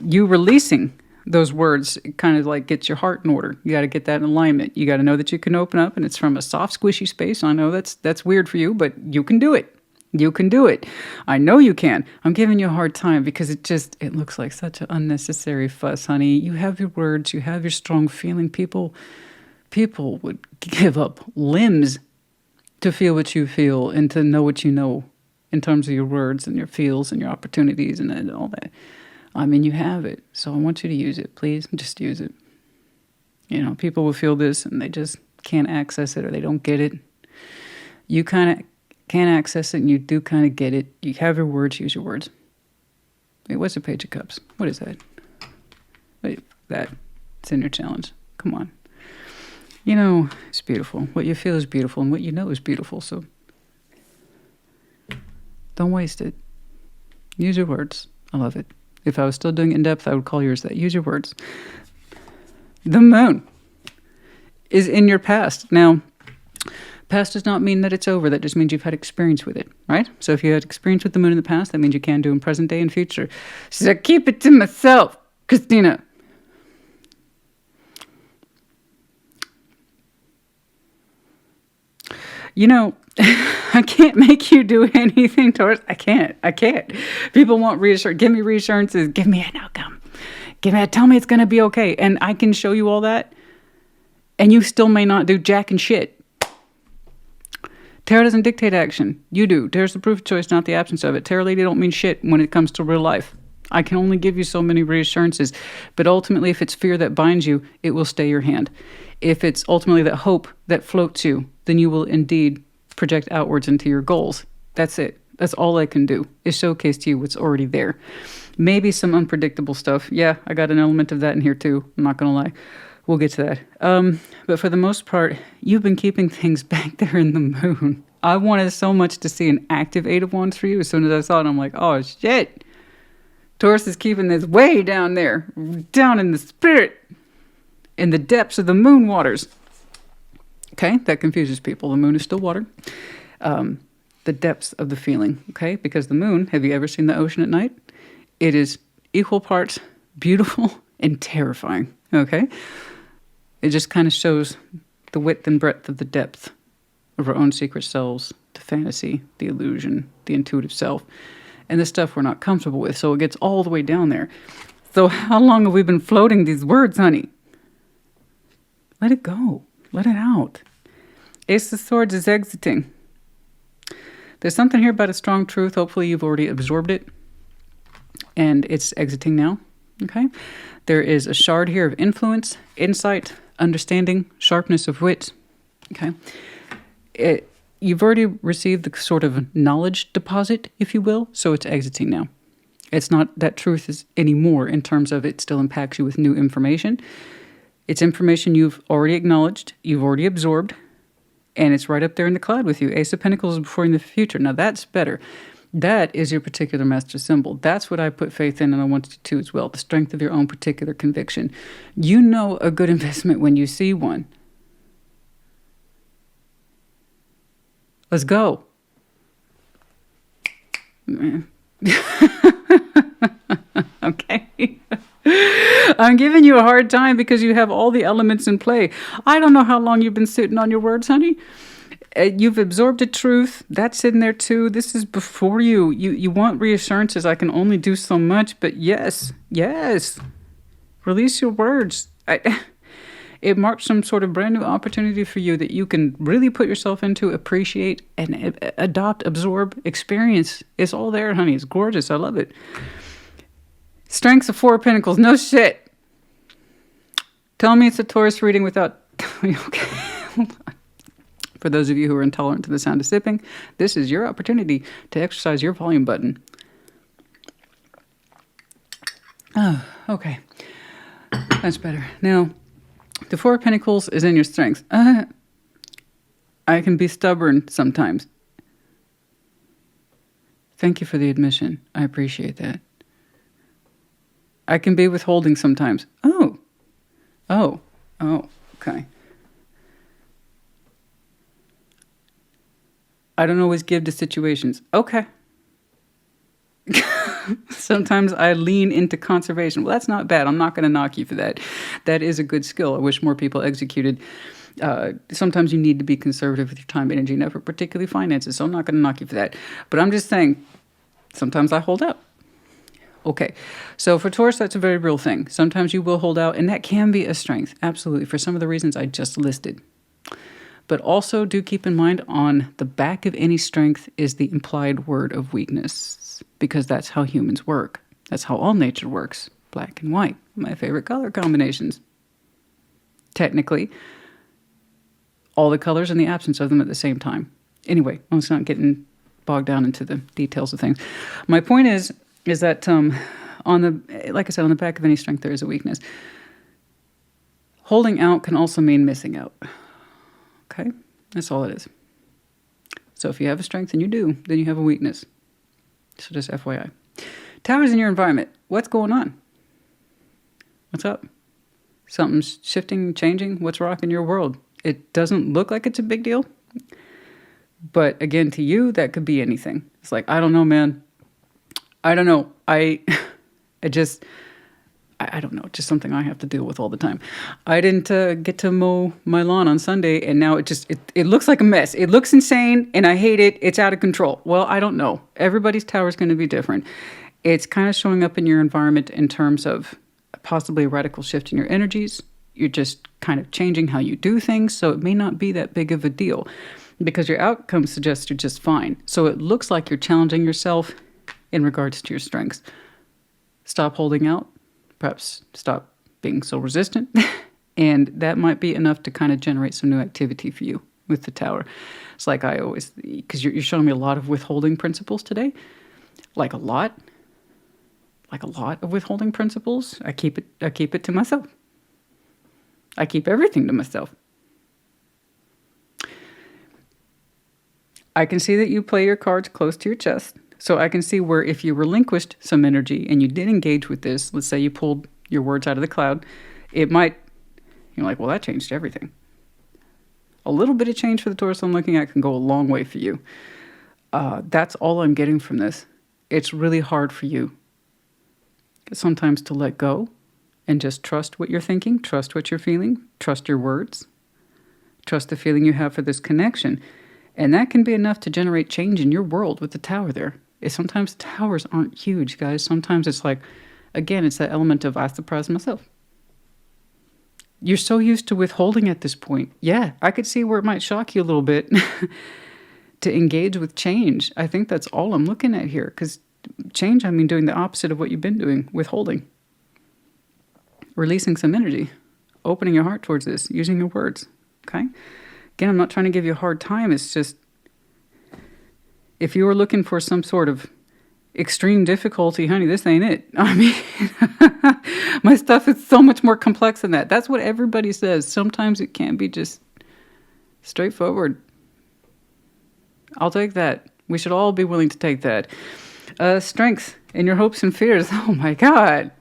you releasing those words, it kind of like gets your heart in order. You got to get that in alignment. You got to know that you can open up, and it's from a soft, squishy space. I know that's weird for you, but you can do it. You can do it. I know you can. I'm giving you a hard time because it looks like such an unnecessary fuss, honey. You have your words, you have your strong feeling. People would give up limbs to feel what you feel and to know what you know in terms of your words and your feels and your opportunities and all that. I mean, you have it. So I want you to use it. Please, just use it. You know, people will feel this and they just can't access it or they don't get it. You kind of can't access it and you do kind of get it. You have your words, use your words. Wait, what's the Page of Cups? What is that? Wait, that. It's in your challenge. Come on. You know, it's beautiful. What you feel is beautiful and what you know is beautiful. So don't waste it. Use your words. I love it. If I was still doing in-depth, I would call yours that. Use your words. The moon is in your past. Now, past does not mean that it's over. That just means you've had experience with it, right? So if you had experience with the moon in the past, that means you can do in present day and future. So keep it to myself, Christina. You know, I can't make you do anything, Taurus. I can't. People want reassurance. Give me reassurances. Give me an outcome. Tell me it's going to be okay. And I can show you all that. And you still may not do jack and shit. Tarot doesn't dictate action. You do. Tarot's the proof of choice, not the absence of it. Tarot lady don't mean shit when it comes to real life. I can only give you so many reassurances. But ultimately, if it's fear that binds you, it will stay your hand. If it's ultimately that hope that floats you, then you will indeed project outwards into your goals. That's it. That's all I can do, is showcase to you what's already there. Maybe some unpredictable stuff. Yeah, I got an element of that in here too. I'm not going to lie. We'll get to that. But for the most part, you've been keeping things back there in the moon. I wanted so much to see an active Eight of Wands for you. As soon as I saw it, I'm like, oh, shit. Taurus is keeping this way down there, down in the spirit, in the depths of the moon waters. Okay, that confuses people. The moon is still water. The depths of the feeling, okay? Because the moon, have you ever seen the ocean at night? It is equal parts beautiful and terrifying, okay? It just kind of shows the width and breadth of the depth of our own secret selves, the fantasy, the illusion, the intuitive self, and the stuff we're not comfortable with. So it gets all the way down there. So how long have we been floating these words, honey? Let it go. Let it out. Ace of Swords is exiting. There's something here about a strong truth. Hopefully you've already absorbed it. And it's exiting now. Okay? There is a shard here of influence, insight, understanding, sharpness of wit. Okay? You've already received the sort of knowledge deposit, if you will, so it's exiting now. It's not that truth is anymore in terms of it still impacts you with new information. It's information you've already acknowledged, you've already absorbed, and it's right up there in the cloud with you. Ace of Pentacles is before you in the future. Now that's better. That is your particular master symbol. That's what I put faith in, and I want you to as well. The strength of your own particular conviction. You know a good investment when you see one. Let's go. Okay. I'm giving you a hard time because you have all the elements in play. I don't know how long you've been sitting on your words, honey. You've absorbed a truth. That's in there too. This is before you. You want reassurances. I can only do so much, but yes, yes. Release your words. It marks some sort of brand new opportunity for you that you can really put yourself into, appreciate, and adopt, absorb, experience. It's all there, honey. It's gorgeous. I love it. Strengths of Four of Pentacles. No shit. Tell me it's a Taurus reading without... Okay, hold on. For those of you who are intolerant to the sound of sipping, this is your opportunity to exercise your volume button. Oh, okay. That's better. Now, the Four of Pentacles is in your strengths. I can be stubborn sometimes. Thank you for the admission. I appreciate that. I can be withholding sometimes. Oh, okay. I don't always give to situations. Okay. Sometimes I lean into conservation. Well, that's not bad. I'm not going to knock you for that. That is a good skill. I wish more people executed. Sometimes you need to be conservative with your time, energy, and effort, particularly finances. So I'm not going to knock you for that. But I'm just saying, sometimes I hold out. Okay. So for Taurus, that's a very real thing. Sometimes you will hold out, and that can be a strength. Absolutely. For some of the reasons I just listed. But also do keep in mind on the back of any strength is the implied word of weakness, because that's how humans work. That's how all nature works. Black and white, my favorite color combinations. Technically, all the colors and the absence of them at the same time. Anyway, let's not get bogged down into the details of things. My point is that like I said, on the back of any strength there is a weakness. Holding out can also mean missing out. Okay, that's all it is. So if you have a strength, and you do, then you have a weakness. So just FYI. Towers in your environment. What's going on? What's up? Something's shifting, changing. What's rocking your world? It doesn't look like it's a big deal. But again, to you, that could be anything. It's like, I don't know, man. I don't know. I don't know, just something I have to deal with all the time. I didn't get to mow my lawn on Sunday, and now it looks like a mess. It looks insane, and I hate it. It's out of control. Well, I don't know. Everybody's tower is going to be different. It's kind of showing up in your environment in terms of possibly a radical shift in your energies. You're just kind of changing how you do things, so it may not be that big of a deal because your outcome suggests you're just fine. So it looks like you're challenging yourself in regards to your strengths. Stop holding out. Perhaps stop being so resistant. And that might be enough to kind of generate some new activity for you with the tower. It's like I always, because you're showing me a lot of withholding principles today. Like a lot of withholding principles. I keep it to myself. I keep everything to myself. I can see that you play your cards close to your chest. So I can see where if you relinquished some energy and you did engage with this, let's say you pulled your words out of the cloud, it might, you're like, well, that changed everything. A little bit of change for the Taurus I'm looking at can go a long way for you. That's all I'm getting from this. It's really hard for you sometimes to let go and just trust what you're thinking, trust what you're feeling, trust your words, trust the feeling you have for this connection. And that can be enough to generate change in your world with the tower there. Sometimes towers aren't huge, guys. Sometimes it's like, again, it's that element of I surprise myself. You're so used to withholding at this point. Yeah, I could see where it might shock you a little bit to engage with change. I think that's all I'm looking at here. Because change, I mean doing the opposite of what you've been doing, withholding. Releasing some energy. Opening your heart towards this. Using your words. Okay? Again, I'm not trying to give you a hard time. It's just, if you were looking for some sort of extreme difficulty, honey, this ain't it. I mean, my stuff is so much more complex than that. That's what everybody says. Sometimes it can be just straightforward. I'll take that. We should all be willing to take that. Strength in your hopes and fears. Oh my God.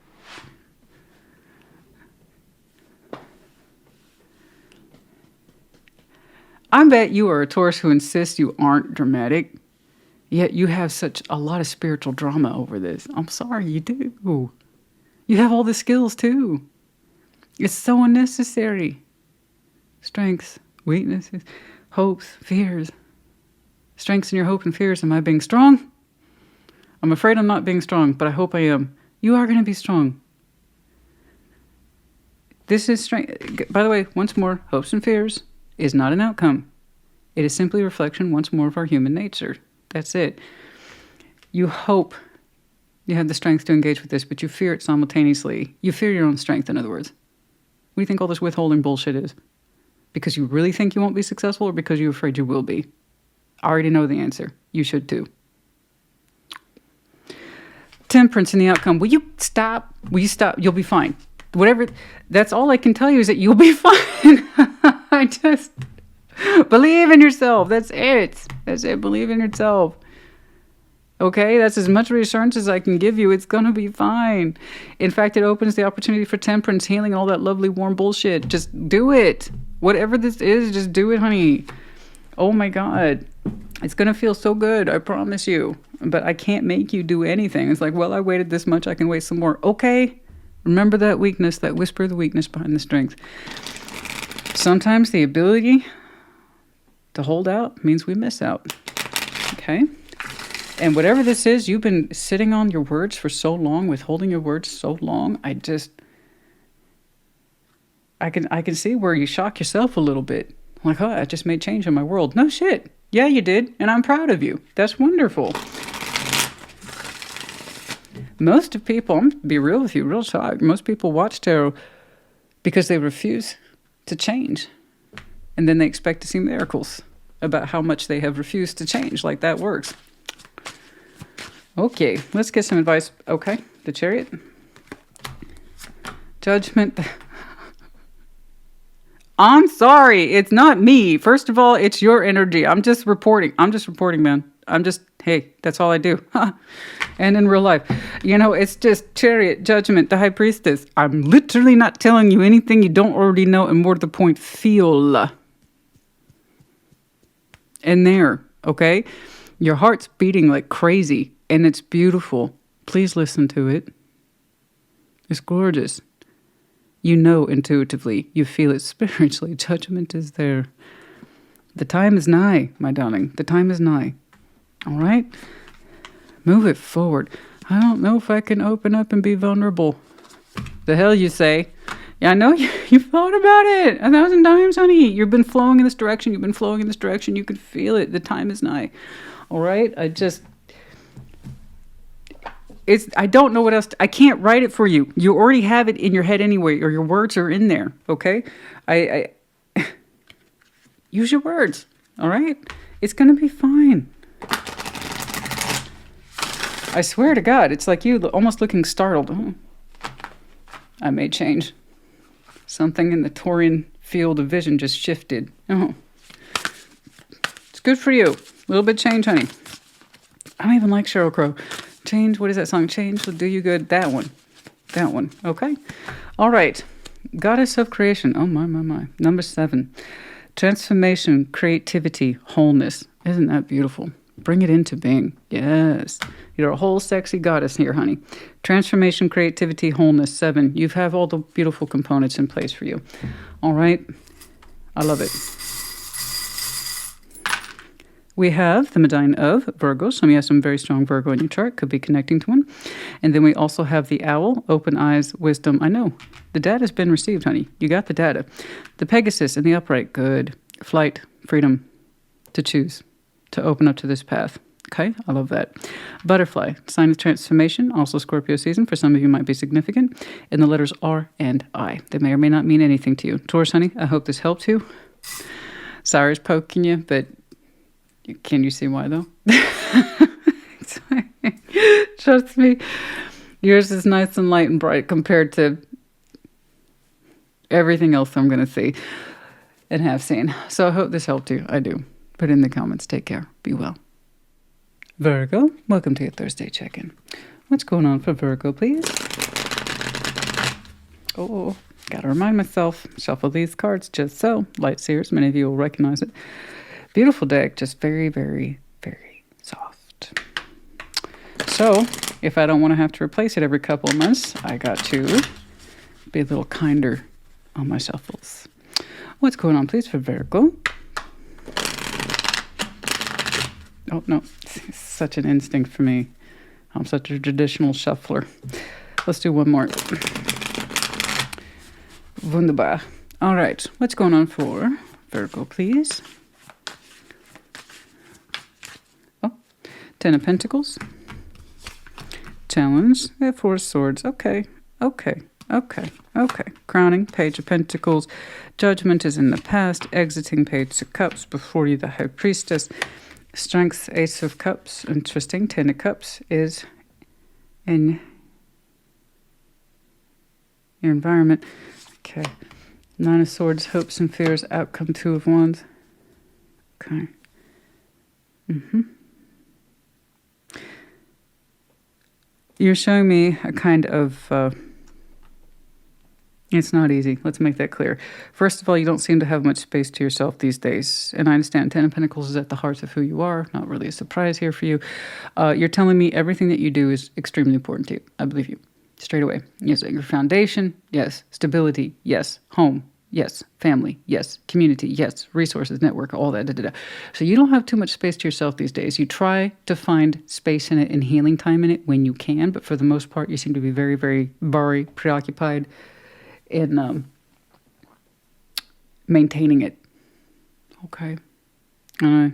I bet you are a Taurus who insists you aren't dramatic, yet you have such a lot of spiritual drama over this. I'm sorry, you do. You have all the skills too. It's so unnecessary. Strengths, weaknesses, hopes, fears. Strengths in your hope and fears. Am I being strong? I'm afraid I'm not being strong, but I hope I am. You are going to be strong. This is strength. By the way, once more, hopes and fears is not an outcome. It is simply a reflection once more of our human nature. That's it. You hope you have the strength to engage with this, but you fear it simultaneously. You fear your own strength, in other words. What do you think all this withholding bullshit is? Because you really think you won't be successful, or because you're afraid you will be? I already know the answer. You should too. Temperance in the outcome. Will you stop? Will you stop? You'll be fine. Whatever. That's all I can tell you is that you'll be fine. I just believe in yourself. That's it. That's it. Believe in yourself. Okay, that's as much reassurance as I can give you. It's going to be fine. In fact, it opens the opportunity for temperance, healing, and all that lovely warm bullshit. Just do it. Whatever this is, just do it, honey. Oh my God. It's going to feel so good, I promise you. But I can't make you do anything. It's like, well, I waited this much, I can wait some more. Okay, remember that weakness, that whisper of the weakness behind the strength. Sometimes the ability to hold out means we miss out. Okay? And whatever this is, you've been sitting on your words for so long, withholding your words so long. I can see where you shock yourself a little bit. Like, oh, I just made change in my world. No shit. Yeah, you did. And I'm proud of you. That's wonderful. Most of people, I'm going to be real with you, real talk. Most people watch tarot because they refuse to change. And then they expect to see miracles about how much they have refused to change. Like that works. Okay, let's get some advice. Okay, the Chariot. Judgment. I'm sorry, it's not me. First of all, it's your energy. I'm just reporting, man. Hey, that's all I do. And in real life, it's just Chariot, Judgment, the High Priestess. I'm literally not telling you anything you don't already know, and more to the point, feel. And there, okay? Your heart's beating like crazy. And it's beautiful. Please listen to it. It's gorgeous. You know intuitively. You feel it spiritually. Judgment is there. The time is nigh, my darling. The time is nigh. All right? Move it forward. I don't know if I can open up and be vulnerable. The hell you say? Yeah, I know you've thought about it 1,000 times, honey. You've been flowing in this direction. You've been flowing in this direction. You can feel it. The time is nigh. All right? I don't know what else. I can't write it for you. You already have it in your head anyway, or your words are in there. Okay? I use your words. All right? It's going to be fine. I swear to God, it's like you almost looking startled. Oh, I may change. Something in the Taurian field of vision just shifted. Oh. It's good for you. A little bit change, honey. I don't even like Sheryl Crow. Change, what is that song? Change will do you good. That one. Okay? All right. Goddess of creation. Oh, my. Number 7. Transformation, creativity, wholeness. Isn't that beautiful? Bring it into being. Yes. You're a whole sexy goddess here, honey. Transformation, creativity, wholeness. 7. You have all the beautiful components in place for you. All right? I love it. We have the Medallion of Virgo. Some of you have some very strong Virgo in your chart. Could be connecting to one. And then we also have the Owl, open eyes, wisdom. I know. The data's been received, honey. You got the data. The Pegasus in the upright. Good. Flight, freedom to choose, to open up to this path. Okay, I love that. Butterfly, sign of transformation. Also Scorpio season. For some of you might be significant. And the letters R and I. They may or may not mean anything to you. Taurus, honey, I hope this helped you. Sorry, poking you, but... Can you see why, though? Trust me. Yours is nice and light and bright compared to everything else I'm going to see and have seen. So I hope this helped you. I do. Put in the comments. Take care. Be well. Virgo, welcome to your Thursday check-in. What's going on for Virgo, please? Oh, got to remind myself. Shuffle these cards just so. Light Seers, many of you will recognize it. Beautiful deck, just very, very, very soft. So, if I don't want to have to replace it every couple of months, I got to be a little kinder on my shuffles. What's going on, please, for Virgo? Oh, no. It's such an instinct for me. I'm such a traditional shuffler. Let's do one more. Wunderbar. All right. What's going on for Virgo, please? Oh, 10 of Pentacles. Challenge. We have 4 of Swords. Okay. Okay. Okay. Okay. Crowning. Page of Pentacles. Judgment is in the past. Exiting. Page of Cups. Before you, the High Priestess. Strength. Ace of Cups. Interesting. 10 of Cups is in your environment. Okay. 9 of Swords. Hopes and fears. Outcome. 2 of Wands. Okay. You're showing me a kind of... it's not easy. Let's make that clear. First of all, you don't seem to have much space to yourself these days. And I understand 10 of Pentacles is at the heart of who you are. Not really a surprise here for you. You're telling me everything that you do is extremely important to you. I believe you. Straight away. Yes, your foundation. Yes. Stability. Yes. Home. Yes. Family. Yes. Community. Yes. Resources, network, all that. Da, da, da. So you don't have too much space to yourself these days. You try to find space in it and healing time in it when you can. But for the most part, you seem to be very, very preoccupied in maintaining it. Okay. All right.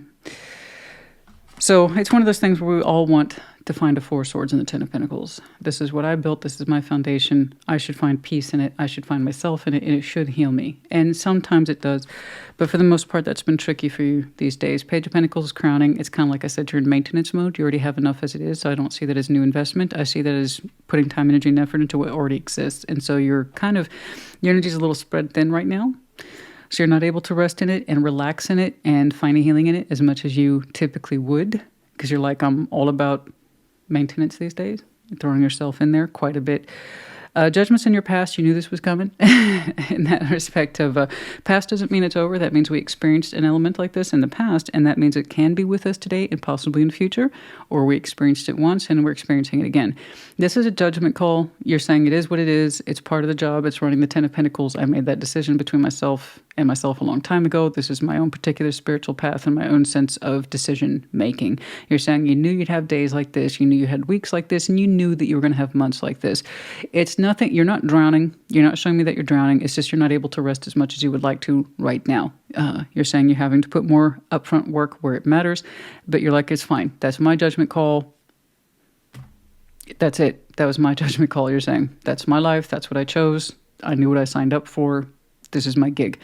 So it's one of those things where we all want to find a 4 of Swords and the 10 of Pentacles. This is what I built. This is my foundation. I should find peace in it. I should find myself in it, and it should heal me. And sometimes it does. But for the most part, that's been tricky for you these days. Page of Pentacles is crowning. It's kind of like I said, you're in maintenance mode. You already have enough as it is, so I don't see that as new investment. I see that as putting time, energy, and effort into what already exists. And so you're kind of, your energy is a little spread thin right now. So you're not able to rest in it and relax in it and find a healing in it as much as you typically would, because you're like, I'm all about maintenance these days. You're throwing yourself in there quite a bit. Judgments in your past, you knew this was coming. In that respect of past doesn't mean it's over. That means we experienced an element like this in the past, and that means it can be with us today and possibly in the future, or we experienced it once and we're experiencing it again. This is a judgment call. You're saying it is what it is. It's part of the job. It's running the 10 of Pentacles. I made that decision between myself and myself a long time ago. This is my own particular spiritual path and my own sense of decision making. You're saying you knew you'd have days like this. You knew you had weeks like this, and you knew that you were going to have months like this. It's nothing. You're not drowning. You're not showing me that you're drowning. It's just you're not able to rest as much as you would like to right now. You're saying you're having to put more upfront work where it matters, but you're like, it's fine. That's my judgment call. That's it. That was my judgment call. You're saying that's my life. That's what I chose. I knew what I signed up for. This is my gig.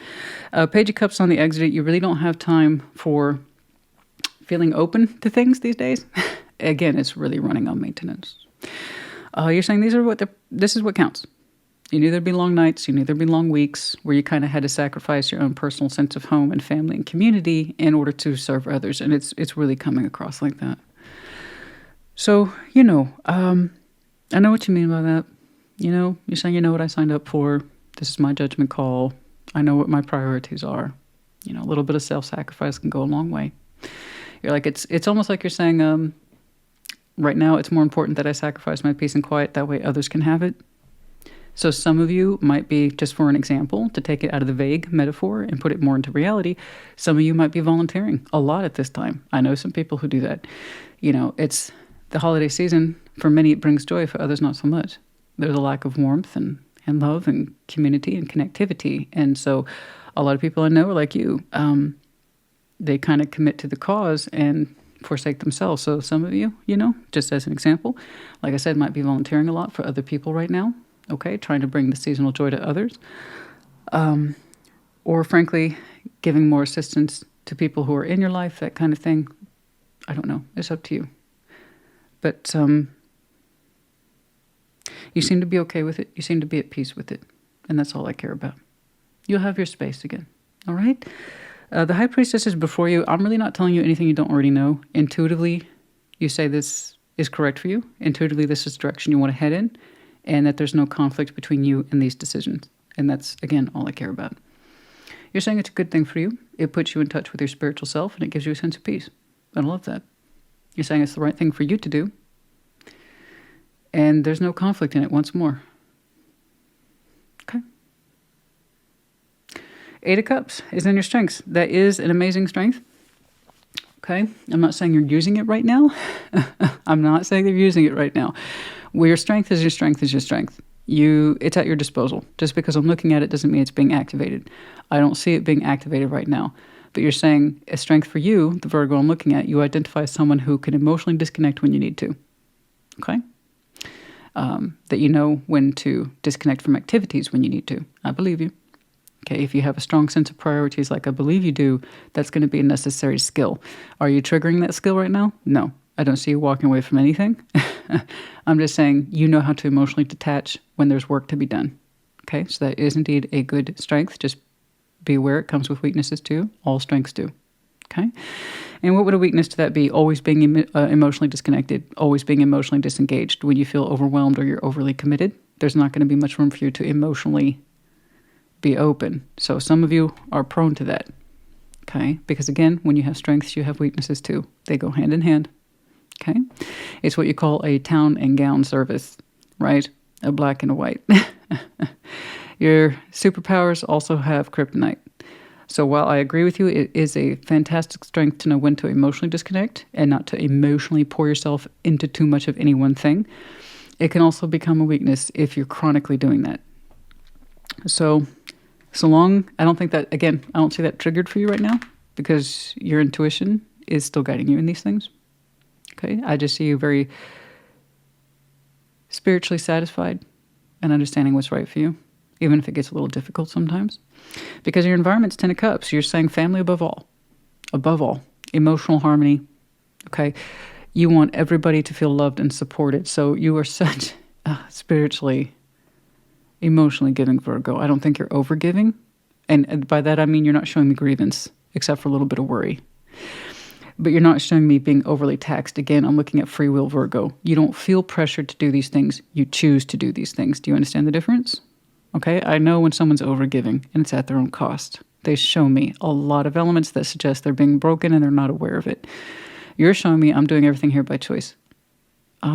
Page of Cups on the exit. You really don't have time for feeling open to things these days. Again, it's really running on maintenance. You're saying this is what counts. You knew there'd be long nights. You knew there'd be long weeks where you kind of had to sacrifice your own personal sense of home and family and community in order to serve others. And it's really coming across like that. So, I know what you mean by that. You're saying you know what I signed up for. This is my judgment call. I know what my priorities are. A little bit of self-sacrifice can go a long way. You're like, it's almost like you're saying, right now it's more important that I sacrifice my peace and quiet. That way others can have it. So some of you might be, just for an example, to take it out of the vague metaphor and put it more into reality, some of you might be volunteering a lot at this time. I know some people who do that. It's the holiday season. For many, it brings joy. For others, not so much. There's a lack of warmth and love and community and connectivity. And so a lot of people I know are like you. They kind of commit to the cause and forsake themselves. So some of you, just as an example, like I said, might be volunteering a lot for other people right now. Okay, trying to bring the seasonal joy to others. Or frankly, giving more assistance to people who are in your life, that kind of thing. I don't know. It's up to you. But you seem to be okay with it. You seem to be at peace with it. And that's all I care about. You'll have your space again. All right? The High Priestess is before you. I'm really not telling you anything you don't already know. Intuitively, you say this is correct for you. Intuitively, this is the direction you want to head in. And that there's no conflict between you and these decisions. And that's, again, all I care about. You're saying it's a good thing for you. It puts you in touch with your spiritual self, and it gives you a sense of peace. I love that. You're saying it's the right thing for you to do. And there's no conflict in it once more. Okay. 8 of Cups is in your strengths. That is an amazing strength. Okay? I'm not saying you're using it right now. I'm not saying they're using it right now. Well, your strength is your strength is your strength. It's at your disposal. Just because I'm looking at it doesn't mean it's being activated. I don't see it being activated right now. But you're saying a strength for you, the Virgo I'm looking at, you identify as someone who can emotionally disconnect when you need to. Okay? That you know when to disconnect from activities when you need to. I believe you. Okay, if you have a strong sense of priorities like I believe you do, that's going to be a necessary skill. Are you triggering that skill right now? No. I don't see you walking away from anything. I'm just saying you know how to emotionally detach when there's work to be done. Okay, so that is indeed a good strength. Just be aware it comes with weaknesses too. All strengths do. Okay, and what would a weakness to that be? Always being emotionally disconnected, always being emotionally disengaged. When you feel overwhelmed or you're overly committed, there's not going to be much room for you to emotionally be open. So some of you are prone to that. Okay, because again, when you have strengths, you have weaknesses too. They go hand in hand. Okay, it's what you call a town and gown service, right? A black and a white. Your superpowers also have kryptonite. So while I agree with you, it is a fantastic strength to know when to emotionally disconnect and not to emotionally pour yourself into too much of any one thing. It can also become a weakness if you're chronically doing that. So long, I don't think that, again, I don't see that triggered for you right now because your intuition is still guiding you in these things. Okay, I just see you very spiritually satisfied and understanding what's right for you, even if it gets a little difficult sometimes. Because your environment's 10 of Cups. You're saying family above all. Above all. Emotional harmony. Okay, you want everybody to feel loved and supported. So you are such spiritually, emotionally giving Virgo. I don't think you're overgiving. And by that I mean you're not showing me grievance, except for a little bit of worry. But you're not showing me being overly taxed. Again, I'm looking at free will Virgo. You don't feel pressured to do these things. You choose to do these things. Do you understand the difference? Okay, I know when someone's overgiving and it's at their own cost. They show me a lot of elements that suggest they're being broken and they're not aware of it. You're showing me I'm doing everything here by choice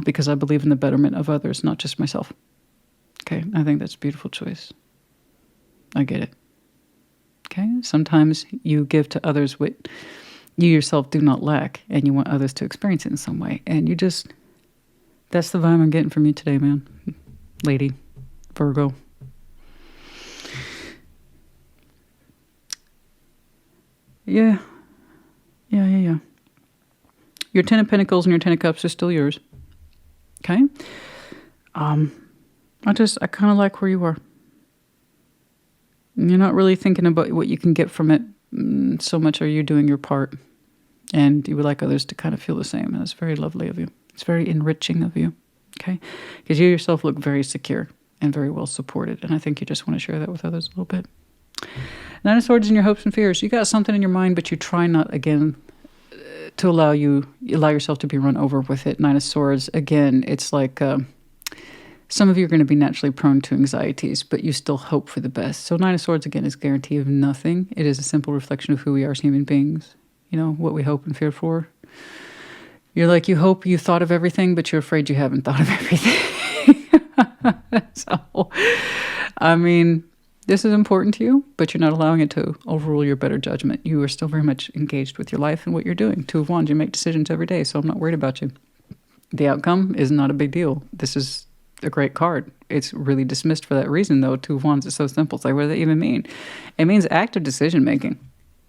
because I believe in the betterment of others, not just myself. Okay, I think that's a beautiful choice. I get it. Okay, sometimes you give to others what you yourself do not lack, and you want others to experience it in some way. And that's the vibe I'm getting from you today, man. Lady, Virgo. Yeah. Your 10 of Pentacles and your 10 of Cups are still yours. Okay? I kind of like where you are. You're not really thinking about what you can get from it. So much are you doing your part, and you would like others to kind of feel the same. That's very lovely of you. It's very enriching of you, okay? Because you yourself look very secure and very well supported, and I think you just want to share that with others a little bit. Nine of Swords and your hopes and fears. You got something in your mind, but you try not, again, to allow yourself to be run over with it. Nine of Swords, again, it's like some of you are going to be naturally prone to anxieties, but you still hope for the best. So Nine of Swords, again, is a guarantee of nothing. It is a simple reflection of who we are as human beings. You know, what we hope and fear for. You're like, you hope you thought of everything, but you're afraid you haven't thought of everything. So, I mean, this is important to you, but you're not allowing it to overrule your better judgment. You are still very much engaged with your life and what you're doing. Two of Wands, you make decisions every day, so I'm not worried about you. The outcome is not a big deal. This is a great card. It's really dismissed for that reason, though. Two of Wands is so simple. It's like, what does that even mean? It means active decision making.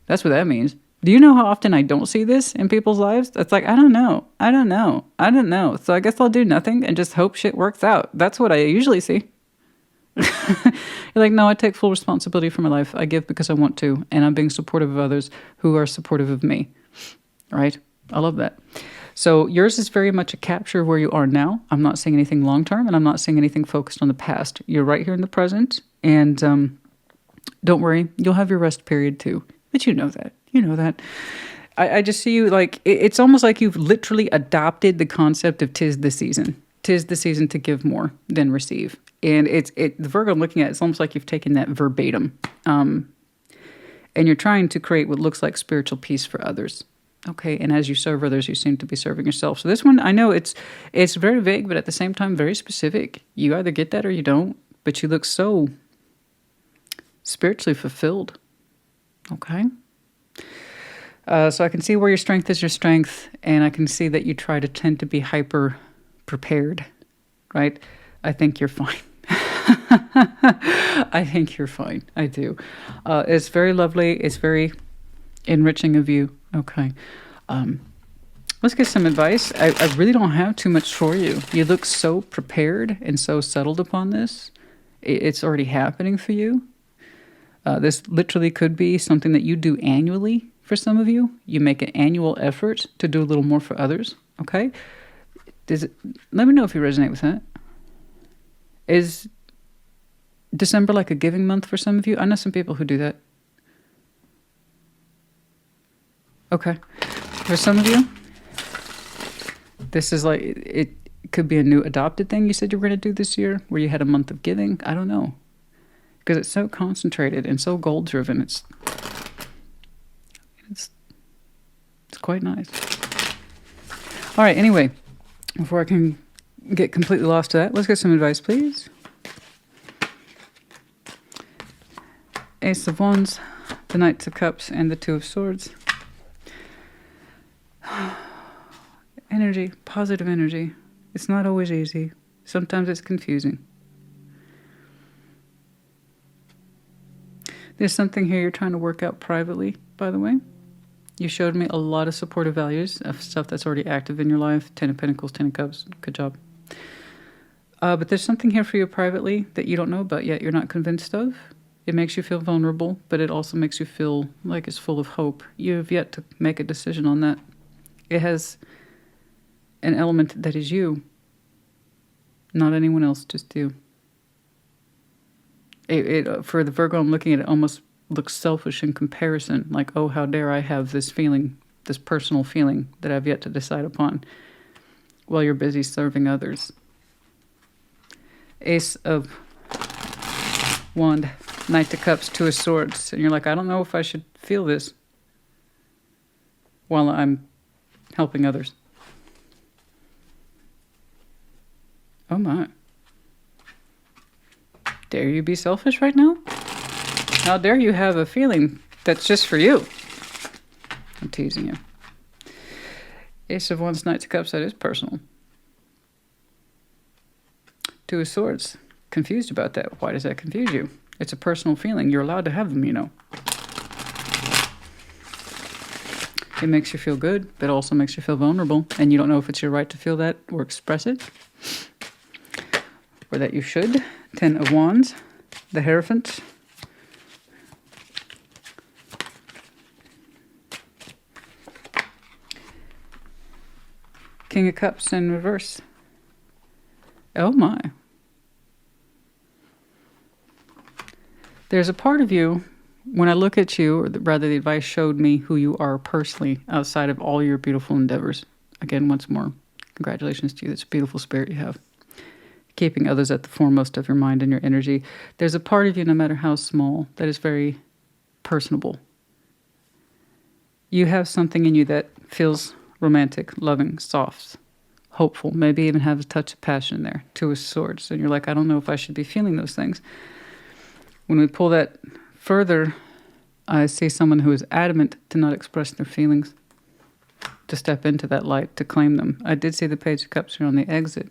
That's what that means. Do you know how often I don't see this in people's lives? It's like, I don't know. So I guess I'll do nothing and just hope shit works out. That's what I usually see. You're like, no, I take full responsibility for my life. I give because I want to, and I'm being supportive of others who are supportive of me. Right? I love that. So yours is very much a capture of where you are now. I'm not saying anything long-term, and I'm not saying anything focused on the past. You're right here in the present, and don't worry, you'll have your rest period too. But you know that. You know that. I just see you like, it's almost like you've literally adopted the concept of 'tis the season. 'Tis the season to give more than receive. And the Virgo I'm looking at, it's almost like you've taken that verbatim. And you're trying to create what looks like spiritual peace for others. Okay, and as you serve others, you seem to be serving yourself. So this one, I know it's very vague, but at the same time, very specific. You either get that or you don't, but you look so spiritually fulfilled. Okay? So I can see where your strength is your strength, and I can see that you try to tend to be hyper prepared, right? I think you're fine. I think you're fine. I do. It's very lovely. It's very enriching of you. Okay. Let's get some advice. I really don't have too much for you. You look so prepared and so settled upon this. It's already happening for you. This literally could be something that you do annually for some of you. You make an annual effort to do a little more for others. Okay? Let me know if you resonate with that. Is December like a giving month for some of you? I know some people who do that. Okay. For some of you, this is like, it could be a new adopted thing you said you were going to do this year, where you had a month of giving. I don't know. Because it's so concentrated and so goal-driven. It's quite nice. All right, anyway, before I can get completely lost to that, let's get some advice, please. Ace of Wands, the Knight of Cups, and the Two of Swords. Energy, positive energy. It's not always easy. Sometimes it's confusing. There's something here you're trying to work out privately, by the way. You showed me a lot of supportive values of stuff that's already active in your life. 10 of Pentacles, 10 of Cups. Good job. But there's something here for you privately that you don't know about yet, you're not convinced of. It makes you feel vulnerable, but it also makes you feel like it's full of hope. You have yet to make a decision on that. It has an element that is you, not anyone else, just you. For the Virgo I'm looking at, it almost looks selfish in comparison. Like, oh, how dare I have this feeling, this personal feeling that I've yet to decide upon, while you're busy serving others. Ace of Wand, Knight of Cups, Two of Swords. And you're like, I don't know if I should feel this while I'm helping others. Oh my. Dare you be selfish right now? How dare you have a feeling that's just for you? I'm teasing you. Ace of Wands, Knight of Cups, that is personal. Two of Swords. Confused about that. Why does that confuse you? It's a personal feeling. You're allowed to have them, you know. It makes you feel good, but also makes you feel vulnerable. And you don't know if it's your right to feel that or express it. Or that you should. 10 of Wands. The Hierophant. King of Cups in reverse. Oh my. There's a part of you, when I look at you, or rather the advice showed me who you are personally outside of all your beautiful endeavors. Again, once more, congratulations to you. That's a beautiful spirit you have. Keeping others at the foremost of your mind and your energy. There's a part of you, no matter how small, that is very personable. You have something in you that feels romantic, loving, soft, hopeful, maybe even have a touch of passion in there. Two of Swords. And you're like, I don't know if I should be feeling those things. When we pull that further, I see someone who is adamant to not express their feelings, to step into that light, to claim them. I did see the Page of Cups here on the exit.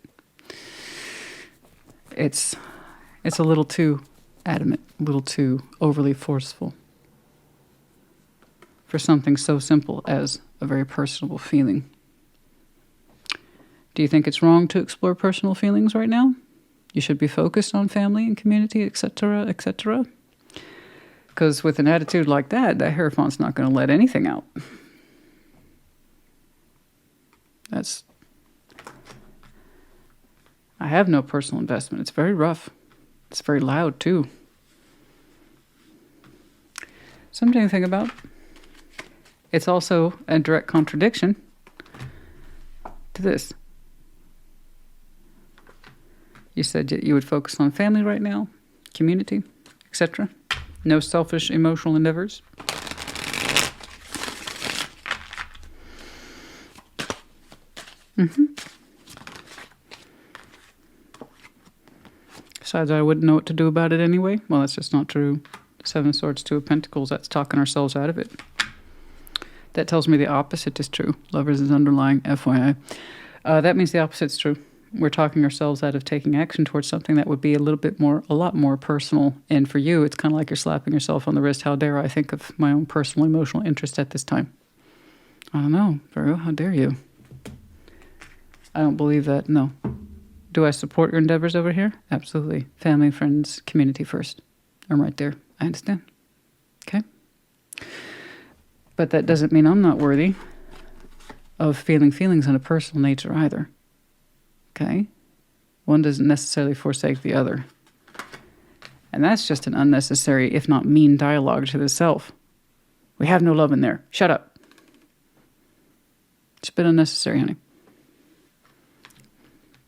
It's a little too adamant, a little too overly forceful for something so simple as a very personable feeling. Do you think it's wrong to explore personal feelings right now? You should be focused on family and community, etc., etc. Because with an attitude like that, that Hierophant's not going to let anything out. I have no personal investment. It's very rough. It's very loud, too. Something to think about. It's also a direct contradiction to this. You said you would focus on family right now, community, etc. No selfish emotional endeavors. Besides, I wouldn't know what to do about it anyway. Well, that's just not true. Seven of Swords, Two of Pentacles, that's talking ourselves out of it. That tells me the opposite is true. Lovers is underlying, FYI. That means the opposite's true. We're talking ourselves out of taking action towards something that would be a lot more personal. And for you, it's kind of like you're slapping yourself on the wrist. How dare I think of my own personal emotional interest at this time? I don't know, Virgo, how dare you? I don't believe that, no. Do I support your endeavors over here? Absolutely. Family, friends, community first. I'm right there. I understand. Okay? But that doesn't mean I'm not worthy of feeling feelings on a personal nature either. Okay? One doesn't necessarily forsake the other. And that's just an unnecessary, if not mean, dialogue to the self. We have no love in there. Shut up. It's a bit unnecessary, honey.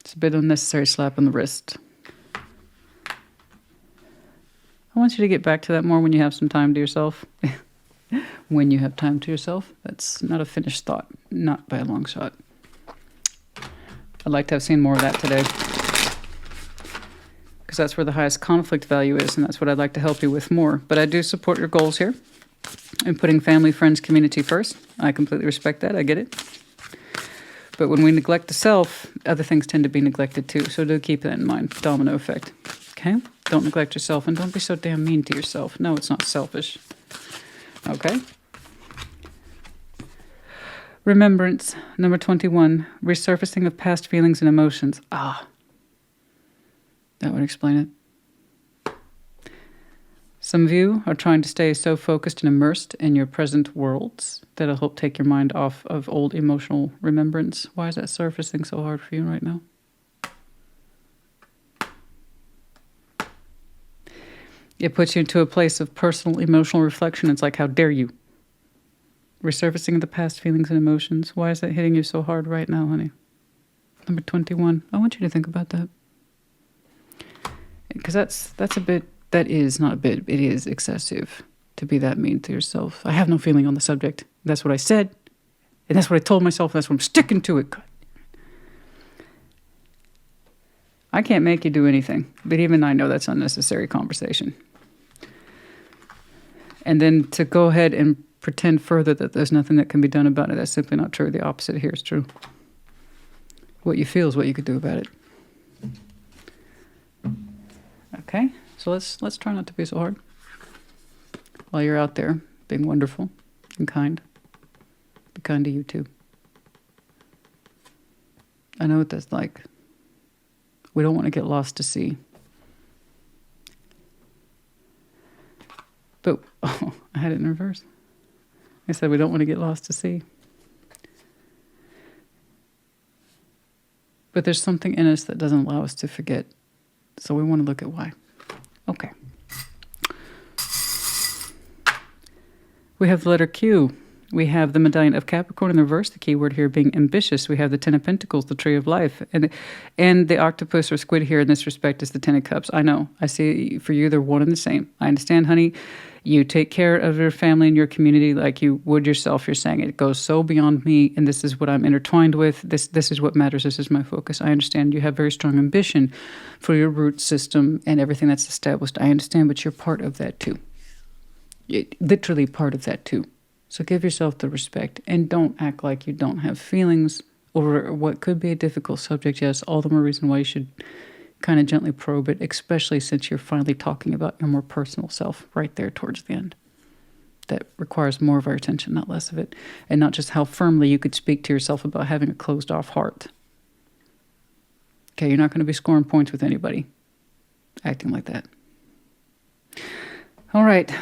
It's a bit unnecessary slap on the wrist. I want you to get back to that more when you have some time to yourself. When you have time to yourself. That's not a finished thought. Not by a long shot. I'd like to have seen more of that today. Because that's where the highest conflict value is, and that's what I'd like to help you with more. But I do support your goals here in putting family, friends, community first. I completely respect that. I get it. But when we neglect the self, other things tend to be neglected too. So do keep that in mind. Domino effect. Okay? Don't neglect yourself, and don't be so damn mean to yourself. No, it's not selfish. Okay? Remembrance, number 21. Resurfacing of past feelings and emotions. Ah. That would explain it. Some of you are trying to stay so focused and immersed in your present worlds that it'll help take your mind off of old emotional remembrance. Why is that surfacing so hard for you right now? It puts you into a place of personal emotional reflection. It's like, how dare you? Resurfacing of the past feelings and emotions. Why is that hitting you so hard right now, honey? Number 21. I want you to think about that. Because that's a bit... That is not a bit, it is excessive to be that mean to yourself. I have no feeling on the subject. That's what I said. And that's what I told myself. That's what I'm sticking to it. God. I can't make you do anything. But even I know that's unnecessary conversation. And then to go ahead and pretend further that there's nothing that can be done about it, that's simply not true. The opposite here is true. What you feel is what you could do about it. Okay? So let's try not to be so hard while you're out there being wonderful and kind. Be kind to you too. I know what that's like. We don't want to get lost to sea. But, oh, I had it in reverse. I said we don't want to get lost to sea. But there's something in us that doesn't allow us to forget. So we want to look at why. Okay. We have the letter Q. We have the medallion of Capricorn in the reverse, the key word here being ambitious. We have the Ten of Pentacles, the Tree of Life. And the octopus or squid here in this respect is the Ten of Cups. I know. I see for you they're one and the same. I understand, honey. You take care of your family and your community like you would yourself. You're saying it goes so beyond me, and this is what I'm intertwined with. This is what matters. This is my focus. I understand you have very strong ambition for your root system and everything that's established. I understand, but you're part of that too. Literally part of that too. So give yourself the respect and don't act like you don't have feelings over what could be a difficult subject. Yes, all the more reason why you should kind of gently probe it, especially since you're finally talking about your more personal self right there towards the end. That requires more of our attention, not less of it. And not just how firmly you could speak to yourself about having a closed off heart. Okay, you're not going to be scoring points with anybody acting like that. All right.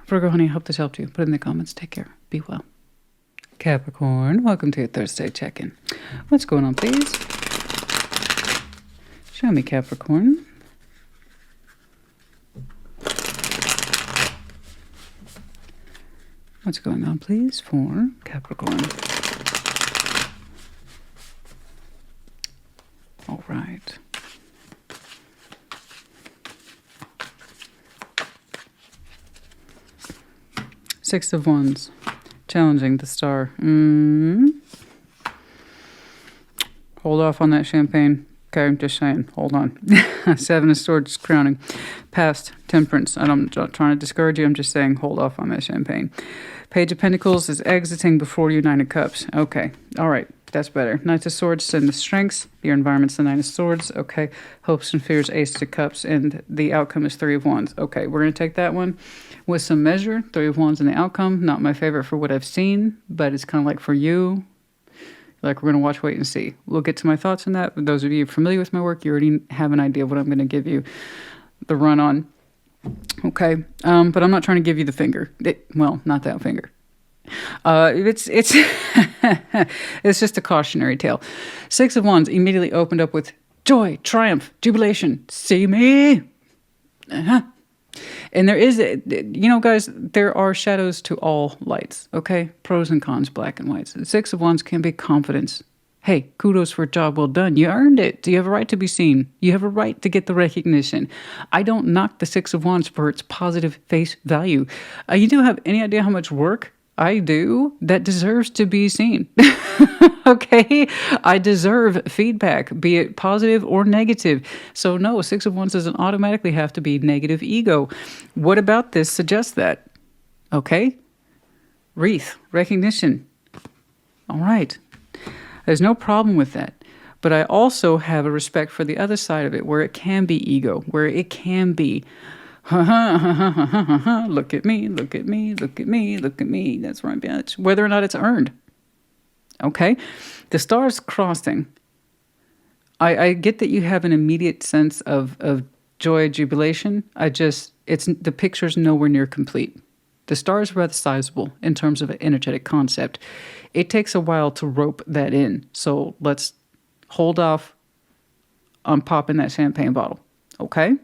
Virgo, honey, I hope this helped you. Put it in the comments. Take care. Be well. Capricorn, welcome to your Thursday check-in. What's going on, please? Show me, Capricorn. What's going on, please, for Capricorn? All right. Six of Wands. Challenging the star. Hold off on that champagne. Okay, I'm just saying. Hold on. Seven of Swords crowning. Past, Temperance. And I'm not trying to discourage you. I'm just saying hold off on that champagne. Page of Pentacles is exiting before you. Nine of Cups. Okay. All right. That's better. Knight of Swords and the Strengths. Your environment's the Nine of Swords. Okay. Hopes and Fears, Ace of Cups. And the outcome is Three of Wands. Okay. We're going to take that one with some measure. Three of Wands and the outcome. Not my favorite for what I've seen, but it's kind of like for you. Like, we're going to watch, wait, and see. We'll get to my thoughts on that. Those of you familiar with my work, you already have an idea of what I'm going to give you the run on. Okay. But I'm not trying to give you the finger. Well, not that finger. It's it's just a cautionary tale. Six of Wands immediately opened up with joy, triumph, jubilation. See me? And there is, you know, guys, there are shadows to all lights, okay? Pros and cons, black and whites. The Six of Wands can be confidence. Hey, kudos for a job well done. You earned it. You have a right to be seen. You have a right to get the recognition. I don't knock the Six of Wands for its positive face value. You do have any idea how much work I do that deserves to be seen? Okay? I deserve feedback, be it positive or negative. So no, Six of Wands doesn't automatically have to be negative ego. What about this suggests that? Okay? Wreath, recognition. All right. There's no problem with that. But I also have a respect for the other side of it, where it can be ego, where it can be, look at me, look at me, look at me, look at me. That's right, bitch. Whether or not it's earned. Okay? The stars crossing. I get that you have an immediate sense of joy, jubilation. The picture's nowhere near complete. The stars are rather sizable in terms of an energetic concept. It takes a while to rope that in. So let's hold off on popping that champagne bottle. Okay?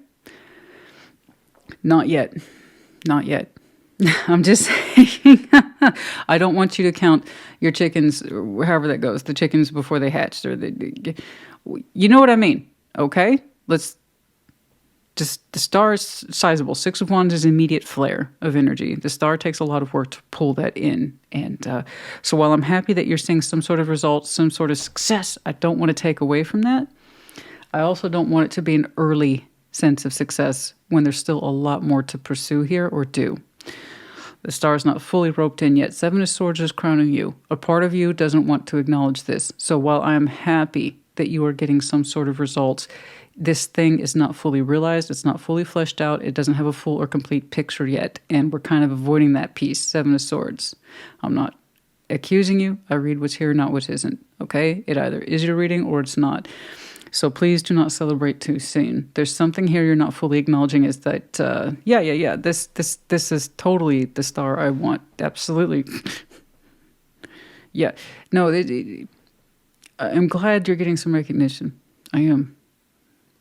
Not yet. Not yet. I'm just saying, I don't want you to count your chickens, however that goes, the chickens before they hatched. You know what I mean, okay? The star is sizable. Six of Wands is immediate flare of energy. The star takes a lot of work to pull that in. And so while I'm happy that you're seeing some sort of results, some sort of success, I don't want to take away from that. I also don't want it to be an early sense of success when there's still a lot more to pursue here or do. The star is not fully roped in yet. Seven of Swords is crowning you. A part of you doesn't want to acknowledge this. So while I'm happy that you are getting some sort of results, this thing is not fully realized. It's not fully fleshed out. It doesn't have a full or complete picture yet. And we're kind of avoiding that piece. Seven of Swords. I'm not accusing you. I read what's here, not what isn't. Okay? It either is your reading or it's not. So please do not celebrate too soon. There's something here you're not fully acknowledging is that, this is totally the star I want. Absolutely. Yeah. No, I'm glad you're getting some recognition. I am.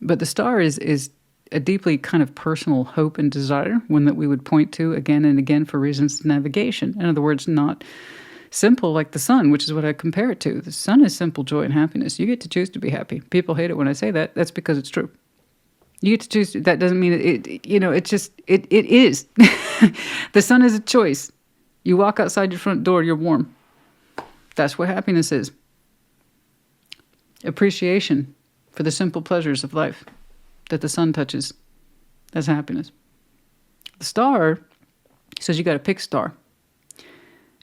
But the star is a deeply kind of personal hope and desire, one that we would point to again and again for reasons of navigation. In other words, not simple like the sun, which is what I compare it to. The sun is simple joy and happiness. You get to choose to be happy. People hate it when I say that. That's because it's true. You get to choose. That doesn't mean it is. The sun is a choice. You walk outside your front door, you're warm. That's what happiness is. Appreciation for the simple pleasures of life that the sun touches. That's happiness. The star says you got to pick a star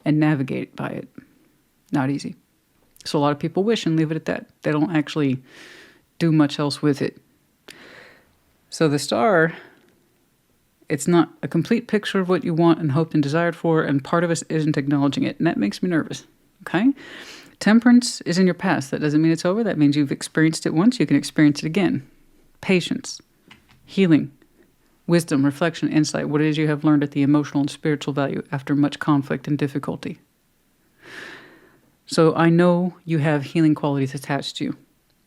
and navigate by it. Not easy. So a lot of people wish and leave it at that. They don't actually do much else with it. So the star, it's not a complete picture of what you want and hoped and desired for, and part of us isn't acknowledging it, and that makes me nervous. Okay? Temperance is in your past. That doesn't mean it's over. That means you've experienced it once. You can experience it again. Patience, healing, wisdom, reflection, insight, what it is you have learned at the emotional and spiritual value after much conflict and difficulty. So I know you have healing qualities attached to you.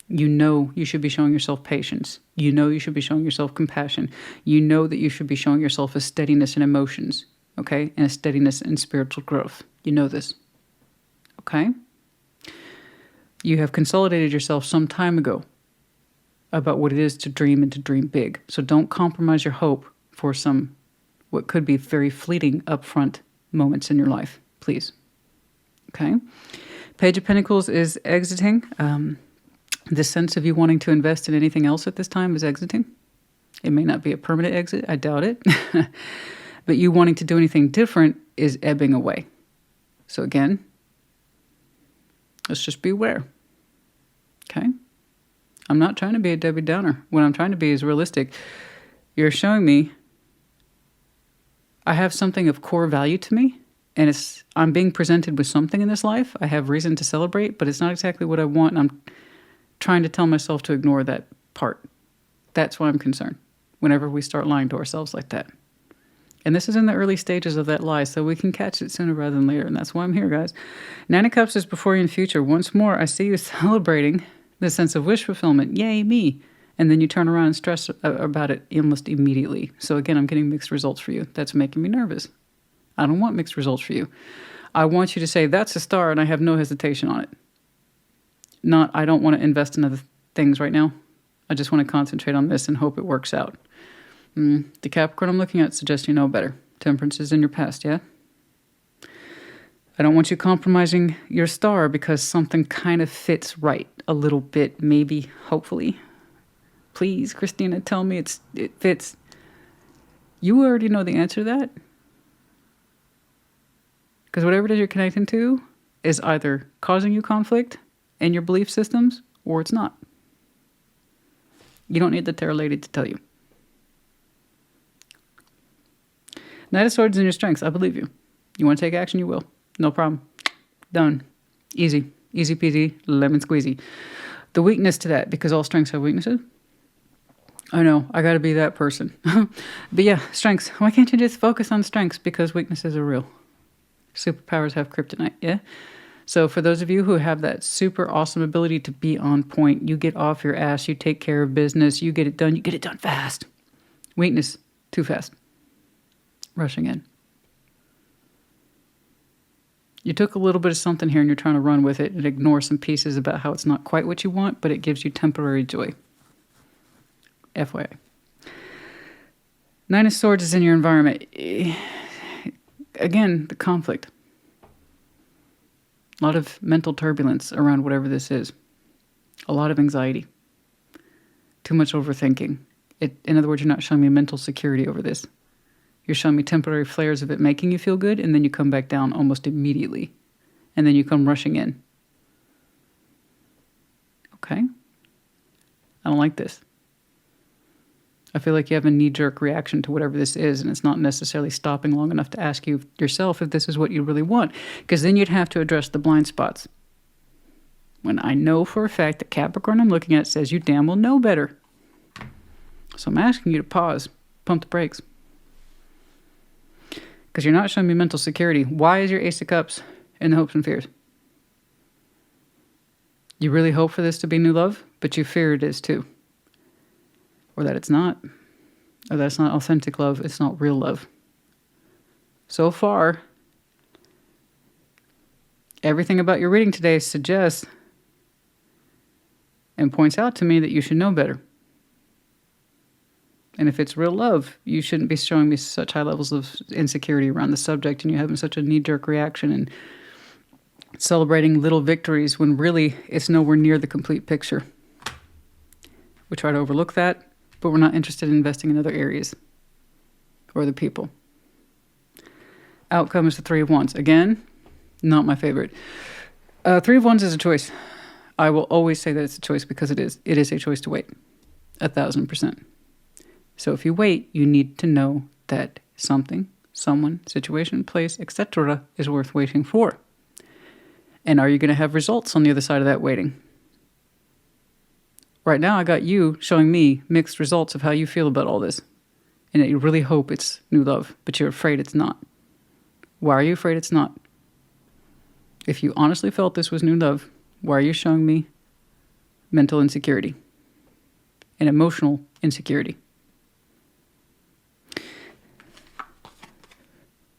You know you should be showing yourself patience. You know you should be showing yourself compassion. You know that you should be showing yourself a steadiness in emotions, okay? And a steadiness in spiritual growth. You know this, okay? You have consolidated yourself some time ago about what it is to dream and to dream big. So don't compromise your hope for some, what could be very fleeting upfront moments in your life, please. Okay? Page of Pentacles is exiting. The sense of you wanting to invest in anything else at this time is exiting. It may not be a permanent exit. I doubt it. But you wanting to do anything different is ebbing away. So again, let's just be aware. Okay? I'm not trying to be a Debbie Downer. What I'm trying to be is realistic. You're showing me I have something of core value to me, and I'm being presented with something in this life. I have reason to celebrate, but it's not exactly what I want, and I'm trying to tell myself to ignore that part. That's why I'm concerned whenever we start lying to ourselves like that. And this is in the early stages of that lie, so we can catch it sooner rather than later, and that's why I'm here, guys. Nine of Cups is before you in future. Once more, I see you celebrating the sense of wish fulfillment. Yay, me. And then you turn around and stress about it almost immediately. So again, I'm getting mixed results for you. That's making me nervous. I don't want mixed results for you. I want you to say, that's a star, and I have no hesitation on it. Not, I don't want to invest in other things right now. I just want to concentrate on this and hope it works out. The Capricorn I'm looking at suggests you know better. Temperance is in your past, yeah? I don't want you compromising your star because something kind of fits right a little bit, maybe, hopefully. Please, Christina, tell me it fits. You already know the answer to that. Because whatever it is you're connecting to is either causing you conflict in your belief systems or it's not. You don't need the tarot lady to tell you. Knight of Swords in your strengths. I believe you. You want to take action? You will. No problem. Done. Easy. Easy peasy. Lemon squeezy. The weakness to that, because all strengths have weaknesses. I know. I got to be that person. But yeah, strengths. Why can't you just focus on strengths? Because weaknesses are real. Superpowers have kryptonite. Yeah? So for those of you who have that super awesome ability to be on point, you get off your ass, you take care of business, you get it done fast. Weakness, too fast. Rushing in. You took a little bit of something here and you're trying to run with it and ignore some pieces about how it's not quite what you want, but it gives you temporary joy. FYI. Nine of Swords is in your environment. Again, the conflict. A lot of mental turbulence around whatever this is. A lot of anxiety. Too much overthinking. In other words, you're not showing me mental security over this. You're showing me temporary flares of it making you feel good, and then you come back down almost immediately. And then you come rushing in. Okay? I don't like this. I feel like you have a knee-jerk reaction to whatever this is, and it's not necessarily stopping long enough to ask you yourself if this is what you really want, because then you'd have to address the blind spots. When I know for a fact that Capricorn I'm looking at says you damn well know better. So I'm asking you to pause, pump the brakes. Because you're not showing me mental security. Why is your Ace of Cups in the hopes and fears? You really hope for this to be new love, but you fear it is too. Or that it's not. Or that it's not authentic love. It's not real love. So far, everything about your reading today suggests and points out to me that you should know better. And if it's real love, you shouldn't be showing me such high levels of insecurity around the subject and you're having such a knee-jerk reaction and celebrating little victories when really it's nowhere near the complete picture. We try to overlook that, but we're not interested in investing in other areas or the people. Outcome is the Three of Wands. Again, not my favorite. Three of Wands is a choice. I will always say that it's a choice because it is. It is a choice to wait. 1,000%. So if you wait, you need to know that something, someone, situation, place, etc. is worth waiting for. And are you going to have results on the other side of that waiting? Right now, I got you showing me mixed results of how you feel about all this. And that you really hope it's new love, but you're afraid it's not. Why are you afraid it's not? If you honestly felt this was new love, why are you showing me mental insecurity and emotional insecurity?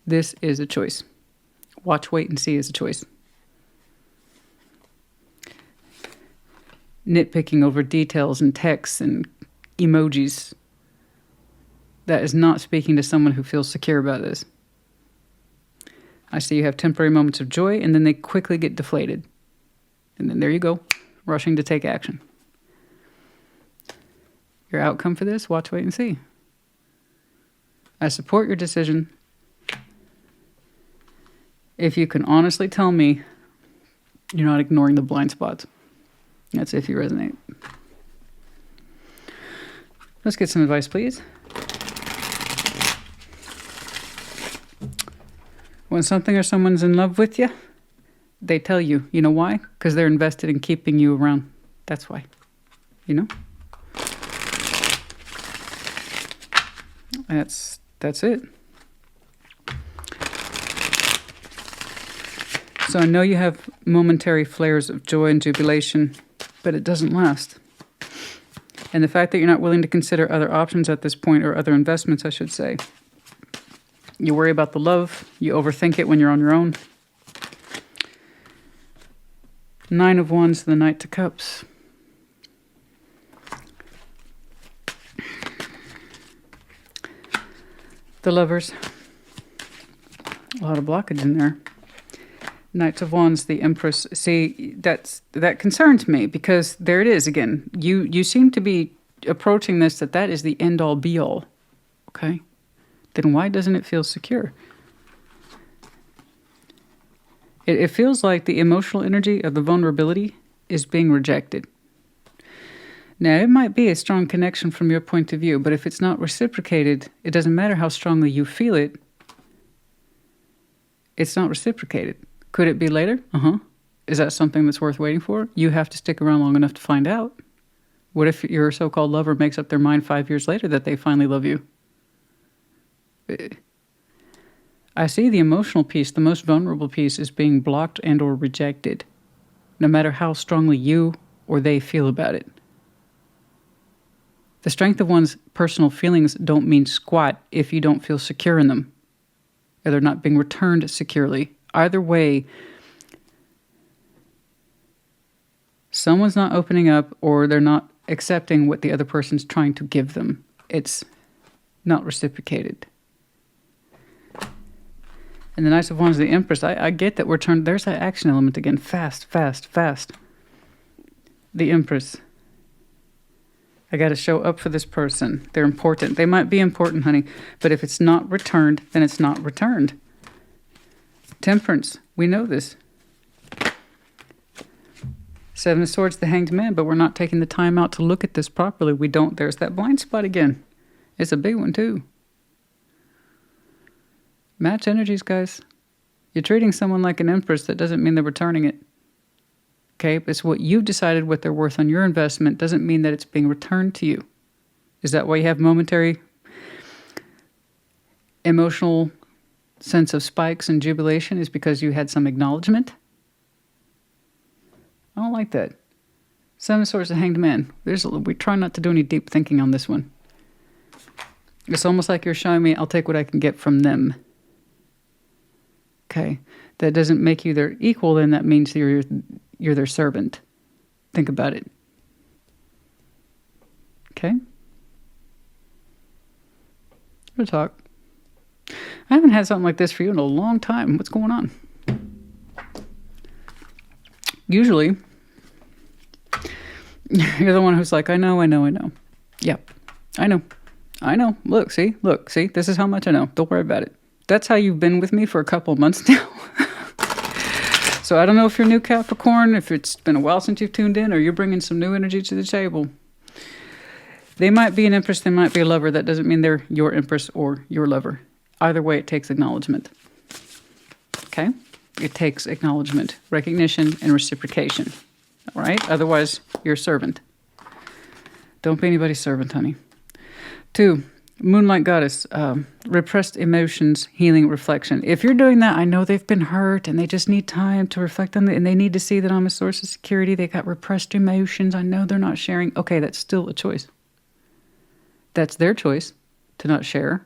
This is a choice. Watch, wait, and see is a choice. Nitpicking over details and texts and emojis. That is not speaking to someone who feels secure about this. I see you have temporary moments of joy, and then they quickly get deflated. And then there you go, rushing to take action. Your outcome for this, watch, wait, and see. I support your decision. If you can honestly tell me you're not ignoring the blind spots. That's if you resonate. Let's get some advice, please. When something or someone's in love with you, they tell you. You know why? Because they're invested in keeping you around. That's why. You know? That's it. So I know you have momentary flares of joy and jubilation, but it doesn't last. And the fact that you're not willing to consider other options at this point, or other investments, I should say. You worry about the love. You overthink it when you're on your own. 9 of Wands, the Knight of Cups. The Lovers. A lot of blockage in there. Knight of Wands, the Empress. See, that concerns me, because there it is again. You seem to be approaching this that is the end all be all. Okay? Then why doesn't it feel secure? It feels like the emotional energy of the vulnerability is being rejected. Now, it might be a strong connection from your point of view, but if it's not reciprocated, it doesn't matter how strongly you feel it. It's not reciprocated. Could it be later? Is that something that's worth waiting for? You have to stick around long enough to find out. What if your so-called lover makes up their mind 5 years later that they finally love you? I see the emotional piece, the most vulnerable piece, is being blocked and or rejected, no matter how strongly you or they feel about it. The strength of one's personal feelings don't mean squat if you don't feel secure in them, or they're not being returned securely. Either way, someone's not opening up, or they're not accepting what the other person's trying to give them. It's not reciprocated. And the Knight of Wands, the Empress, I get that we're turned, there's that action element again. Fast, fast, fast. The Empress. I got to show up for this person. They're important. They might be important, honey, but if it's not returned, then it's not returned. Temperance. We know this. 7 of Swords, the Hanged Man, but we're not taking the time out to look at this properly. We don't. There's that blind spot again. It's a big one, too. Match energies, guys. You're treating someone like an empress. That doesn't mean they're returning it. Okay? It's what you've decided what they're worth on your investment. Doesn't mean that it's being returned to you. Is that why you have momentary emotional sense of spikes and jubilation? Is because you had some acknowledgement? I don't like that. 7 of Swords, the Hanged Man. We try not to do any deep thinking on this one. It's almost like you're showing me, I'll take what I can get from them. Okay, that doesn't make you their equal, then that means you're their servant. Think about it. Okay? We'll talk. I haven't had something like this for you in a long time. What's going on? Usually, you're the one who's like, I know. Yep, I know. Look, see, this is how much I know. Don't worry about it. That's how you've been with me for a couple of months now. So I don't know if you're new Capricorn, if it's been a while since you've tuned in, or you're bringing some new energy to the table. They might be an empress, they might be a lover. That doesn't mean they're your empress or your lover. Either way, it takes acknowledgement. Okay? It takes acknowledgement, recognition, and reciprocation. All right? Otherwise, you're a servant. Don't be anybody's servant, honey. 2, Moonlight Goddess, repressed emotions, healing, reflection. If you're doing that, I know they've been hurt and they just need time to reflect on it, and they need to see that I'm a source of security. They got repressed emotions. I know they're not sharing. Okay, that's still a choice. That's their choice to not share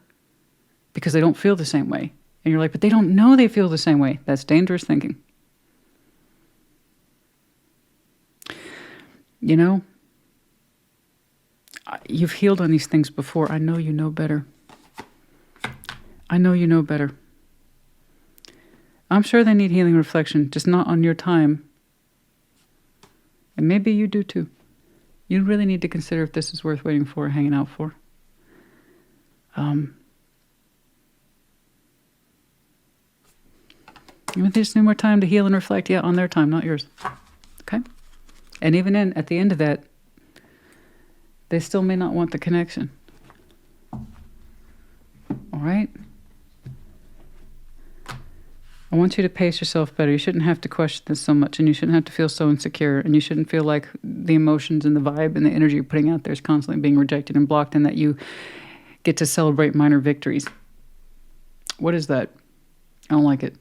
because they don't feel the same way. And you're like, but they don't know they feel the same way. That's dangerous thinking. You know, you've healed on these things before. I know you know better. I know you know better. I'm sure they need healing reflection, just not on your time. And maybe you do too. You really need to consider if this is worth waiting for or hanging out for. They just need more time to heal and reflect. Yeah, on their time, not yours. Okay? And even at the end of that, they still may not want the connection. All right? I want you to pace yourself better. You shouldn't have to question this so much, and you shouldn't have to feel so insecure, and you shouldn't feel like the emotions and the vibe and the energy you're putting out there is constantly being rejected and blocked, and that you get to celebrate minor victories. What is that? I don't like it.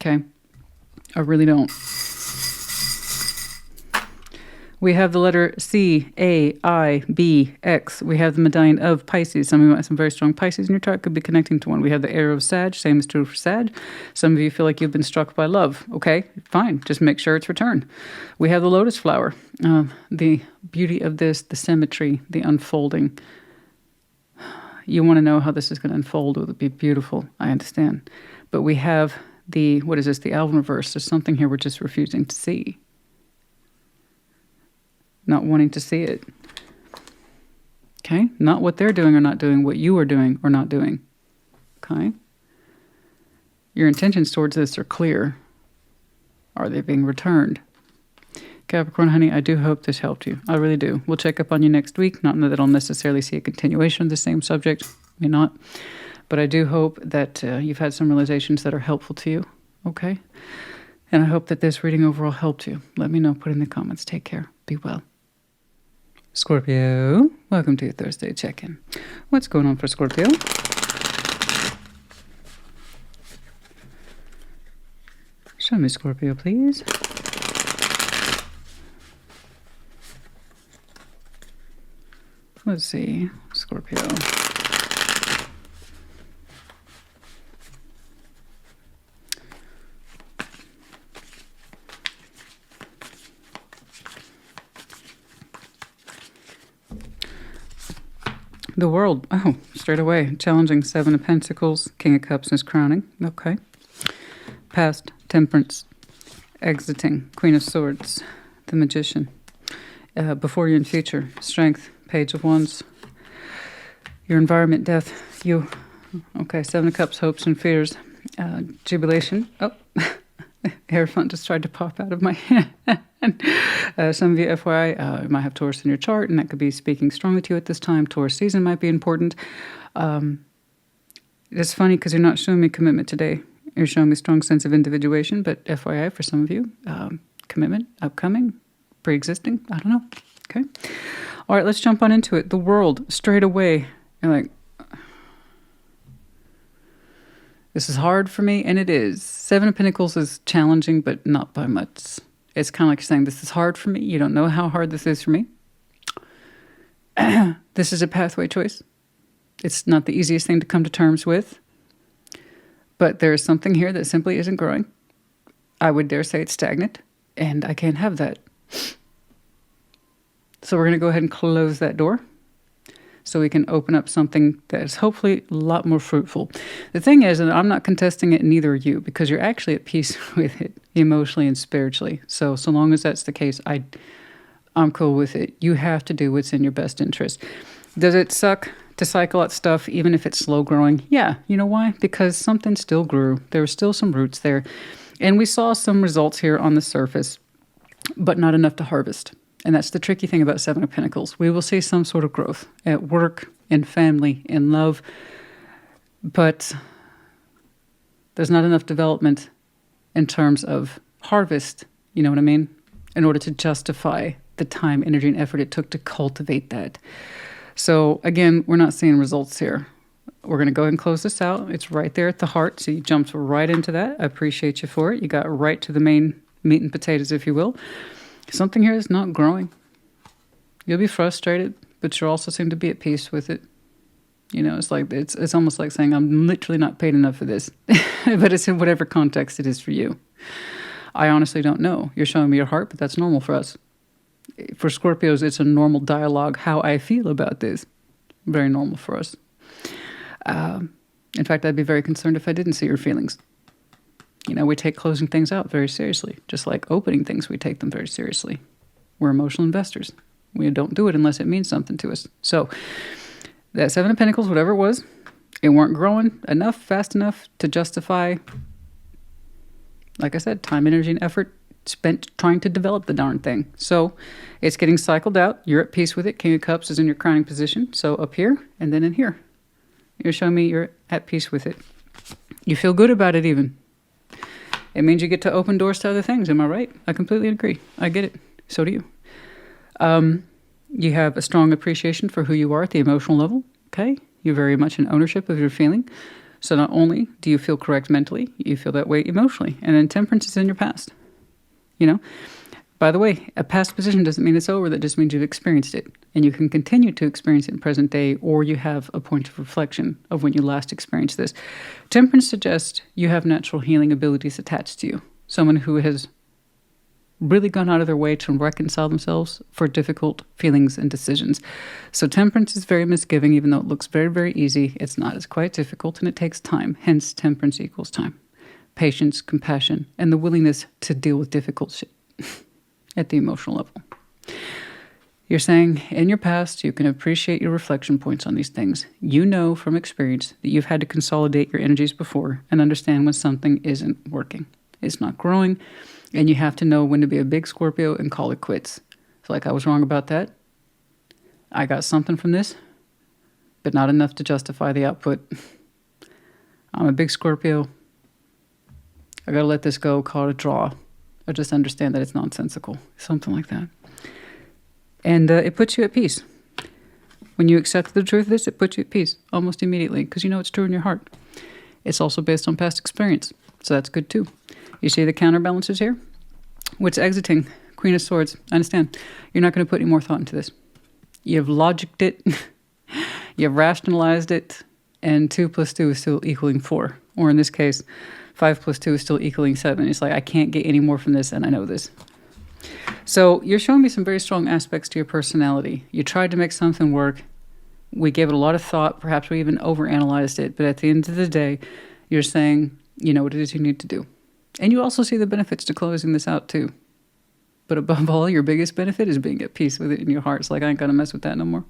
Okay? I really don't. We have the letter C, A, I, B, X. We have the medallion of Pisces. Some of you might have some very strong Pisces in your chart. Could be connecting to one. We have the arrow of Sag. Same is true for Sag. Some of you feel like you've been struck by love. Okay, fine. Just make sure it's returned. We have the lotus flower. The beauty of this, the symmetry, the unfolding. You want to know how this is going to unfold. It would be beautiful. I understand. But we have the, what is this? The Alvin reverse. There's something here we're just refusing to see. Not wanting to see it. Okay? Not what they're doing or not doing, what you are doing or not doing. Okay? Your intentions towards this are clear. Are they being returned? Capricorn, honey, I do hope this helped you. I really do. We'll check up on you next week. Not that I'll necessarily see a continuation of the same subject. May not. But I do hope that you've had some realizations that are helpful to you. Okay? And I hope that this reading overall helped you. Let me know. Put in the comments. Take care. Be well. Scorpio, welcome to your Thursday check-in. What's going on for Scorpio? Show me Scorpio, please. Let's see, Scorpio. The world, oh, straight away. Challenging, Seven of Pentacles, King of Cups is crowning. Okay. Past, Temperance, exiting, Queen of Swords, the Magician. Before you in future, Strength, Page of Wands. Your environment, Death, you. Okay, Seven of Cups, Hopes and Fears. Jubilation. Oh, Hierophant just tried to pop out of my hand. Some of you, FYI, you might have Taurus in your chart, and that could be speaking strongly to you at this time. Taurus season might be important. It's funny because you're not showing me commitment today. You're showing me strong sense of individuation, but FYI, for some of you, commitment, upcoming, pre-existing, I don't know. Okay. All right, let's jump on into it. The world, straight away. You're like, this is hard for me, and it is. Seven of Pentacles is challenging, but not by much. It's kind of like you're saying, this is hard for me. You don't know how hard this is for me. This is a pathway choice. It's not the easiest thing to come to terms with. But there is something here that simply isn't growing. I would dare say it's stagnant, and I can't have that. So we're going to go ahead and close that door so we can open up something that is hopefully a lot more fruitful. The thing is, and I'm not contesting it, neither are you, because you're actually at peace with it emotionally and spiritually. So long as that's the case, I'm cool with it. You have to do what's in your best interest. Does it suck to cycle out stuff even if it's slow growing? Yeah. You know why? Because something still grew. There were still some roots there. And we saw some results here on the surface, but not enough to harvest. And that's the tricky thing about Seven of Pentacles. We will see some sort of growth at work, in family, in love, but there's not enough development in terms of harvest, you know what I mean, in order to justify the time, energy, and effort it took to cultivate that. So again, we're not seeing results here. We're going to go ahead and close this out. It's right there at the heart, so you jumped right into that. I appreciate you for it. You got right to the main meat and potatoes, if you will. Something here is not growing. You'll be frustrated, but you'll also seem to be at peace with it. You know, it's like it's almost like saying, I'm literally not paid enough for this. But it's in whatever context it is for you. I honestly don't know. You're showing me your heart, but that's normal for us. For Scorpios, it's a normal dialogue, how I feel about this. Very normal for us. In fact, I'd be very concerned if I didn't see your feelings. You know, we take closing things out very seriously. Just like opening things, we take them very seriously. We're emotional investors. We don't do it unless it means something to us. So that Seven of Pentacles, whatever it was, it weren't growing enough, fast enough to justify, like I said, time, energy, and effort spent trying to develop the darn thing. So it's getting cycled out. You're at peace with it. King of Cups is in your crowning position. So up here and then in here. You're showing me you're at peace with it. You feel good about it even. It means you get to open doors to other things. Am I right? I completely agree. I get it. So do you. You have a strong appreciation for who you are at the emotional level. Okay? You're very much in ownership of your feeling. So not only do you feel correct mentally, you feel that way emotionally. And then Temperance is in your past. You know? By the way, a past position doesn't mean it's over. That just means you've experienced it. And you can continue to experience it in present day, or you have a point of reflection of when you last experienced this. Temperance suggests you have natural healing abilities attached to you. Someone who has really gone out of their way to reconcile themselves for difficult feelings and decisions. So Temperance is very misgiving, even though it looks very, very easy. It's not. It's quite difficult, and it takes time. Hence, Temperance equals time. Patience, compassion, and the willingness to deal with difficult shit at the emotional level. You're saying in your past, you can appreciate your reflection points on these things. You know from experience that you've had to consolidate your energies before and understand when something isn't working. It's not growing, and you have to know when to be a big Scorpio and call it quits. It's like, I was wrong about that. I got something from this, but not enough to justify the output. I'm a big Scorpio. I gotta let this go, call it a draw. Or just understand that it's nonsensical. Something like that. And it puts you at peace. When you accept the truth of this, it puts you at peace almost immediately because you know it's true in your heart. It's also based on past experience. So that's good too. You see the counterbalances here? What's exiting? Queen of Swords. I understand. You're not going to put any more thought into this. You've logicked it. You've rationalized it. And 2 plus 2 is still equaling 4. Or in this case, 5 plus 2 is still equaling 7. It's like, I can't get any more from this, and I know this. So you're showing me some very strong aspects to your personality. You tried to make something work. We gave it a lot of thought. Perhaps we even overanalyzed it. But at the end of the day, you're saying, you know what it is you need to do. And you also see the benefits to closing this out too. But above all, your biggest benefit is being at peace with it in your heart. It's like, I ain't gonna mess with that no more.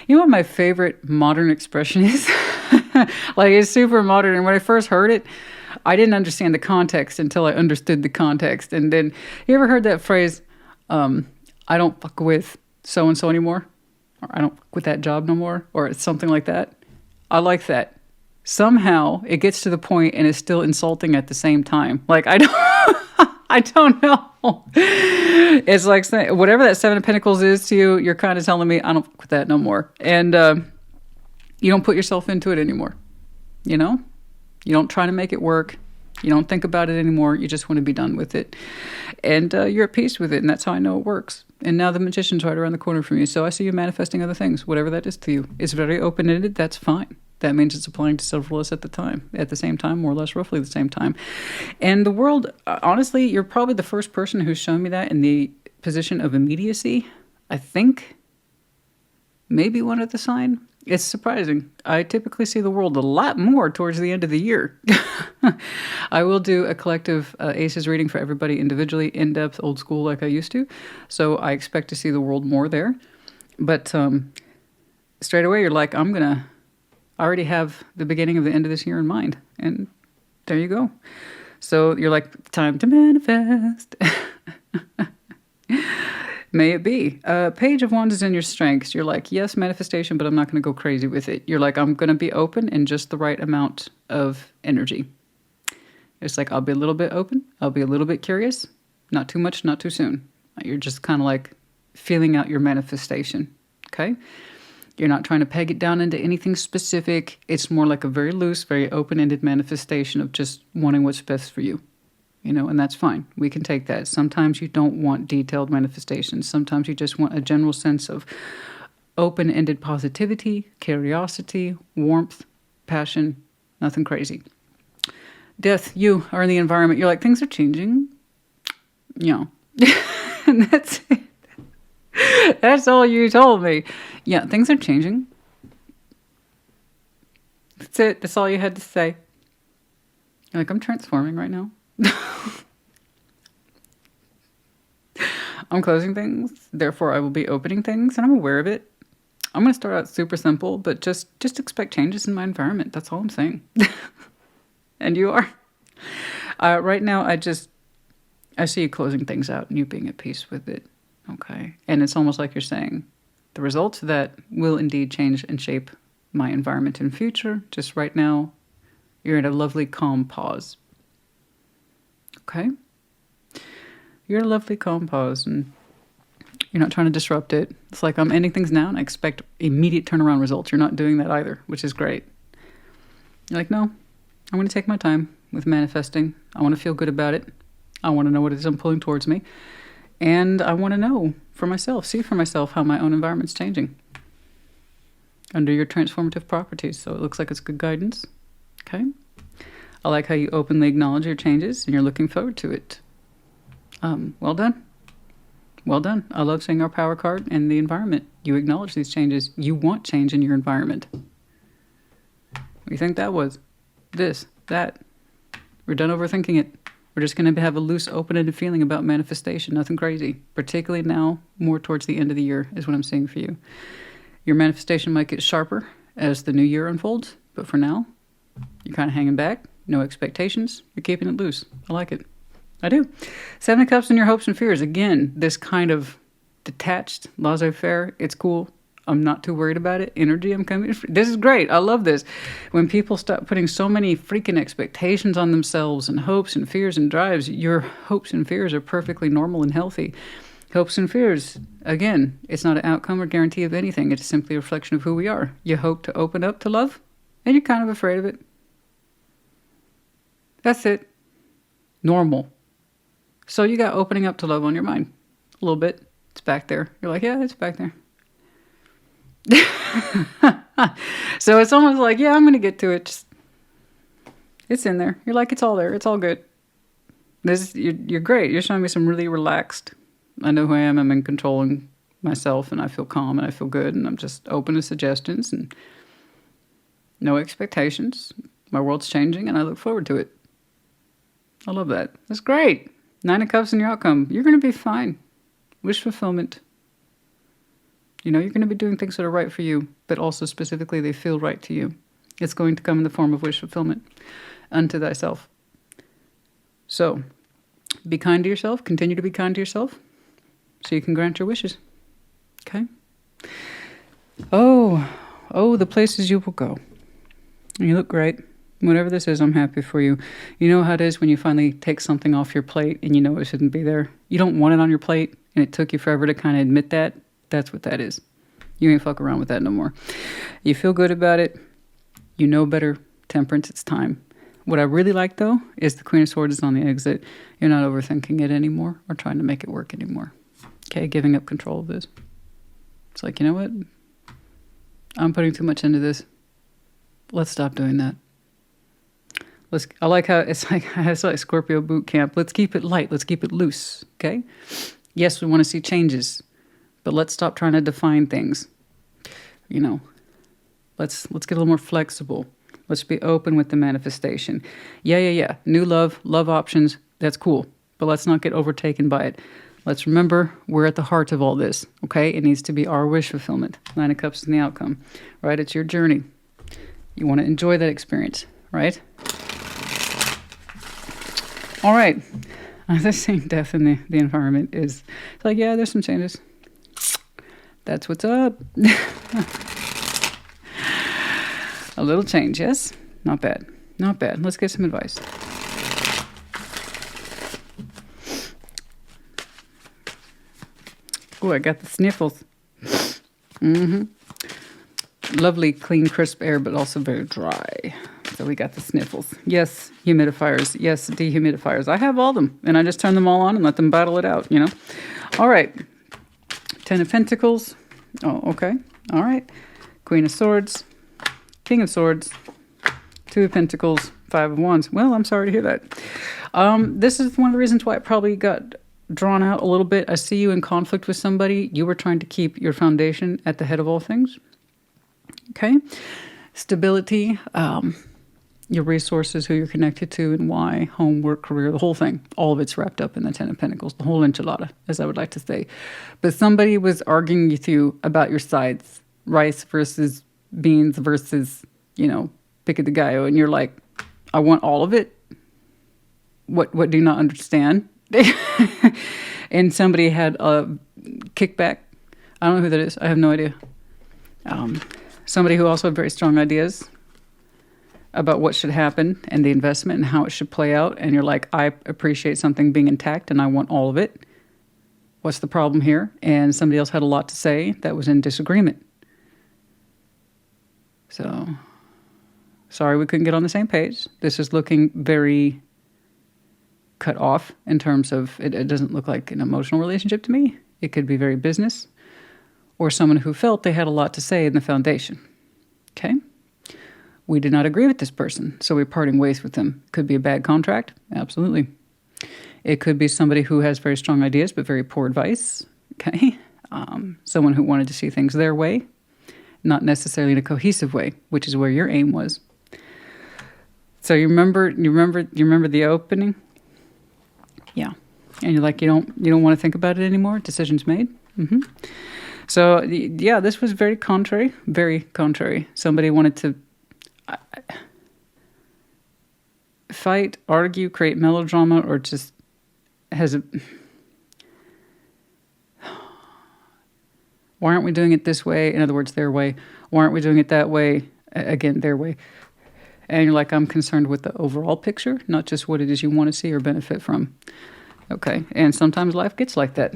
You know what my favorite modern expression is? Like, it's super modern. And when I first heard it, I didn't understand the context until I understood the context. And then, you ever heard that phrase, I don't fuck with so-and-so anymore? Or I don't fuck with that job no more? Or it's something like that? I like that. Somehow, it gets to the point and is still insulting at the same time. Like, I don't know. It's like saying, whatever that 7 of Pentacles is to you, you're kind of telling me, I don't fuck with that no more. And you don't put yourself into it anymore. You know? You don't try to make it work. You don't think about it anymore. You just want to be done with it. And you're at peace with it, and that's how I know it works. And now the Magician's right around the corner from you, so I see you manifesting other things, whatever that is to you. It's very open-ended. That's fine. That means it's applying to several of us at the same time, more or less roughly the same time. And the world, honestly, you're probably the first person who's shown me that in the position of immediacy. I think maybe one other sign. It's surprising. I typically see the world a lot more towards the end of the year. I will do a collective ACEs reading for everybody individually, in-depth, old school like I used to. So I expect to see the world more there. But straight away, you're like, I already have the beginning of the end of this year in mind. And there you go. So you're like, time to manifest. May it be. Page of Wands is in your strengths. You're like, yes, manifestation, but I'm not going to go crazy with it. You're like, I'm going to be open in just the right amount of energy. It's like, I'll be a little bit open. I'll be a little bit curious. Not too much, not too soon. You're just kind of like feeling out your manifestation. Okay? You're not trying to peg it down into anything specific. It's more like a very loose, very open-ended manifestation of just wanting what's best for you. You know, and that's fine. We can take that. Sometimes you don't want detailed manifestations. Sometimes you just want a general sense of open-ended positivity, curiosity, warmth, passion, nothing crazy. Death, you are in the environment. You're like, things are changing. You know, and that's it. That's all you told me. Yeah, things are changing. That's it. That's all you had to say. You're like, I'm transforming right now. I'm closing things, therefore I will be opening things, and I'm aware of it. I'm going to start out super simple, but just expect changes in my environment. That's all I'm saying. And you are. Right now, I see you closing things out and you being at peace with it. Okay. And it's almost like you're saying, the results of that will indeed change and shape my environment in the future. Just right now, you're in a lovely, calm pause. Okay? You're in a lovely, calm pause, and you're not trying to disrupt it. It's like I'm ending things now, and I expect immediate turnaround results. You're not doing that either, which is great. You're like, no, I'm going to take my time with manifesting. I want to feel good about it. I want to know what it is I'm pulling towards me. And I want to know for myself, see for myself how my own environment's changing under your transformative properties. So it looks like it's good guidance. Okay. I like how you openly acknowledge your changes and you're looking forward to it. Well done. Well done. I love seeing our power card and the environment. You acknowledge these changes. You want change in your environment. What do you think that was? This, that. We're done overthinking it. We're just going to have a loose, open-ended feeling about manifestation. Nothing crazy. Particularly now, more towards the end of the year is what I'm seeing for you. Your manifestation might get sharper as the new year unfolds. But for now, you're kind of hanging back. No expectations. You're keeping it loose. I like it. I do. 7 of Cups and your hopes and fears. Again, this kind of detached, laissez-faire. It's cool. I'm not too worried about it. Energy, I'm coming. This is great. I love this. When people stop putting so many freaking expectations on themselves and hopes and fears and drives, your hopes and fears are perfectly normal and healthy. Hopes and fears, again, it's not an outcome or guarantee of anything. It's simply a reflection of who we are. You hope to open up to love, and you're kind of afraid of it. That's it. Normal. So you got opening up to love on your mind. A little bit. It's back there. You're like, yeah, it's back there. So it's almost like, yeah, I'm going to get to it. Just, it's in there. You're like, it's all there. It's all good. You're great. You're showing me some really relaxed. I know who I am. I'm in controlling myself, and I feel calm, and I feel good, and I'm just open to suggestions and no expectations. My world's changing, and I look forward to it. I love that. That's great. 9 of Cups in your outcome. You're going to be fine. Wish fulfillment. You know, you're going to be doing things that are right for you, but also specifically they feel right to you. It's going to come in the form of wish fulfillment unto thyself. So, be kind to yourself. Continue to be kind to yourself so you can grant your wishes. Okay? Oh, the places you will go. You look great. Whatever this is, I'm happy for you. You know how it is when you finally take something off your plate and you know it shouldn't be there. You don't want it on your plate, and it took you forever to kind of admit that. That's what that is. You ain't fuck around with that no more. You feel good about it. You know better. Temperance, it's time. What I really like, though, is the Queen of Swords is on the exit. You're not overthinking it anymore or trying to make it work anymore. Okay, giving up control of this. It's like, you know what? I'm putting too much into this. Let's stop doing that. I like how it's like Scorpio boot camp. Let's keep it light. Let's keep it loose. Okay? Yes, we want to see changes. But let's stop trying to define things. You know, let's get a little more flexible. Let's be open with the manifestation. Yeah. New love options, that's cool. But let's not get overtaken by it. Let's remember we're at the heart of all this, okay? It needs to be our wish fulfillment. 9 of Cups is the outcome, right? It's your journey. You want to enjoy that experience, right? All right. The same death in the environment is it's like, yeah, there's some changes. That's what's up. A little change, yes? Not bad. Not bad. Let's get some advice. Oh, I got the sniffles. Lovely, clean, crisp air, but also very dry. So we got the sniffles. Yes, humidifiers. Yes, dehumidifiers. I have all of them, and I just turn them all on and let them battle it out, you know? All right. 10 of Pentacles. Oh, okay. All right. Queen of Swords. King of Swords. 2 of Pentacles. 5 of Wands. Well, I'm sorry to hear that. This is one of the reasons why it probably got drawn out a little bit. I see you in conflict with somebody. You were trying to keep your foundation at the head of all things. Okay. Stability. your resources, who you're connected to, and why, home, work, career, the whole thing. All of it's wrapped up in the Ten of Pentacles, the whole enchilada, as I would like to say. But somebody was arguing with you about your sides, rice versus beans versus, you know, pick of the gallo, and you're like, I want all of it. What do you not understand? And somebody had a kickback. I don't know who that is. I have no idea. Somebody who also had very strong ideas about what should happen and the investment and how it should play out. And you're like, I appreciate something being intact and I want all of it. What's the problem here? And somebody else had a lot to say that was in disagreement. So, sorry we couldn't get on the same page. This is looking very cut off in terms of, it doesn't look like an emotional relationship to me. It could be very business, or someone who felt they had a lot to say in the foundation. Okay? We did not agree with this person, so we're parting ways with them. Could be a bad contract. Absolutely. It could be somebody who has very strong ideas but very poor advice. Okay? Someone who wanted to see things their way, not necessarily in a cohesive way, which is where your aim was. So you remember the opening? Yeah. And you're like, you don't want to think about it anymore? Decision's made? Mm-hmm. So, yeah, this was very contrary. Somebody wanted to fight, argue, create melodrama, or just has a... Why aren't we doing it this way? In other words, their way. Why aren't we doing it that way? Again, their way. And you're like, I'm concerned with the overall picture, not just what it is you want to see or benefit from. Okay, and sometimes life gets like that.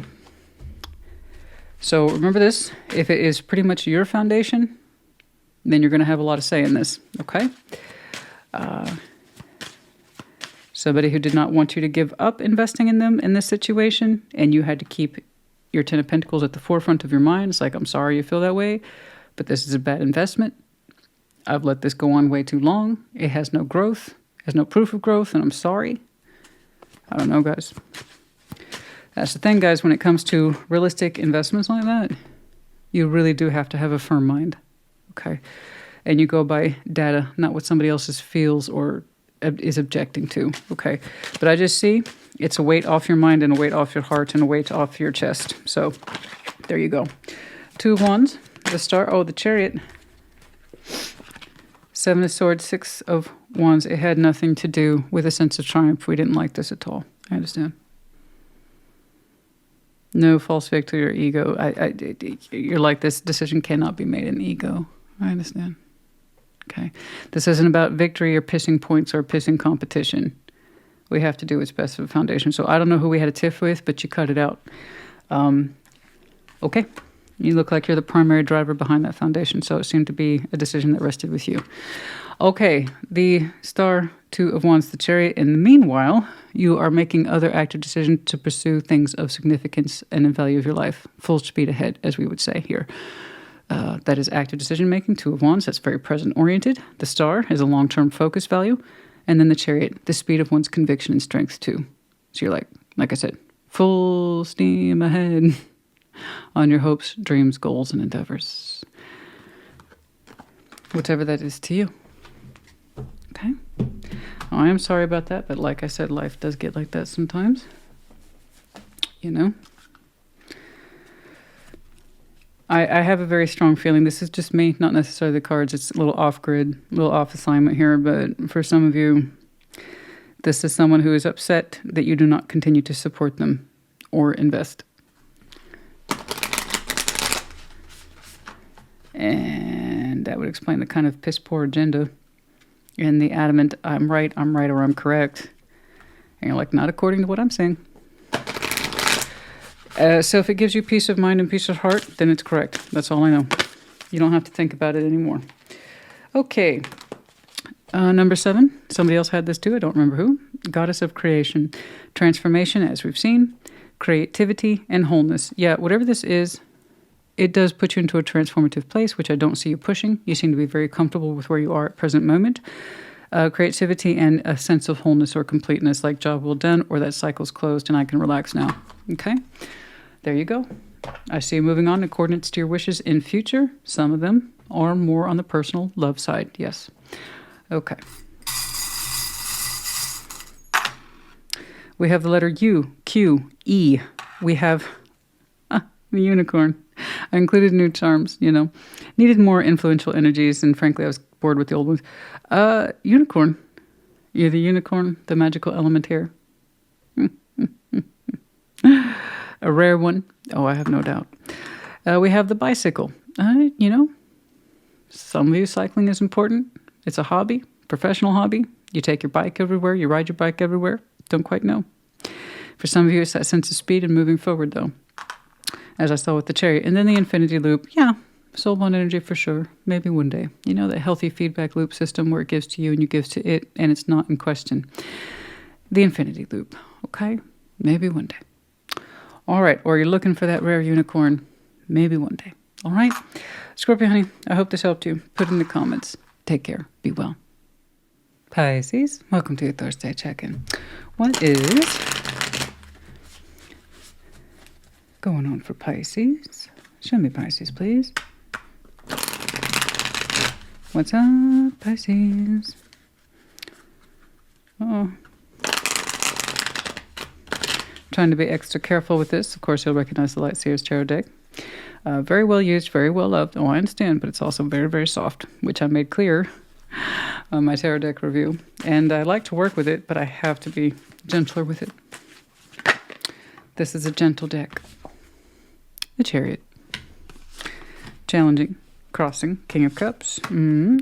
So remember this, if it is pretty much your foundation, then you're going to have a lot of say in this, okay? Somebody who did not want you to give up investing in them in this situation, and you had to keep your Ten of Pentacles at the forefront of your mind. It's like, I'm sorry you feel that way, but this is a bad investment. I've let this go on way too long. It has no growth, has no proof of growth, and I'm sorry. I don't know, guys. That's the thing, guys, when it comes to realistic investments like that, you really do have to have a firm mind, okay? And you go by data, not what somebody else's feels or is objecting to, okay? But I just see it's a weight off your mind and a weight off your heart and a weight off your chest. So there you go. Two of Wands, the Star, oh, the Chariot. Seven of Swords, Six of Wands. It had nothing to do with a sense of triumph. We didn't like this at all. I understand. No false victory or ego. You're like, this decision cannot be made in ego. I understand. Okay. This isn't about victory or pissing points or pissing competition. We have to do what's best for the foundation. So I don't know who we had a tiff with, but you cut it out. Okay. You look like you're the primary driver behind that foundation, so it seemed to be a decision that rested with you. Okay, the Star, Two of Wands, the Chariot. In the meanwhile, you are making other active decisions to pursue things of significance and in value of your life. Full speed ahead, as we would say here. That is active decision-making. Two of Wands, that's very present-oriented. The Star is a long-term focus value. And then the Chariot, the speed of one's conviction and strength, too. So you're like I said, full steam ahead on your hopes, dreams, goals, and endeavors. Whatever that is to you. Okay? Oh, I am sorry about that, but like I said, life does get like that sometimes. You know? I have a very strong feeling. This is just me, not necessarily the cards. It's a little off-grid, a little off assignment here, but for some of you, this is someone who is upset that you do not continue to support them or invest. And that would explain the kind of piss-poor agenda and the adamant, I'm right, or I'm correct. And you're like, not according to what I'm saying. So if it gives you peace of mind and peace of heart, then it's correct. That's all I know. You don't have to think about it anymore. Okay. Number 7. Somebody else had this too. I don't remember who. Goddess of creation. Transformation, as we've seen. Creativity and wholeness. Yeah, whatever this is, it does put you into a transformative place, which I don't see you pushing. You seem to be very comfortable with where you are at present moment. Creativity and a sense of wholeness or completeness, like job well done, or that cycle's closed and I can relax now. Okay? There you go. I see you moving on in coordinates to your wishes in future. Some of them are more on the personal love side. Yes. Okay. We have the letter U, Q, E. We have the unicorn. I included new charms, you know. Needed more influential energies, and frankly, I was bored with the old ones. Unicorn. You're the unicorn, the magical element here. A rare one. Oh, I have no doubt. We have the bicycle. You know, some of you, cycling is important. It's a hobby, professional hobby. You take your bike everywhere. You ride your bike everywhere. Don't quite know. For some of you, it's that sense of speed and moving forward, though, as I saw with the chariot. And then the infinity loop. Yeah, soul bond energy for sure. Maybe one day. You know, that healthy feedback loop system where it gives to you and you give to it, and it's not in question. The infinity loop. Okay? Maybe one day. All right. Or you're looking for that rare unicorn. Maybe one day. All right? Scorpio, honey, I hope this helped you. Put it in the comments. Take care. Be well. Pisces, welcome to your Thursday check-in. What is going on for Pisces? Show me Pisces, please. What's up, Pisces? Uh-oh. Trying to be extra careful with this. Of course, you'll recognize the Light Seers Tarot deck. Very well used, very well loved. Oh, I understand, but it's also very, very soft, which I made clear on my tarot deck review. And I like to work with it, but I have to be gentler with it. This is a gentle deck. The Chariot. Challenging. Crossing. King of Cups.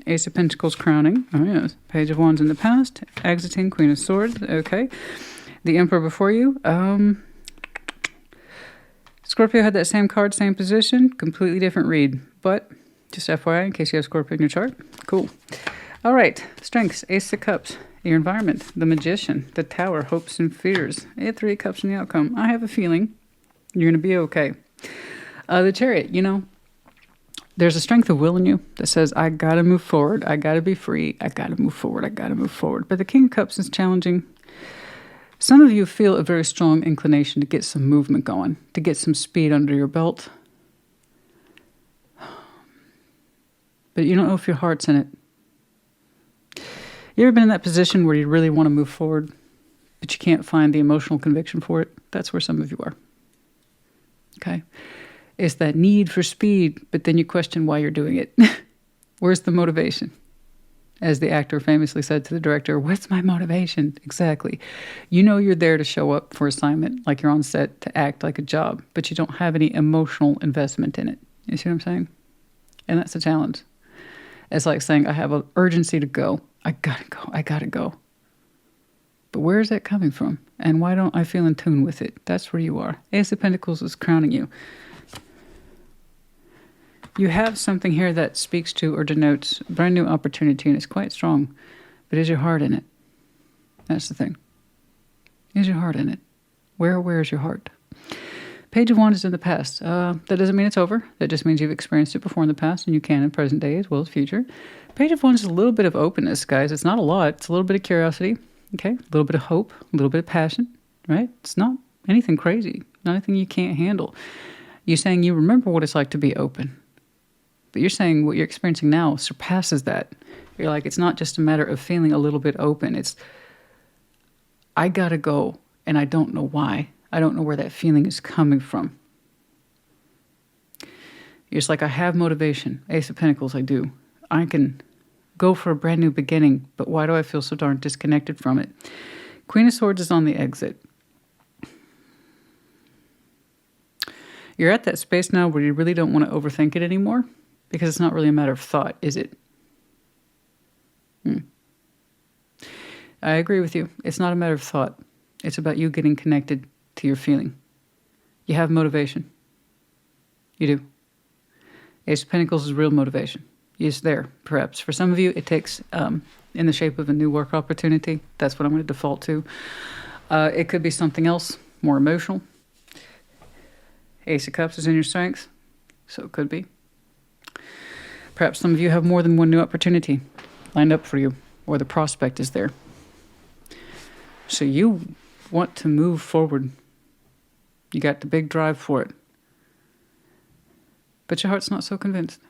Ace of Pentacles crowning. Oh, yes. Page of Wands in the past. Exiting. Queen of Swords. Okay. The Emperor before you. Scorpio had that same card, same position, completely different read. But just FYI, in case you have Scorpio in your chart. Cool. All right. Strengths. Ace of Cups. Your environment. The Magician. The Tower. Hopes and fears. Three of Cups in the outcome. I have a feeling you're going to be okay. The Chariot, you know, there's a strength of will in you that says, I got to move forward. I got to be free. I got to move forward. I got to move forward. But the King of Cups is challenging. Some of you feel a very strong inclination to get some movement going, to get some speed under your belt. But you don't know if your heart's in it. You ever been in that position where you really want to move forward, but you can't find the emotional conviction for it? That's where some of you are. Okay? It's that need for speed, but then you question why you're doing it. Where's the motivation? As the actor famously said to the director, what's my motivation? Exactly. You know you're there to show up for assignment, like you're on set to act like a job, but you don't have any emotional investment in it. You see what I'm saying? And that's a challenge. It's like saying, I have an urgency to go. I gotta go. I gotta go. But where is that coming from? And why don't I feel in tune with it? That's where you are. Ace of Pentacles is crowning you. You have something here that speaks to or denotes a brand new opportunity, and it's quite strong. But is your heart in it? That's the thing. Is your heart in it? Where is your heart? Page of Wands is in the past. That doesn't mean it's over. That just means you've experienced it before in the past, and you can in present day as well as future. Page of Wands is a little bit of openness, guys. It's not a lot. It's a little bit of curiosity, okay? A little bit of hope, a little bit of passion, right? It's not anything crazy, not anything you can't handle. You're saying you remember what it's like to be open. But you're saying what you're experiencing now surpasses that. You're like, it's not just a matter of feeling a little bit open. It's, I gotta go, and I don't know why. I don't know where that feeling is coming from. You're just like, I have motivation. Ace of Pentacles, I do. I can go for a brand new beginning, but why do I feel so darn disconnected from it? Queen of Swords is on the exit. You're at that space now where you really don't want to overthink it anymore. Because it's not really a matter of thought, is it? I agree with you. It's not a matter of thought. It's about you getting connected to your feeling. You have motivation. You do. Ace of Pentacles is real motivation. It's there, perhaps. For some of you, it takes in the shape of a new work opportunity. That's what I'm going to default to. It could be something else, more emotional. Ace of Cups is in your strengths, so it could be. Perhaps some of you have more than one new opportunity lined up for you, or the prospect is there. So you want to move forward. You got the big drive for it. But your heart's not so convinced.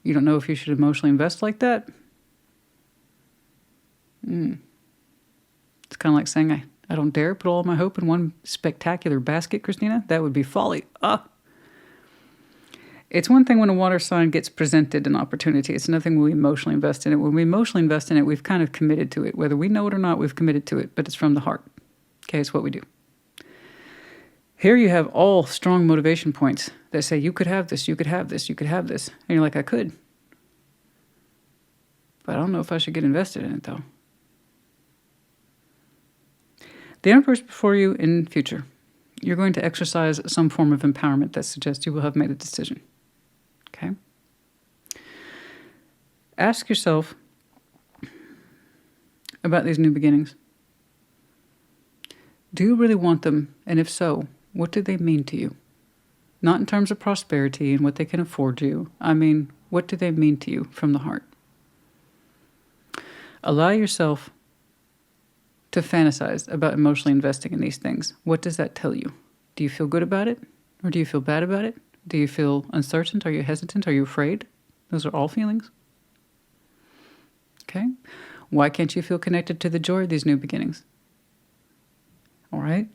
You don't know if you should emotionally invest like that. It's kind of like saying, I don't dare put all my hope in one spectacular basket, Christina. That would be folly. It's one thing when a water sign gets presented an opportunity. It's another thing when we emotionally invest in it. When we emotionally invest in it, we've kind of committed to it. Whether we know it or not, we've committed to it, but it's from the heart. Okay, it's what we do. Here you have all strong motivation points that say, you could have this, you could have this, you could have this. And you're like, I could. But I don't know if I should get invested in it, though. The Emperor's before you in future. You're going to exercise some form of empowerment that suggests you will have made a decision. Okay? Ask yourself about these new beginnings. Do you really want them? And if so, what do they mean to you? Not in terms of prosperity and what they can afford you. I mean, what do they mean to you from the heart? Allow yourself to fantasize about emotionally investing in these things. What does that tell you? Do you feel good about it? Or do you feel bad about it? Do you feel uncertain? Are you hesitant? Are you afraid? Those are all feelings. Okay? Why can't you feel connected to the joy of these new beginnings? All right?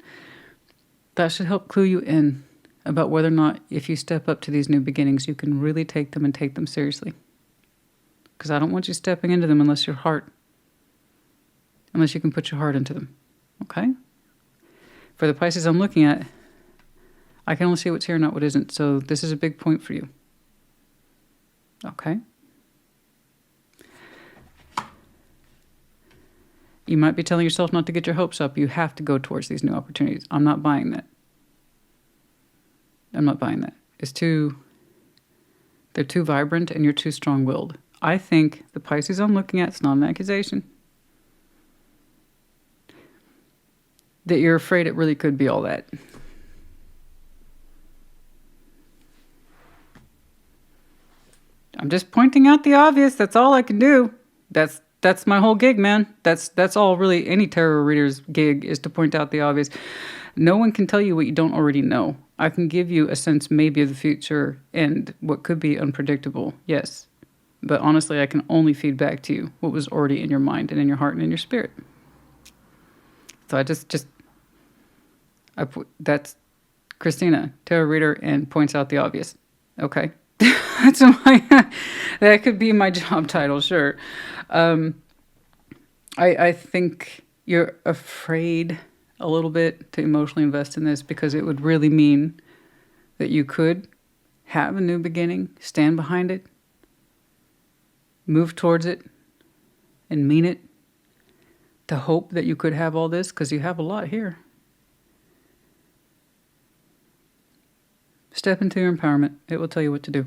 That should help clue you in about whether or not, if you step up to these new beginnings, you can really take them and take them seriously. Because I don't want you stepping into them unless you can put your heart into them. Okay? For the Pisces I'm looking at, I can only see what's here, not what isn't. So this is a big point for you. Okay? You might be telling yourself not to get your hopes up. You have to go towards these new opportunities. I'm not buying that. I'm not buying that. They're too vibrant and you're too strong-willed. I think the Pisces I'm looking at, it's not an accusation, that you're afraid it really could be all that. I'm just pointing out the obvious. That's all I can do. That's my whole gig, man. That's all really any tarot reader's gig, is to point out the obvious. No one can tell you what you don't already know. I can give you a sense maybe of the future and what could be unpredictable, yes. But honestly, I can only feed back to you what was already in your mind and in your heart and in your spirit. So that's Christina, tarot reader, and points out the obvious. Okay. That could be my job title, sure. I think you're afraid a little bit to emotionally invest in this because it would really mean that you could have a new beginning, stand behind it, move towards it, and mean it, to hope that you could have all this, because you have a lot here. Step into your empowerment. It will tell you what to do.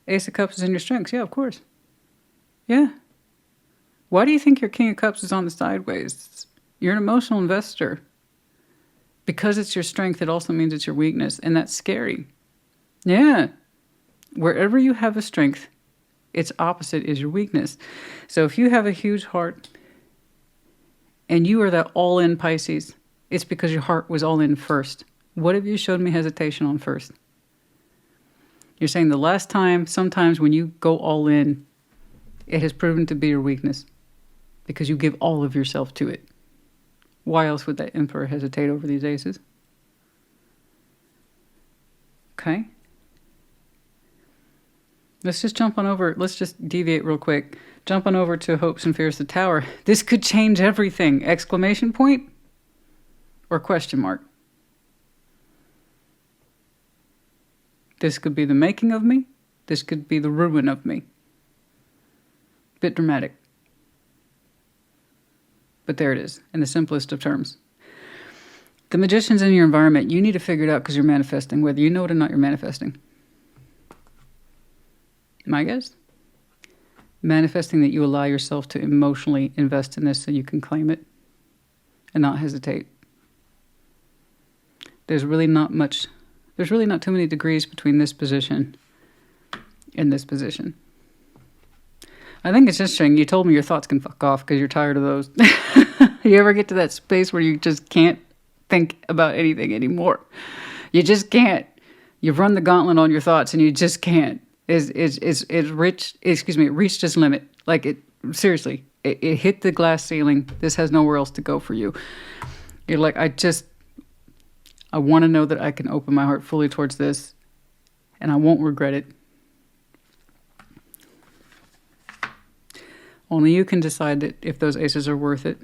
Ace of Cups is in your strengths. Yeah, of course. Yeah. Why do you think your King of Cups is on the sideways? You're an emotional investor. Because it's your strength, it also means it's your weakness, and that's scary. Yeah. Wherever you have a strength, its opposite is your weakness. So if you have a huge heart and you are that all-in Pisces, it's because your heart was all in first. What have you showed me hesitation on first? You're saying the last time, sometimes when you go all in, it has proven to be your weakness because you give all of yourself to it. Why else would that Emperor hesitate over these aces? Okay. Let's just jump on over. Let's just deviate real quick. Jump on over to Hopes and Fears, the Tower. This could change everything. Exclamation point or question mark? This could be the making of me. This could be the ruin of me. Bit dramatic. But there it is, in the simplest of terms. The Magician's in your environment. You need to figure it out because you're manifesting. Whether you know it or not, you're manifesting. My guess? Manifesting that you allow yourself to emotionally invest in this so you can claim it and not hesitate. There's really not too many degrees between this position and this position. I think it's just showing you told me your thoughts can fuck off because you're tired of those. You ever get to that space where you just can't think about anything anymore? You just can't. You've run the gauntlet on your thoughts and you just can't. It reached its limit. Like, it seriously, It hit the glass ceiling. This has nowhere else to go for you. You're like, I want to know that I can open my heart fully towards this, and I won't regret it. Only you can decide that if those aces are worth it,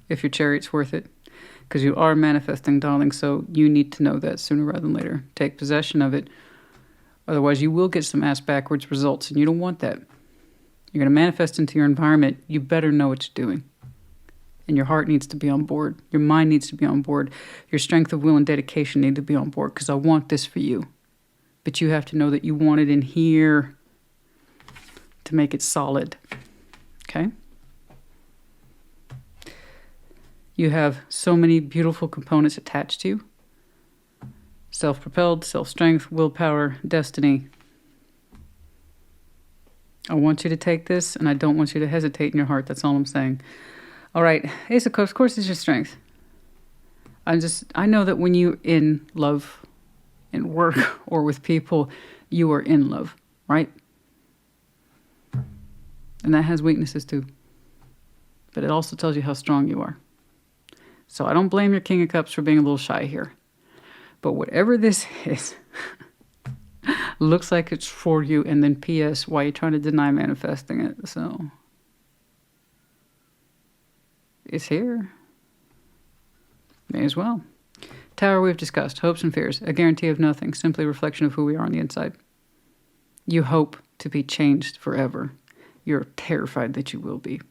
if your chariot's worth it, because you are manifesting, darling, so you need to know that sooner rather than later. Take possession of it. Otherwise, you will get some ass-backwards results, and you don't want that. You're going to manifest into your environment. You better know what you're doing. And your heart needs to be on board. Your mind needs to be on board. Your strength of will and dedication need to be on board, because I want this for you. But you have to know that you want it in here to make it solid. Okay? You have so many beautiful components attached to you. Self-propelled, self-strength, willpower, destiny. I want you to take this, and I don't want you to hesitate in your heart. That's all I'm saying. All right, Ace of Cups, of course, is your strength. I know that when you're in love, in work, or with people, you are in love, right? And that has weaknesses too. But it also tells you how strong you are. So I don't blame your King of Cups for being a little shy here. But whatever this is, looks like it's for you. And then P.S., why are you trying to deny manifesting it? So it's here. May as well. Tower we've discussed. Hopes and fears. A guarantee of nothing. Simply a reflection of who we are on the inside. You hope to be changed forever. You're terrified that you will be.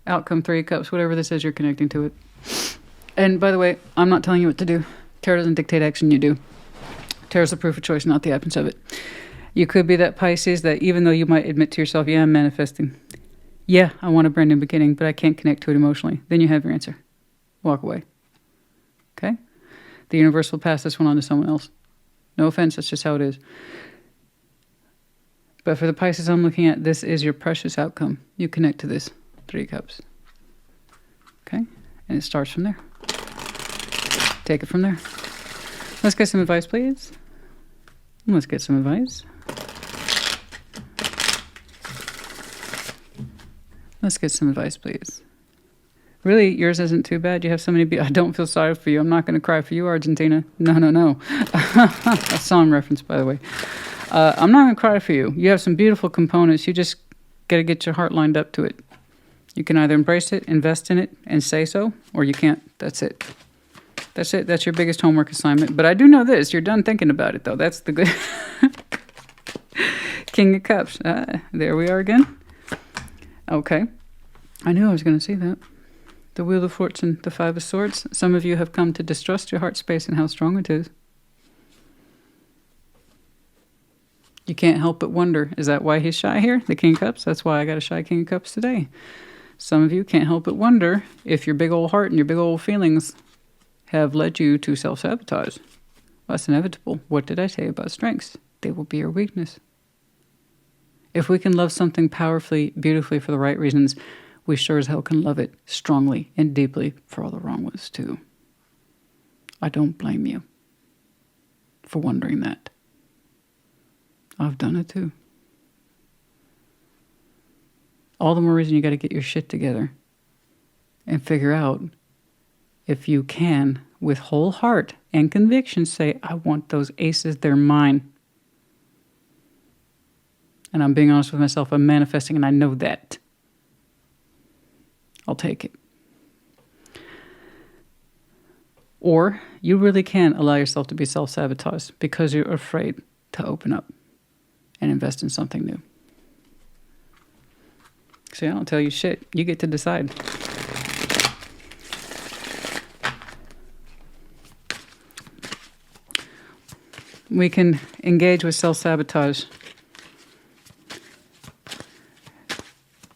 Outcome, Three of Cups. Whatever this is, you're connecting to it. And by the way, I'm not telling you what to do. Tarot doesn't dictate action, you do. Tarot's the proof of choice, not the absence of it. You could be that Pisces that even though you might admit to yourself, yeah, I'm manifesting. Yeah, I want a brand new beginning, but I can't connect to it emotionally. Then you have your answer. Walk away. Okay? The universe will pass this one on to someone else. No offense, that's just how it is. But for the Pisces I'm looking at, this is your precious outcome. You connect to this. Three of Cups. Okay? And it starts from there. Take it from there. Let's get some advice, please. Let's get some advice. Let's get some advice, please. Really, yours isn't too bad. You have so many. I don't feel sorry for you. I'm not going to cry for you, Argentina. No, no, no. A song reference, by the way. I'm not going to cry for you. You have some beautiful components. You just got to get your heart lined up to it. You can either embrace it, invest in it, and say so, or you can't. That's it. That's it. That's your biggest homework assignment. But I do know this. You're done thinking about it, though. That's the good. King of Cups. There we are again. Okay. I knew I was going to see that. The Wheel of Fortune, the Five of Swords. Some of you have come to distrust your heart space and how strong it is. You can't help but wonder, is that why he's shy here? The King of Cups? That's why I got a shy King of Cups today. Some of you can't help but wonder if your big old heart and your big old feelings have led you to self-sabotage. Well, that's inevitable. What did I say about strengths? They will be your weakness. If we can love something powerfully, beautifully for the right reasons, we sure as hell can love it strongly and deeply for all the wrong ones too. I don't blame you for wondering that. I've done it too. All the more reason you got to get your shit together and figure out if you can, with whole heart and conviction, say, I want those aces, they're mine. And I'm being honest with myself, I'm manifesting and I know that. I'll take it. Or you really can allow yourself to be self-sabotaged because you're afraid to open up and invest in something new. See, I don't tell you shit. You get to decide. We can engage with self-sabotage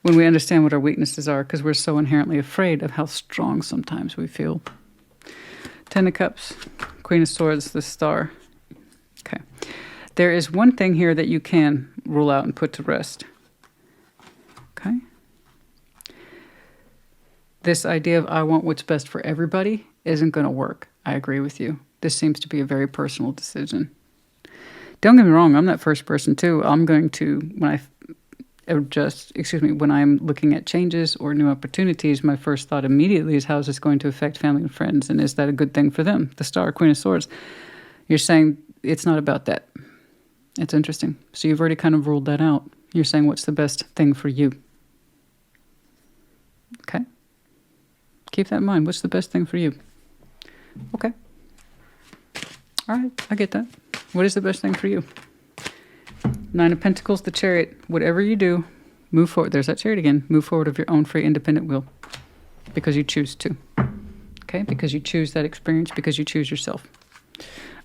when we understand what our weaknesses are, because we're so inherently afraid of how strong sometimes we feel. Ten of Cups, Queen of Swords, the Star. Okay. There is one thing here that you can rule out and put to rest. Okay? This idea of I want what's best for everybody isn't going to work. I agree with you. This seems to be a very personal decision. Don't get me wrong, I'm that first person too. I'm going to, when I when I'm looking at changes or new opportunities, my first thought immediately is, how is this going to affect family and friends? And is that a good thing for them? The Star, Queen of Swords. You're saying it's not about that. It's interesting. So you've already kind of ruled that out. You're saying, what's the best thing for you? Okay. Keep that in mind. What's the best thing for you? Okay. All right. I get that. What is the best thing for you? Nine of Pentacles, the Chariot. Whatever you do, move forward. There's that Chariot again. Move forward of your own free, independent will. Because you choose to. Okay? Because you choose that experience. Because you choose yourself.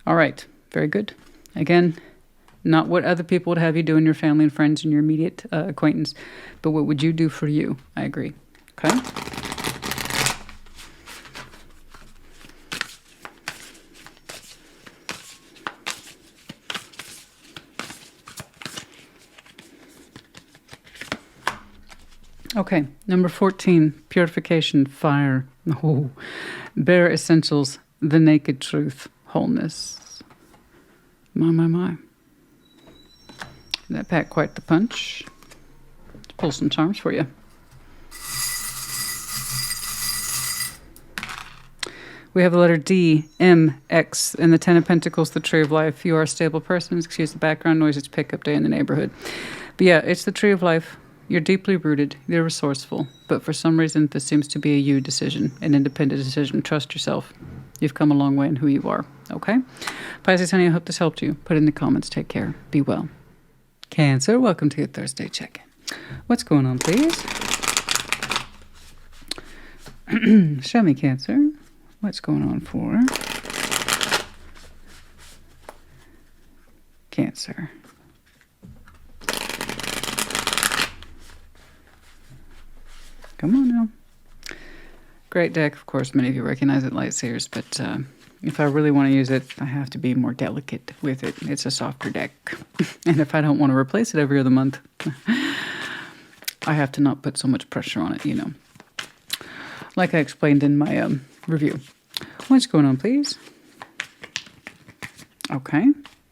All right. Very good. Again, not what other people would have you do in your family and friends and your immediate acquaintance, but what would you do for you? I agree. Okay? Okay, number 14, purification, fire. Oh, bare essentials, the naked truth, wholeness. My. That packed quite the punch. Let's pull some charms for you. We have the letter D, M, X, and the Ten of Pentacles, the Tree of Life. You are a stable person. Excuse the background noise. It's pickup day in the neighborhood. But yeah, it's the Tree of Life. You're deeply rooted. You're resourceful. But for some reason, this seems to be a you decision, an independent decision. Trust yourself. You've come a long way in who you are. Okay? Pisces, honey, I hope this helped you. Put it in the comments. Take care. Be well. Cancer, welcome to your Thursday check-in. What's going on, please? Show me, Cancer. What's going on for Cancer? Come on now. Great deck. Of course, many of you recognize it, Lightseers, but if I really want to use it, I have to be more delicate with it. It's a softer deck. And if I don't want to replace it every other month, I have to not put so much pressure on it, you know. Like I explained in my review. What's going on, please? Okay.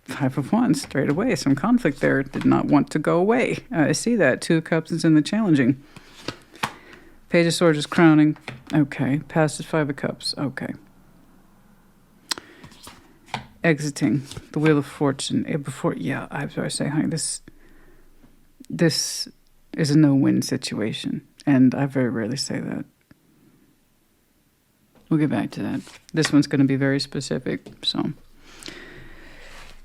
5 of Wands, straight away. Some conflict there. Did not want to go away. I see that. 2 of Cups is in the challenging. Page of Swords is crowning. Okay. Past is 5 of Cups. Okay. Exiting. The Wheel of Fortune. Yeah, I was going to say, honey, this is a no-win situation. And I very rarely say that. We'll get back to that. This one's going to be very specific, so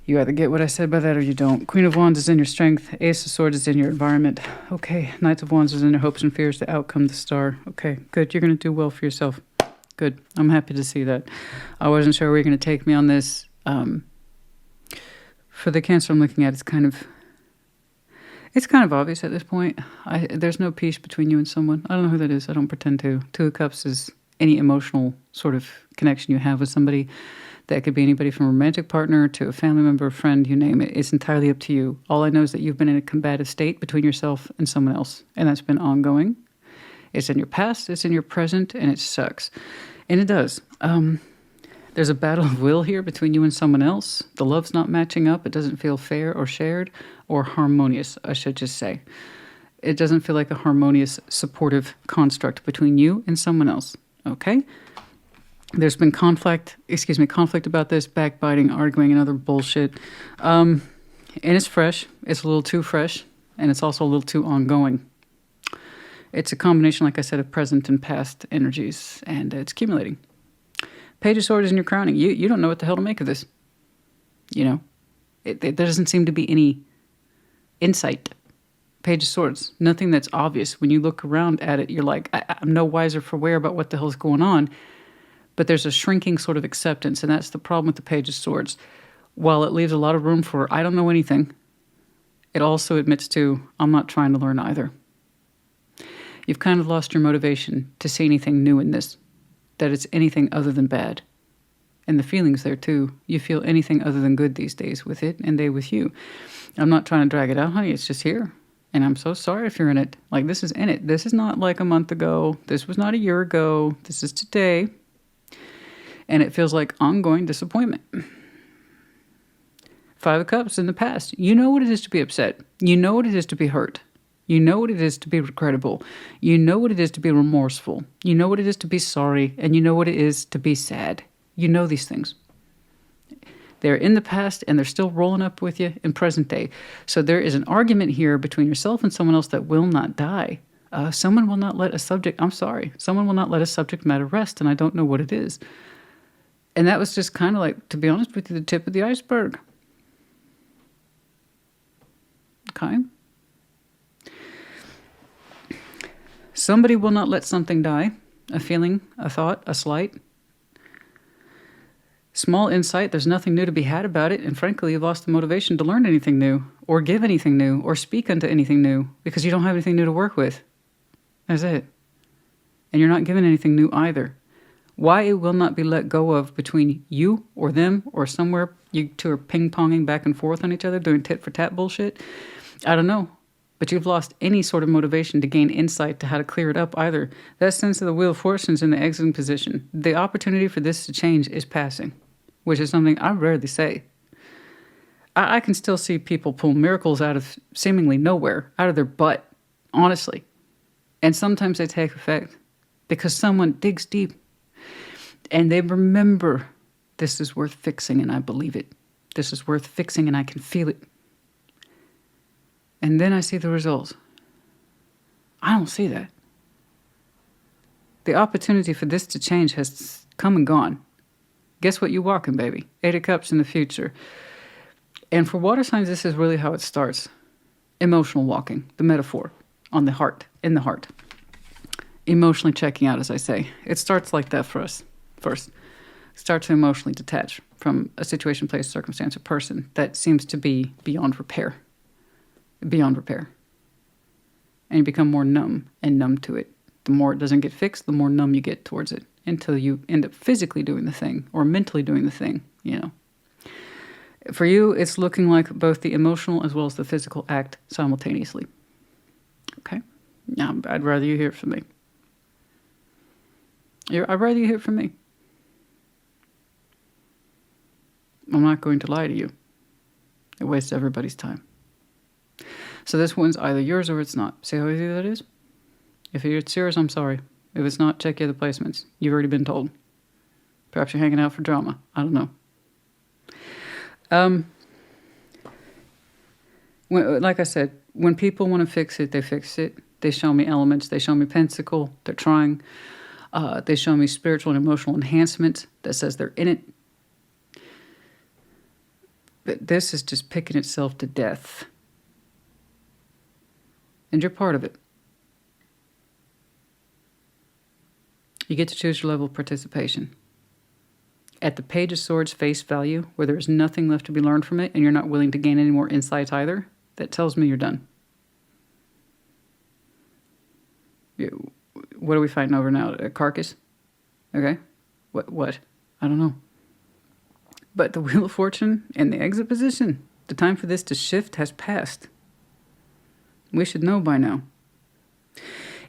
you either get what I said by that or you don't. Queen of Wands is in your strength. Ace of Swords is in your environment. Okay. Knight of Wands is in your hopes and fears. The outcome, the star. Okay, good. You're going to do well for yourself. Good. I'm happy to see that. I wasn't sure where you're going to take me on this. For the Cancer I'm looking at, it's kind of obvious at this point. There's no peace between you and someone. I don't know who that is. I don't pretend to. 2 of Cups is any emotional sort of connection you have with somebody. That could be anybody from a romantic partner to a family member, a friend, you name it. It's entirely up to you. All I know is that you've been in a combative state between yourself and someone else, and that's been ongoing. It's in your past, it's in your present, and it sucks. And it does. There's a battle of will here between you and someone else. The love's not matching up. It doesn't feel fair or shared or harmonious, I should just say. It doesn't feel like a harmonious, supportive construct between you and someone else. Okay? There's been conflict about this, backbiting, arguing, and other bullshit. And it's fresh. It's a little too fresh. And it's also a little too ongoing. It's a combination, like I said, of present and past energies. And it's accumulating. Page of Swords in your crowning. You don't know what the hell to make of this. You know? There doesn't seem to be any insight. Page of Swords. Nothing that's obvious. When you look around at it, you're like, I'm no wiser for wear about what the hell's going on. But there's a shrinking sort of acceptance, and that's the problem with the Page of Swords. While it leaves a lot of room for, I don't know anything, it also admits to, I'm not trying to learn either. You've kind of lost your motivation to see anything new in this, that it's anything other than bad. And the feelings there, too. You feel anything other than good these days with it, and they with you. I'm not trying to drag it out, honey. It's just here. And I'm so sorry if you're in it. Like, this is in it. This is not like a month ago. This was not a year ago. This is today. And it feels like ongoing disappointment. 5 of Cups in the past. You know what it is to be upset. You know what it is to be hurt. You know what it is to be regrettable. You know what it is to be remorseful. You know what it is to be sorry. And you know what it is to be sad. You know these things. They're in the past and they're still rolling up with you in present day. So there is an argument here between yourself and someone else that will not die. Someone will not let a subject, I'm sorry, someone will not let a subject matter rest, and I don't know what it is. And that was just kind of like, to be honest with you, the tip of the iceberg. Okay? Somebody will not let something die. A feeling, a thought, a slight. Small insight, there's nothing new to be had about it, and frankly, you've lost the motivation to learn anything new, or give anything new, or speak unto anything new, because you don't have anything new to work with. That's it. And you're not given anything new either. Why it will not be let go of between you or them or somewhere you two are ping-ponging back and forth on each other, doing tit-for-tat bullshit, I don't know. But you've lost any sort of motivation to gain insight to how to clear it up either. That sense of the Wheel of Fortune's in the exiting position. The opportunity for this to change is passing, which is something I rarely say. I can still see people pull miracles out of seemingly nowhere, out of their butt, honestly. And sometimes they take effect because someone digs deep and they remember this is worth fixing and I believe it. This is worth fixing and I can feel it. And then I see the results. I don't see that. The opportunity for this to change has come and gone. Guess what you walking, baby? 8 of Cups in the future. And for water signs, this is really how it starts. Emotional walking, the metaphor, on the heart, in the heart. Emotionally checking out, as I say. It starts like that for us first. Start to emotionally detach from a situation, place, circumstance, or person that seems to be beyond repair. Beyond repair. And you become more numb and numb to it. The more it doesn't get fixed, the more numb you get towards it until you end up physically doing the thing or mentally doing the thing, you know. For you, it's looking like both the emotional as well as the physical act simultaneously. Okay? Now, I'd rather you hear it from me. I'd rather you hear it from me. I'm not going to lie to you. It wastes everybody's time. So this one's either yours or it's not. See how easy that is? If it's yours, I'm sorry. If it's not, check your other placements. You've already been told. Perhaps you're hanging out for drama. I don't know. Like I said, when people want to fix it, they fix it. They show me elements. They show me pentacle. They're trying. They show me spiritual and emotional enhancement that says they're in it. But this is just picking itself to death. And you're part of it. You get to choose your level of participation. At the Page of Swords face value, where there is nothing left to be learned from it, and you're not willing to gain any more insights either, that tells me you're done. What are we fighting over now? A carcass? Okay. What? I don't know. But the Wheel of Fortune and the exit position, the time for this to shift has passed. We should know by now.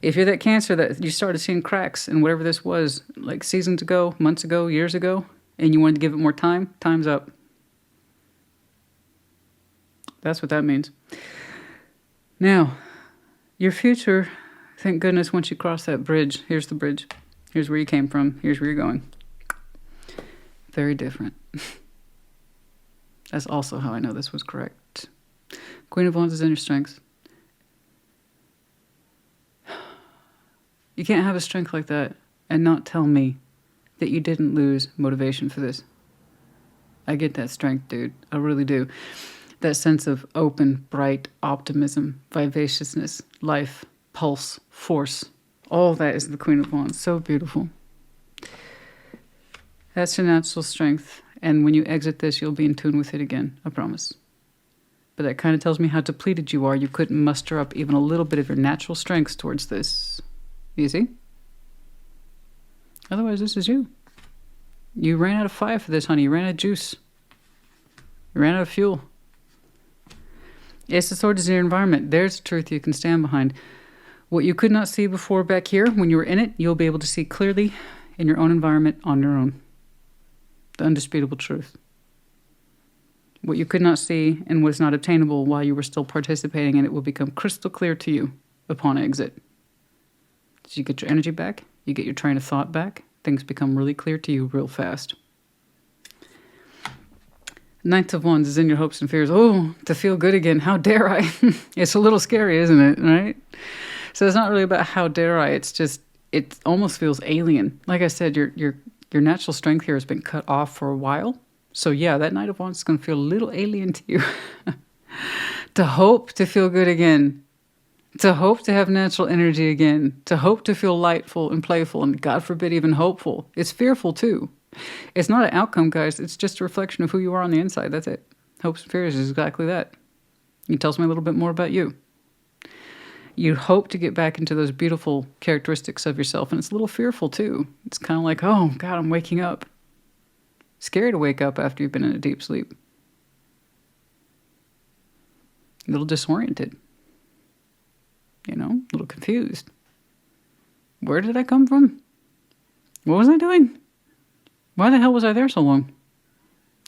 If you're that Cancer that you started seeing cracks in whatever this was, like seasons ago, months ago, years ago, and you wanted to give it more time, time's up. That's what that means. Now, your future, thank goodness, once you cross that bridge, here's the bridge. Here's where you came from. Here's where you're going. Very different. That's also how I know this was correct. Queen of Wands is in your strengths. You can't have a strength like that and not tell me that you didn't lose motivation for this. I get that strength, dude. I really do. That sense of open, bright optimism, vivaciousness, life, pulse, force. All that is the Queen of Wands. So beautiful. That's your natural strength. And when you exit this, you'll be in tune with it again. I promise. But that kind of tells me how depleted you are. You couldn't muster up even a little bit of your natural strengths towards this. You see? Otherwise, this is you. You ran out of fire for this, honey. You ran out of juice. You ran out of fuel. Ace of Swords is your environment. There's the truth you can stand behind. What you could not see before back here, when you were in it, you'll be able to see clearly in your own environment on your own. The undisputable truth. What you could not see and was not obtainable while you were still participating in it will become crystal clear to you upon exit. So you get your energy back, you get your train of thought back, things become really clear to you real fast. Knight of Wands is in your hopes and fears. Oh, to feel good again. How dare I? It's a little scary, isn't it? Right? So it's not really about how dare I. It's just, it almost feels alien. Like I said, your natural strength here has been cut off for a while. So yeah, that Knight of Wands is going to feel a little alien to you. To hope to feel good again. To hope to have natural energy again. To hope to feel lightful and playful and, God forbid, even hopeful. It's fearful too. It's not an outcome, guys. It's just a reflection of who you are on the inside. That's it. Hopes and fears is exactly that. It tells me a little bit more about you. You hope to get back into those beautiful characteristics of yourself, and it's a little fearful too. It's kind of like, oh, God, I'm waking up. Scary to wake up after you've been in a deep sleep. A little disoriented. You know, a little confused. Where did I come from? What was I doing? Why the hell was I there so long?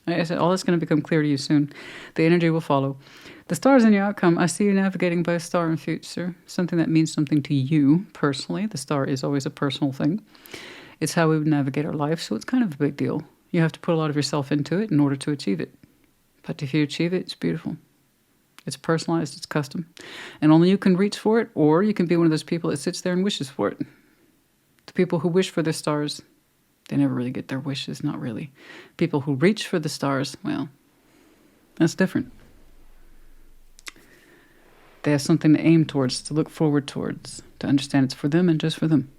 Like I said, all that's going to become clear to you soon. The energy will follow. The stars in your outcome, I see you navigating by a star in future. Something that means something to you personally. The star is always a personal thing. It's how we would navigate our life, so it's kind of a big deal. You have to put a lot of yourself into it in order to achieve it. But if you achieve it, it's beautiful. It's personalized, it's custom. And only you can reach for it, or you can be one of those people that sits there and wishes for it. The people who wish for the stars, they never really get their wishes, not really. People who reach for the stars, well, that's different. They have something to aim towards, to look forward towards, to understand it's for them and just for them.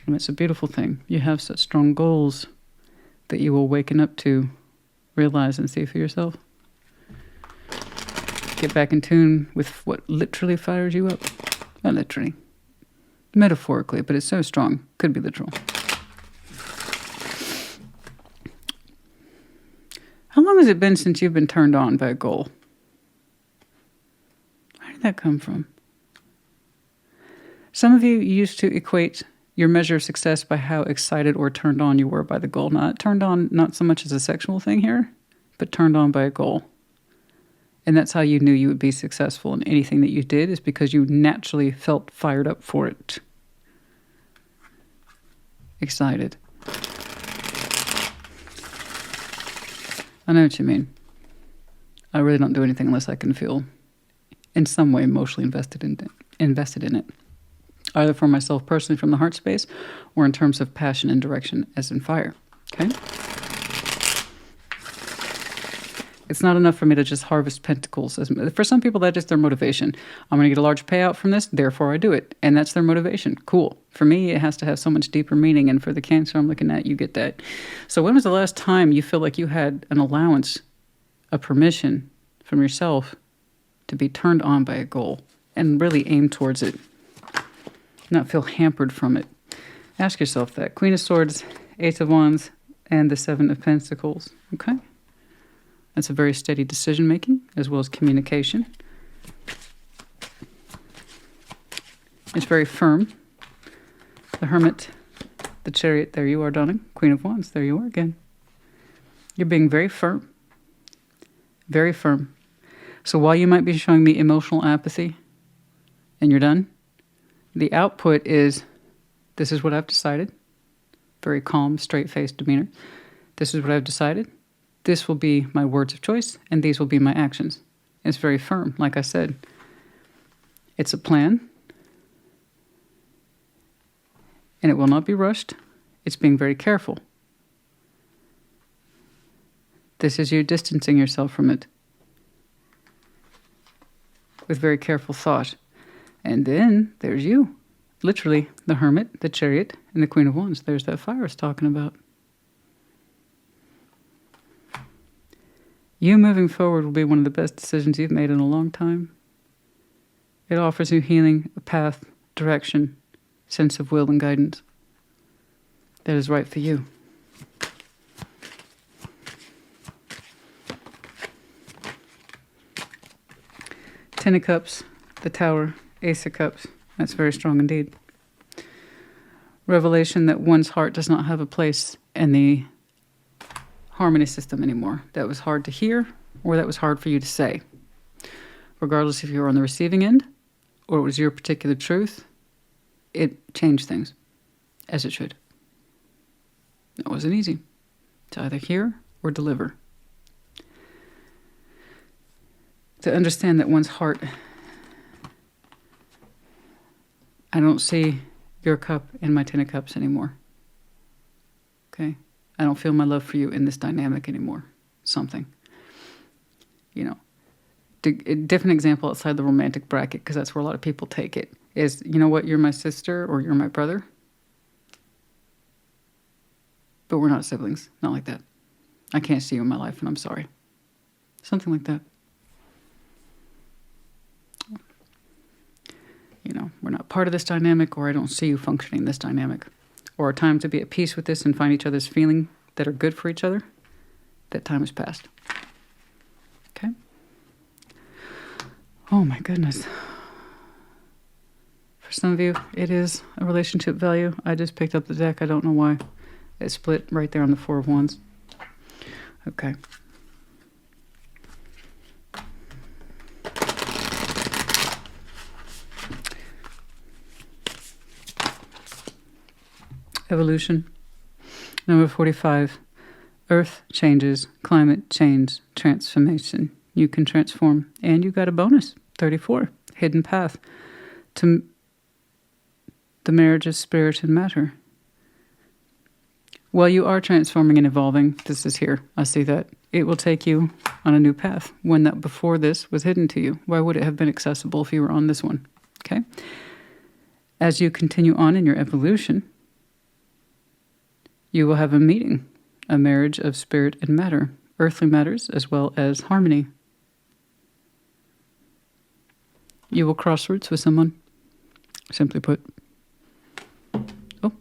And it's a beautiful thing. You have such strong goals that you will waken up to realize and see for yourself. Get back in tune with what literally fires you up. Not literally. Metaphorically, but it's so strong. Could be literal. How long has it been since you've been turned on by a goal? Where did that come from? Some of you used to equate your measure of success by how excited or turned on you were by the goal. Not turned on, not so much as a sexual thing here, but turned on by a goal. And that's how you knew you would be successful in anything that you did, is because you naturally felt fired up for it. Excited. I know what you mean. I really don't do anything unless I can feel in some way emotionally invested in it. Either for myself personally from the heart space, or in terms of passion and direction as in fire. Okay? It's not enough for me to just harvest pentacles. For some people, that's just their motivation. I'm going to get a large payout from this, therefore I do it. And that's their motivation. Cool. For me, it has to have so much deeper meaning. And for the Cancer I'm looking at, you get that. So when was the last time you feel like you had an allowance, a permission from yourself to be turned on by a goal and really aim towards it? Not feel hampered from it. Ask yourself that. Queen of Swords, Ace of Wands, and the Seven of Pentacles. Okay? That's a very steady decision-making, as well as communication. It's very firm. The Hermit, the Chariot, there you are, darling. Queen of Wands, there you are again. You're being very firm. Very firm. So while you might be showing me emotional apathy, and you're done, the output is, this is what I've decided. Very calm, straight-faced demeanor. This is what I've decided. This will be my words of choice, and these will be my actions. It's very firm, like I said. It's a plan, and it will not be rushed. It's being very careful. This is you distancing yourself from it with very careful thought. And then there's you. Literally, the Hermit, the Chariot, and the Queen of Wands. There's that fire I was talking about. You moving forward will be one of the best decisions you've made in a long time. It offers you healing, a path, direction, sense of will and guidance that is right for you. Ten of Cups, the Tower, Ace of Cups. That's very strong indeed. Revelation that one's heart does not have a place in the harmony system anymore. That was hard to hear, or that was hard for you to say. Regardless if you were on the receiving end or it was your particular truth, it changed things, as it should. It wasn't easy to either hear or deliver. To understand that one's heart, I don't see your cup in my 10 of cups anymore. Okay? I don't feel my love for you in this dynamic anymore. Something. You know. A different example outside the romantic bracket, because that's where a lot of people take it, is, you know what, you're my sister or you're my brother, but we're not siblings. Not like that. I can't see you in my life and I'm sorry. Something like that. You know, we're not part of this dynamic, or I don't see you functioning in this dynamic. Or a time to be at peace with this and find each other's feeling that are good for each other. That time has passed. Okay? Oh my goodness. For some of you, it is a relationship value. I just picked up the deck. I don't know why. It split right there on the Four of Wands. Okay. Evolution. Number 45. Earth changes, climate change, transformation. You can transform. And you got a bonus. 34. Hidden path to the marriage of spirit and matter. While you are transforming and evolving, this is here. I see that. It will take you on a new path. When that before this was hidden to you. Why would it have been accessible if you were on this one? Okay? As you continue on in your evolution, you will have a meeting, a marriage of spirit and matter, earthly matters as well as harmony. You will cross roots with someone, simply put. Oh,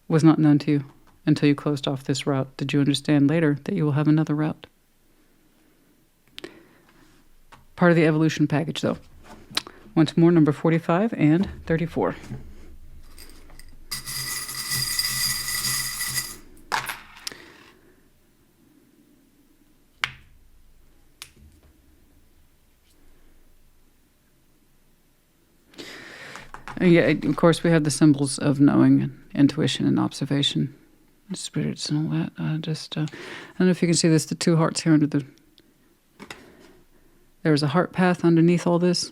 was not known to you until you closed off this route. Did you understand later that you will have another route? Part of the evolution package, though. Once more, number 45 and 34. Yeah, of course, we have the symbols of knowing and intuition and observation, spirits and all that. I don't know if you can see this, the two hearts here under the... There's a heart path underneath all this.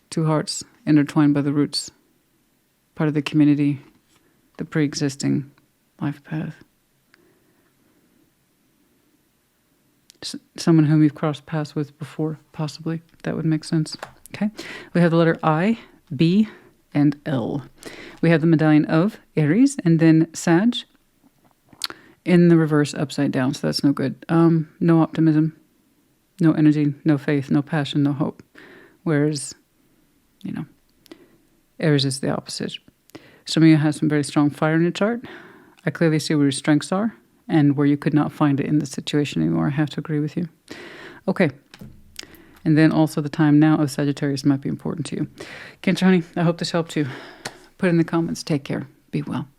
Two hearts intertwined by the roots. Part of the community, the pre-existing life path. Someone whom you've crossed paths with before, possibly. That would make sense. Okay, we have the letter I, B, and L. We have the medallion of Aries, and then Sag in the reverse upside down, so that's no good. No optimism, no energy, no faith, no passion, no hope. Whereas, you know, Aries is the opposite. Some of you have some very strong fire in your chart. I clearly see where your strengths are and where you could not find it in the situation anymore. I have to agree with you. Okay. And then also the time now of Sagittarius might be important to you. Cancer, honey, I hope this helped you. Put in the comments. Take care. Be well.